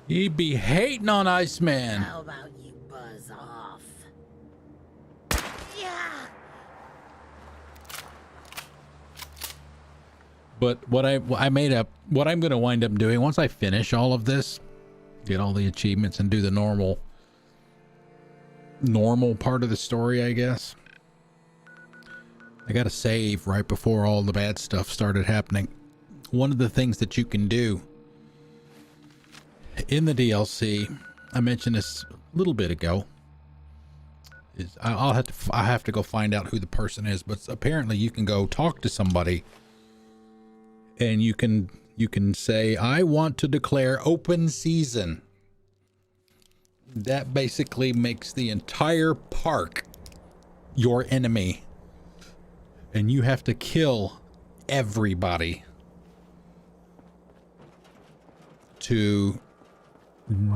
He'd be hating on Iceman. How about you buzz off? Yeah. But what I made up, what I'm going to wind up doing once I finish all of this, get all the achievements and do the normal part of the story, I guess. I got to save right before all the bad stuff started happening. One of the things that you can do in the DLC, I mentioned this a little bit ago, is I have to go find out who the person is, but apparently you can go talk to somebody and you can say, I want to declare open season. That basically makes the entire park your enemy. And you have to kill everybody to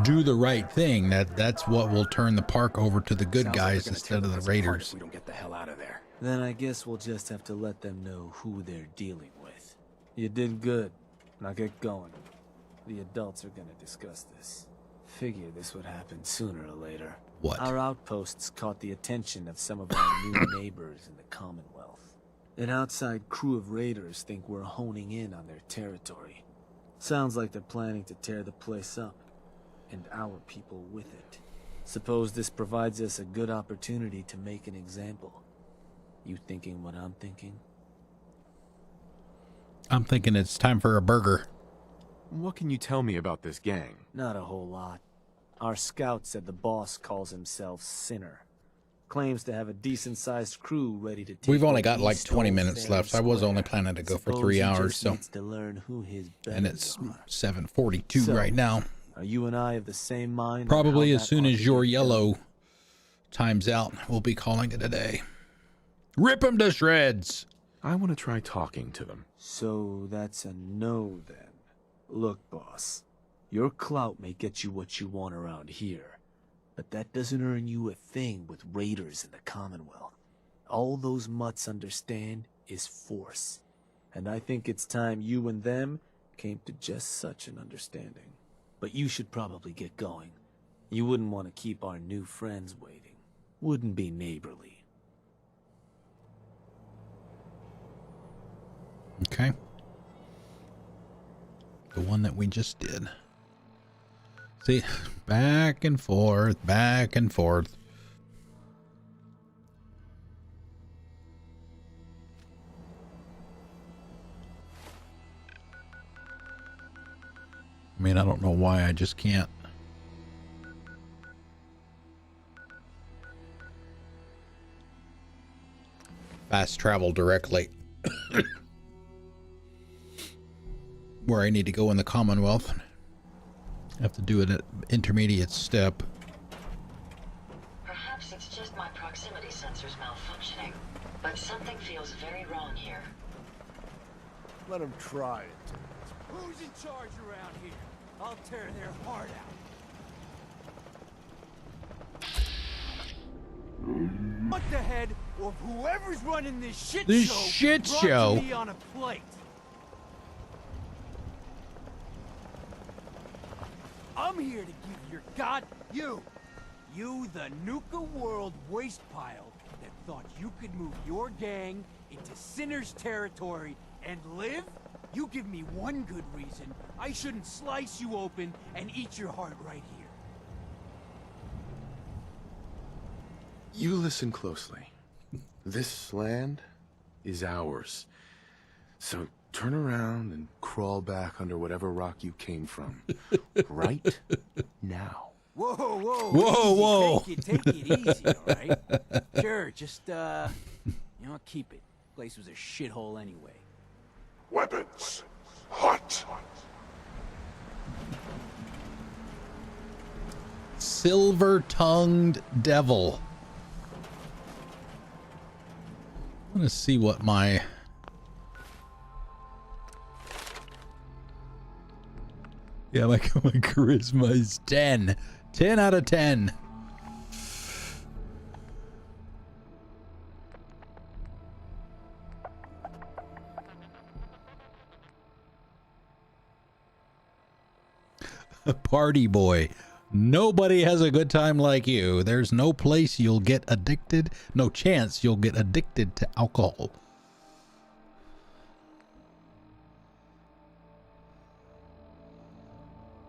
do the right thing. That's what will turn the park over to the good guys instead of the raiders. We don't get the hell out of there. Then I guess we'll just have to let them know who they're dealing with. You did good. Now get going. The adults are gonna discuss this. Figure this would happen sooner or later. What? Our outposts caught the attention of some of our new neighbors in the Commonwealth. An outside crew of raiders think we're honing in on their territory. Sounds like they're planning to tear the place up, and our people with it. Suppose this provides us a good opportunity to make an example. You thinking what I'm thinking? I'm thinking it's time for a burger. What can you tell me about this gang? Not a whole lot. Our scout said the boss calls himself Sinner. Claims to have a decent-sized crew ready to take. We've only what got he like 20 stole minutes fair left. and I was square. only planning to go for Suppose 3 he hours, just so. needs to learn who his And betters it's are. 7:42 So, right now. Are you and I of the same mind? on Probably how as that soon ought as to your get done? yellow time's out, we'll be calling it a day. Rip them to shreds! I want to try talking to them. So that's a no then. Look, boss. Your clout may get you what you want around here, but that doesn't earn you a thing with raiders in the Commonwealth. All those mutts understand is force, and I think it's time you and them came to just such an understanding. But you should probably get going. You wouldn't want to keep our new friends waiting. Wouldn't be neighborly. Okay. The one that we just did. See, back and forth, back and forth. I mean, I don't know why I just can't. Fast travel directly. Where I need to go in the Commonwealth. I have to do it at intermediate step. Perhaps it's just my proximity sensors malfunctioning, but something feels very wrong here. Let him try it. Who's in charge around here? I'll tear their heart out. Want the head of whoever's running this shit This show shit brought show. to me on a plate. I'm here to give your you the Nuka World waste pile that thought you could move your gang into Sinner's territory and live? You give me one good reason I shouldn't slice you open and eat your heart right here. You listen closely. This land is ours. So turn around and crawl back under whatever rock you came from. Right now. Whoa, whoa, Whoa, easy. whoa. Take it easy, all right? Sure, just, keep it. Place was a shithole anyway. Weapons. Hot. Silver-tongued devil. I want to see what my... Yeah, my charisma is 10. 10 out of 10. Party boy. Nobody has a good time like you. There's no place you'll get addicted. No chance you'll get addicted to alcohol.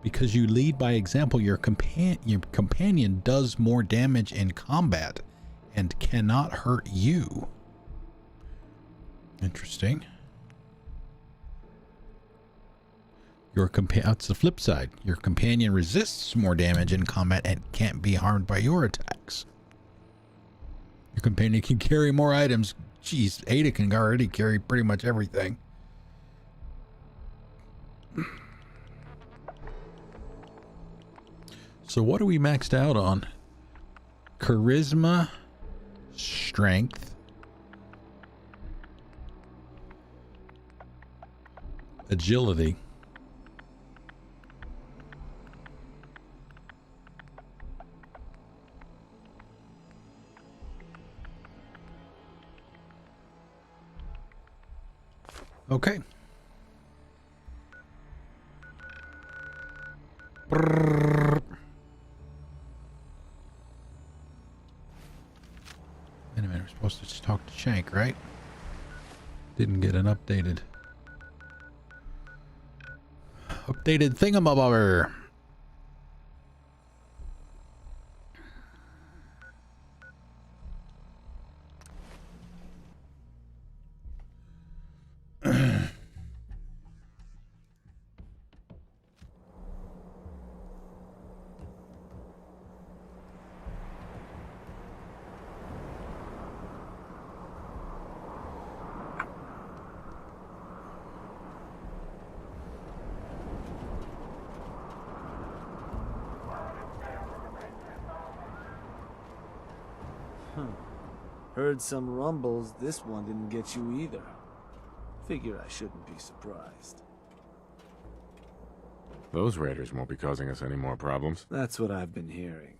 Because you lead by example, your companion does more damage in combat and cannot hurt you. Interesting. That's the flip side. Your companion resists more damage in combat and can't be harmed by your attacks. Your companion can carry more items. Jeez, Ada can already carry pretty much everything. So what are we maxed out on? Charisma, strength, agility. Okay. Brrr. Wait a minute, we're supposed to just talk to Shank, right? Didn't get an updated thingamabobber. Heard some rumbles, this one didn't get you either. Figure I shouldn't be surprised. Those raiders won't be causing us any more problems. That's what I've been hearing.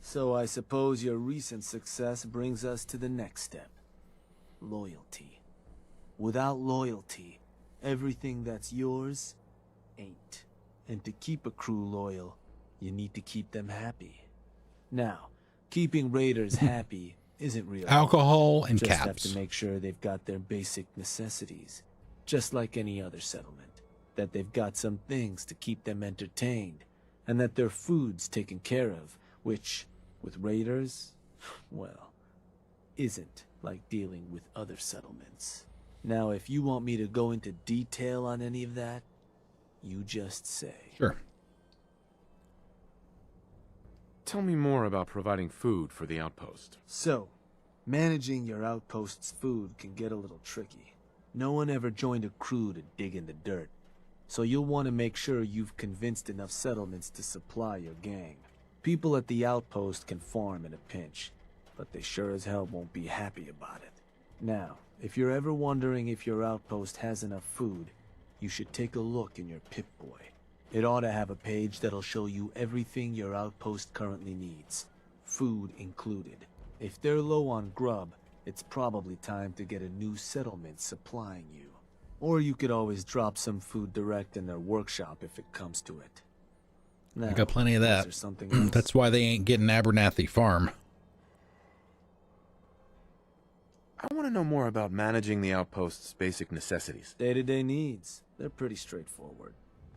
So I suppose your recent success brings us to the next step. Loyalty. Without loyalty, everything that's yours ain't. And to keep a crew loyal, you need to keep them happy. Now, keeping raiders happy isn't real. Alcohol and Just caps. have to make sure they've got their basic necessities, just like any other settlement. That they've got some things to keep them entertained, and that their food's taken care of, which, with raiders, well, isn't like dealing with other settlements. Now, if you want me to go into detail on any of that, you just say. Sure. Tell me more about providing food for the outpost. So, managing your outpost's food can get a little tricky. No one ever joined a crew to dig in the dirt, so you'll want to make sure you've convinced enough settlements to supply your gang. People at the outpost can farm in a pinch, but they sure as hell won't be happy about it. Now, if you're ever wondering if your outpost has enough food, you should take a look in your Pip-Boy. It ought to have a page that'll show you everything your outpost currently needs, food included. If they're low on grub, it's probably time to get a new settlement supplying you. Or you could always drop some food direct in their workshop if it comes to it. Now, I got plenty of is that. there something else? That's why they ain't getting Abernathy Farm. I want to know more about managing the outpost's basic necessities. Day-to-day needs. They're pretty straightforward.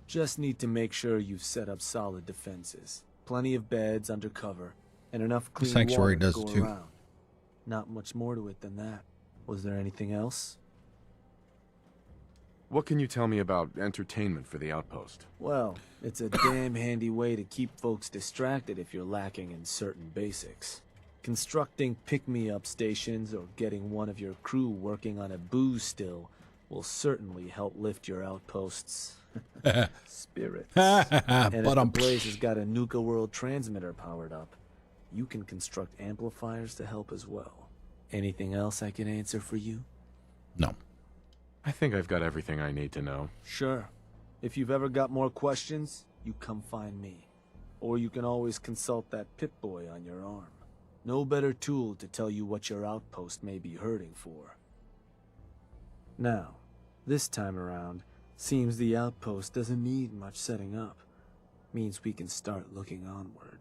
Just need to make sure you've set up solid defenses. Plenty of beds under cover, and enough clean Sanctuary water does to go too. around. Not much more to it than that. Was there anything else? What can you tell me about entertainment for the outpost? Well, it's a damn handy way to keep folks distracted if you're lacking in certain basics. Constructing pick-me-up stations or getting one of your crew working on a booze still will certainly help lift your outpost's spirits. And if the place has got a Nuka World transmitter powered up, you can construct amplifiers to help as well. Anything else I can answer for you? No. I think I've got everything I need to know. Sure. If you've ever got more questions, you come find me. Or you can always consult that Pip-Boy on your arm. No better tool to tell you what your outpost may be hurting for. Now, this time around, seems the outpost doesn't need much setting up. Means we can start looking onward.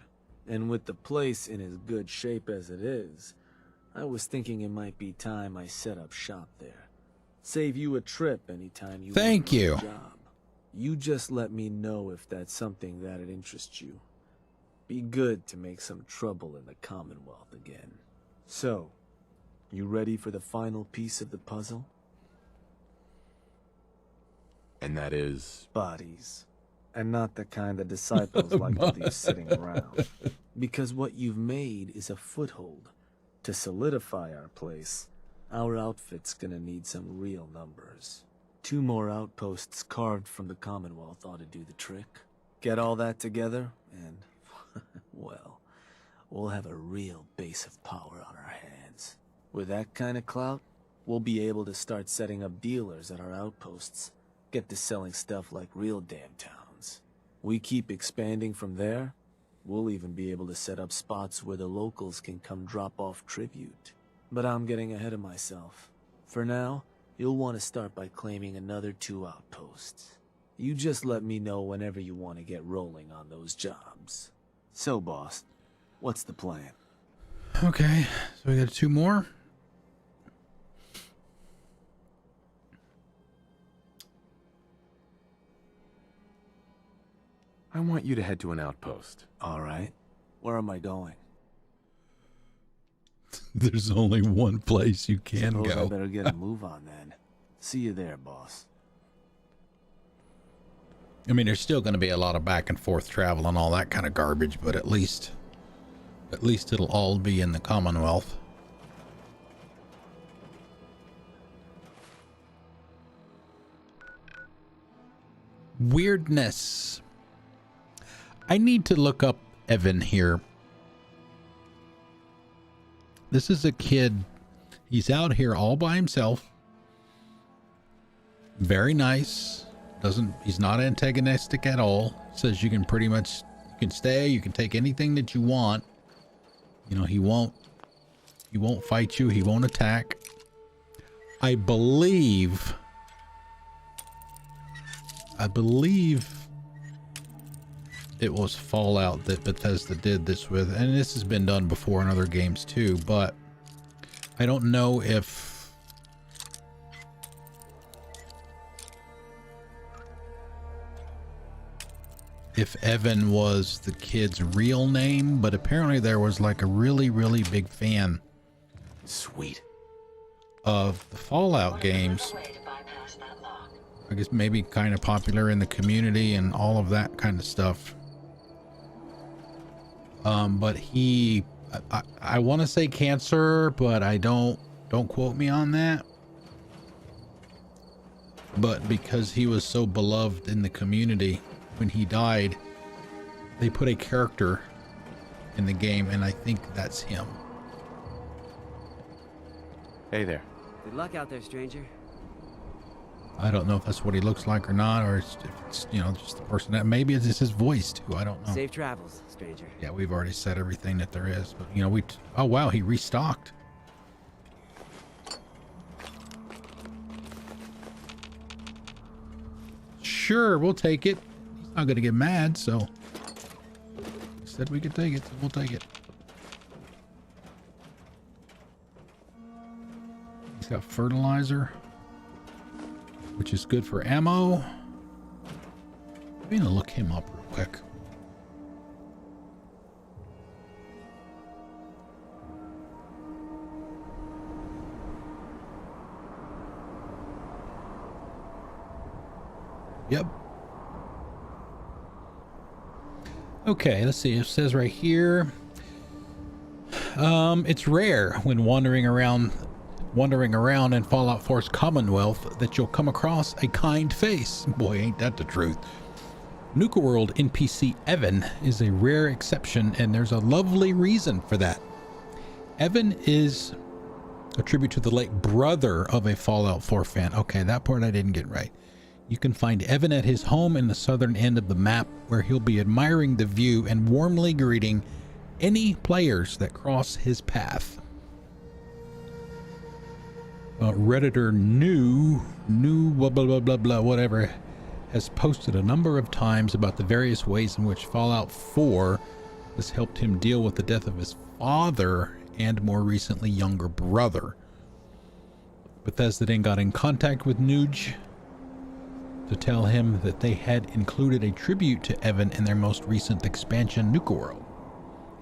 And with the place in as good shape as it is, I was thinking it might be time I set up shop there. Save you a trip anytime you Thank want a you. job. You just let me know if that's something that'd interest you. Be good to make some trouble in the Commonwealth again. So, you ready for the final piece of the puzzle? And that is? Bodies. And not the kind the disciples like to leave sitting around. Because what you've made is a foothold. To solidify our place, our outfit's gonna need some real numbers. 2 more outposts carved from the Commonwealth ought to do the trick. Get all that together, and, well, we'll have a real base of power on our hands. With that kind of clout, we'll be able to start setting up dealers at our outposts. Get to selling stuff like real damn towns. We keep expanding from there, we'll even be able to set up spots where the locals can come drop off tribute. But I'm getting ahead of myself. For now, you'll want to start by claiming another 2 outposts. You just let me know whenever you want to get rolling on those jobs. So, boss, what's the plan? Okay, so we got 2 more. I want you to head to an outpost. All right. Where am I going? There's only one place you can Suppose go. I better get a move on then. See you there, boss. I mean, there's still going to be a lot of back and forth travel and all that kind of garbage, but at least it'll all be in the Commonwealth. Weirdness. I need to look up Evan here. This is a kid. He's out here all by himself. Very nice. He's not antagonistic at all. Says you can pretty much, you can stay, you can take anything that you want. You know, he won't fight you, he won't attack. I believe it was Fallout that Bethesda did this with, and this has been done before in other games too, but I don't know if Evan was the kid's real name, but apparently there was like a really, really big fan. Sweet. Of the Fallout games. I guess maybe kind of popular in the community and all of that kind of stuff. But I want to say cancer, but I don't quote me on that. But because he was so beloved in the community, when he died, they put a character in the game, and I think that's him. Hey there. Good luck out there, stranger. I don't know if that's what he looks like or not, or if it's, you know, just the person that, maybe it's just his voice too. I don't know. Safe travels, stranger. Yeah, we've already said everything that there is, but you know, oh wow, he restocked. Sure, we'll take it. He's not gonna get mad, so he said we could take it, so we'll take it. He's got fertilizer, which is good for ammo. I'm gonna look him up real quick. Yep. Okay, let's see. It says right here, it's rare when wandering around in Fallout 4's Commonwealth that you'll come across a kind face. Boy, ain't that the truth. Nuka World NPC Evan is a rare exception, and there's a lovely reason for that. Evan is a tribute to the late brother of a Fallout 4 fan. Okay, that part I didn't get right. You can find Evan at his home in the southern end of the map, where he'll be admiring the view and warmly greeting any players that cross his path. Redditor new blah blah blah blah blah whatever has posted a number of times about the various ways in which Fallout 4 has helped him deal with the death of his father and more recently younger brother. Bethesda then got in contact with Nuke to tell him that they had included a tribute to Evan in their most recent expansion, Nuka World.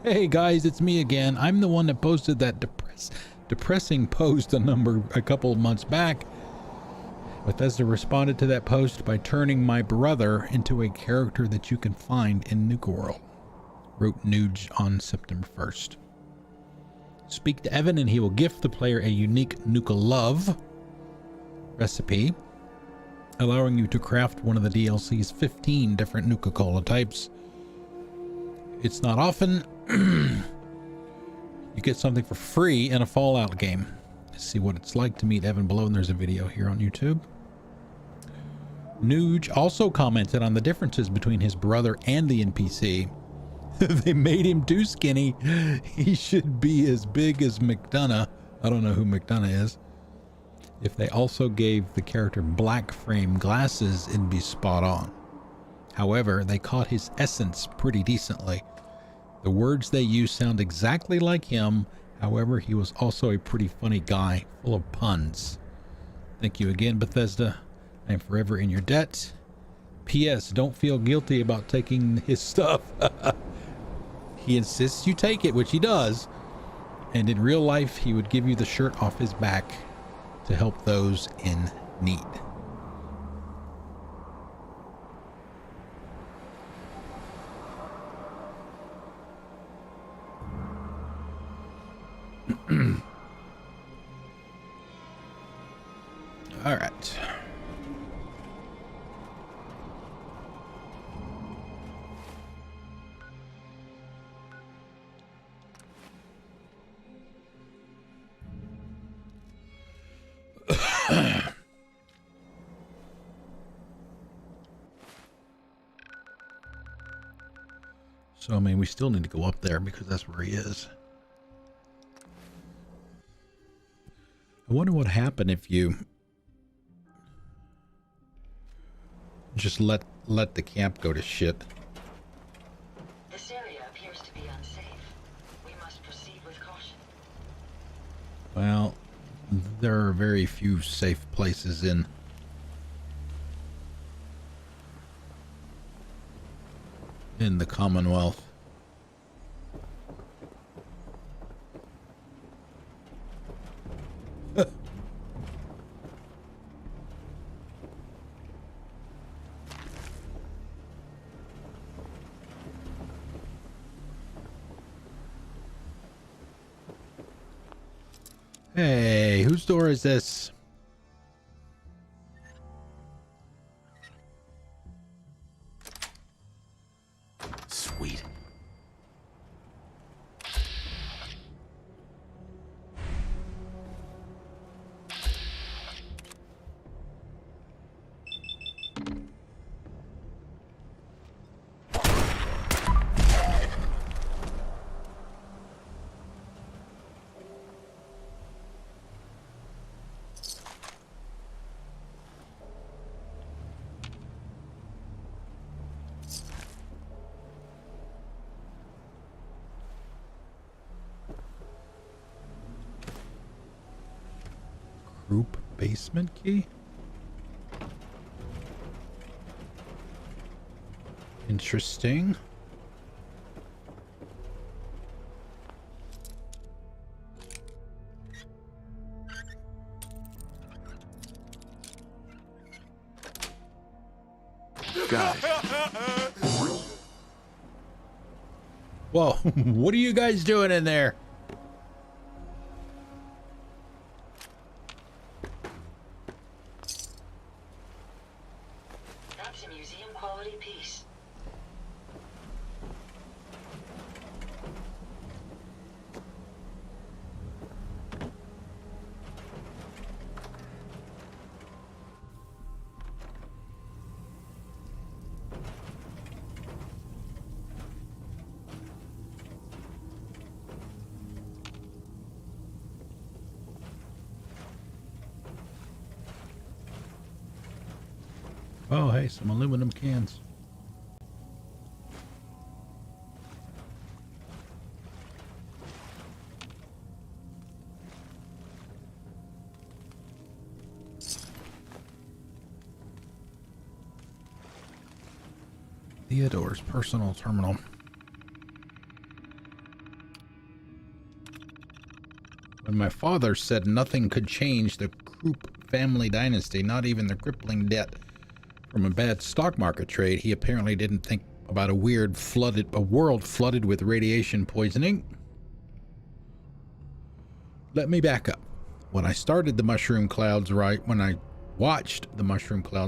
Hey guys, it's me again. I'm the one that posted that depressing post a couple of months back. Bethesda responded to that post by turning my brother into a character that you can find in Nuka World, wrote Nuge on September 1st. Speak to Evan and he will gift the player a unique Nuka Love recipe, allowing you to craft one of the DLC's 15 different Nuka-Cola types. It's not often you get something for free in a Fallout game. Let's see what it's like to meet Evan below, and there's a video here on YouTube. Nuge also commented on the differences between his brother and the NPC. They made him too skinny. He should be as big as McDonough. I don't know who McDonough is. If they also gave the character black frame glasses, it'd be spot on. However, they caught his essence pretty decently. The words they use sound exactly like him. However, he was also a pretty funny guy, full of puns. Thank you again, Bethesda. I am forever in your debt. P.S. Don't feel guilty about taking his stuff. He insists you take it, which he does. And in real life, he would give you the shirt off his back to help those in need. All right. So, I mean, we still need to go up there because that's where he is. I wonder what happened if you just let the camp go to shit. This area appears to be unsafe. We must proceed with caution. Well, there are very few safe places in the Commonwealth. Hey, whose door is this? Sweet. Group basement key? Interesting. Got it. Whoa, what are you guys doing in there? That's a museum quality piece. Oh, hey, some aluminum cans. Theodore's personal terminal. When my father said nothing could change the Krupp family dynasty, not even the crippling debt from a bad stock market trade, he apparently didn't think about a world flooded with radiation poisoning. Let me back up. When I watched the mushroom clouds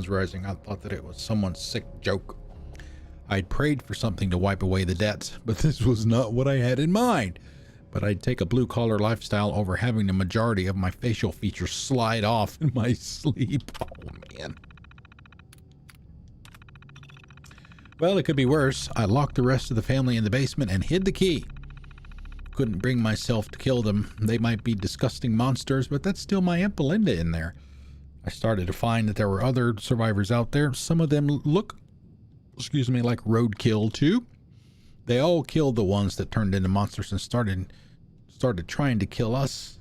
rising, I thought that it was someone's sick joke. I'd prayed for something to wipe away the debts, but this was not what I had in mind. But I'd take a blue-collar lifestyle over having the majority of my facial features slide off in my sleep. Oh, man. Well, it could be worse. I locked the rest of the family in the basement and hid the key. couldn't bring myself to kill them. They might be disgusting monsters, but that's still my Aunt Belinda in there. I started to find that there were other survivors out there. Some of them look, excuse me, like roadkill too. They all killed the ones that turned into monsters and started trying to kill us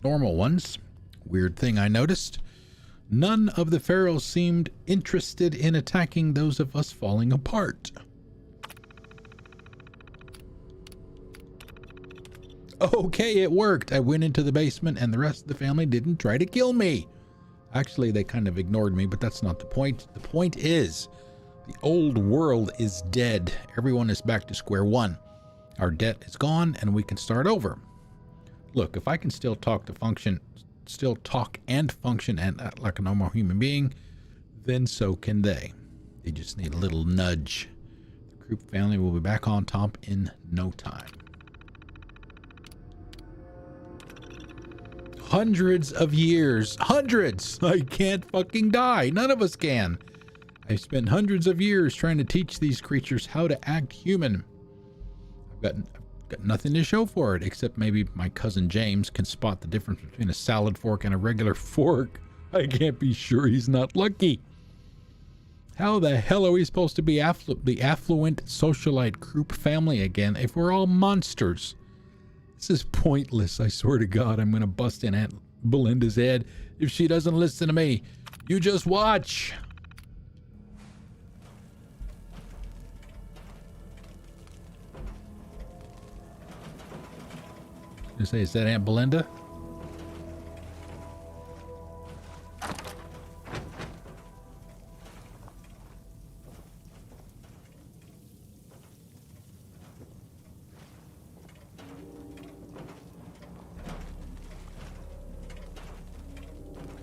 normal ones. Weird thing I noticed. None of the pharaohs seemed interested in attacking those of us falling apart. Okay, it worked. I went into the basement and the rest of the family didn't try to kill me. Actually, they kind of ignored me, but that's not the point. The point is, the old world is dead. Everyone is back to square one. Our debt is gone and we can start over. Look, if I can still talk and function and act like a normal human being, then so can they. They just need a little nudge. The group family will be back on top in no time. Hundreds of years. Hundreds! I can't fucking die. None of us can. I've spent hundreds of years trying to teach these creatures how to act human. I've got nothing to show for it, except maybe my cousin James can spot the difference between a salad fork and a regular fork. I can't be sure he's not lucky. How the hell are we supposed to be the affluent socialite group family again if we're all monsters? This is pointless. I swear to God, I'm going to bust in Aunt Belinda's head if she doesn't listen to me. You just watch. You say, is that Aunt Belinda?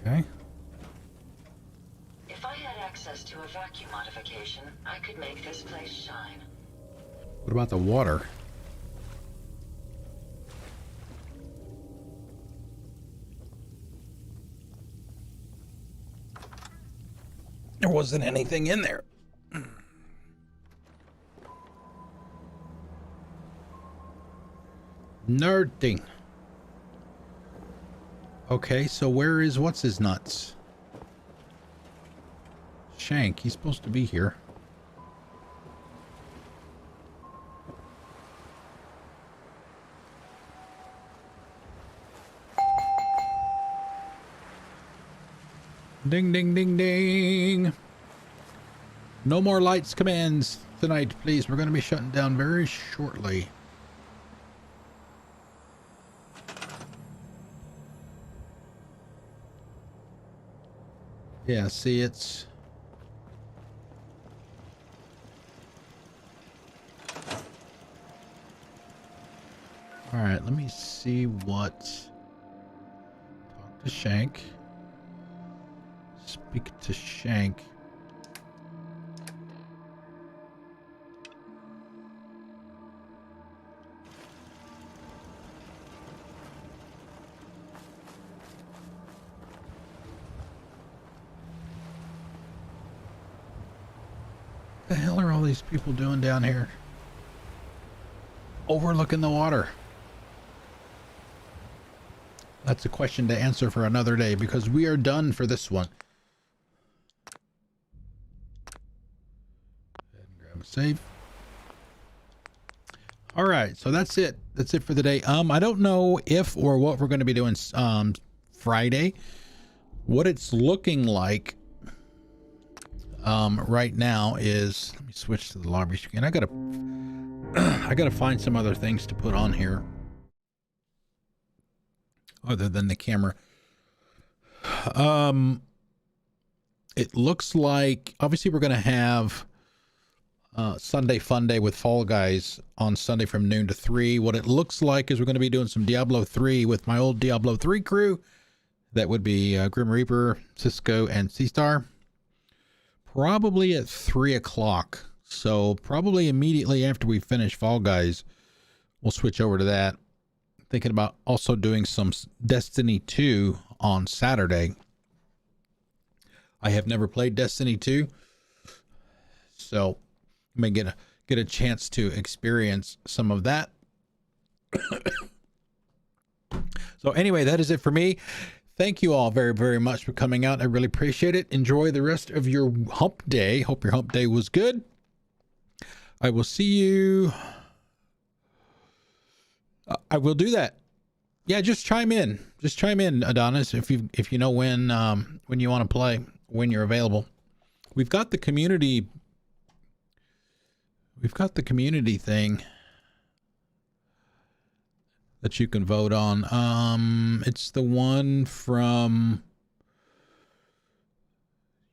Okay. If I had access to a vacuum modification, I could make this place shine. What about the water? There wasn't anything in there. Nerding. Okay, so where is what's his nuts? Shank, he's supposed to be here. Ding, ding, ding, ding. No more lights commands tonight, please. We're going to be shutting down very shortly. Yeah, see, it's... Alright, let me see what... Talk to Shank. Speak to Shank. What the hell are all these people doing down here? Overlooking the water. That's a question to answer for another day because we are done for this one. Grab a save. All right, so that's it. That's it for the day. I don't know if or what we're going to be doing Friday. What it's looking like right now is, let me switch to the lobby screen. I gotta find some other things to put on here other than the camera. It looks like obviously we're gonna have Sunday Fun Day with Fall Guys on Sunday from noon to 3. What it looks like is we're going to be doing some Diablo 3 with my old Diablo 3 crew. That would be Grim Reaper, Cisco, and C-Star. Probably at 3 o'clock. So probably immediately after we finish Fall Guys, we'll switch over to that. Thinking about also doing some Destiny 2 on Saturday. I have never played Destiny 2. So may get a chance to experience some of that. So anyway, that is it for me. Thank you all very, very much for coming out. I really appreciate it. Enjoy the rest of your hump day. Hope your hump day was good. I will see you. I will do that. Yeah, just chime in. Just chime in, Adonis, if you know when you want to play, when you're available. We've got the community. We've got the community thing that you can vote on. It's the one from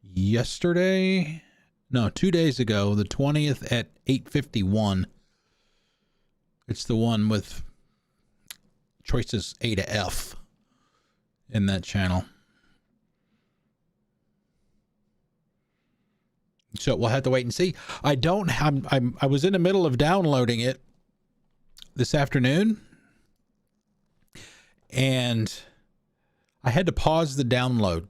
yesterday. No, 2 days ago, the 20th at 8:51. It's the one with choices A to F in that channel. So we'll have to wait and see. I was in the middle of downloading it this afternoon, and I had to pause the download.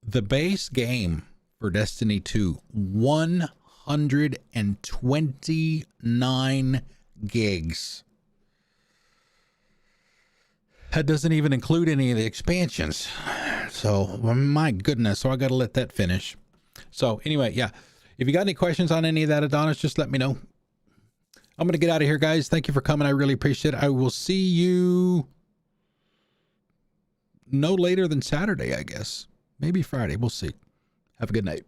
The base game for Destiny 2, 129 gigs. That doesn't even include any of the expansions. So, my goodness. So I got to let that finish. So anyway, yeah. If you got any questions on any of that, Adonis, just let me know. I'm going to get out of here, guys. Thank you for coming. I really appreciate it. I will see you no later than Saturday, I guess. Maybe Friday. We'll see. Have a good night.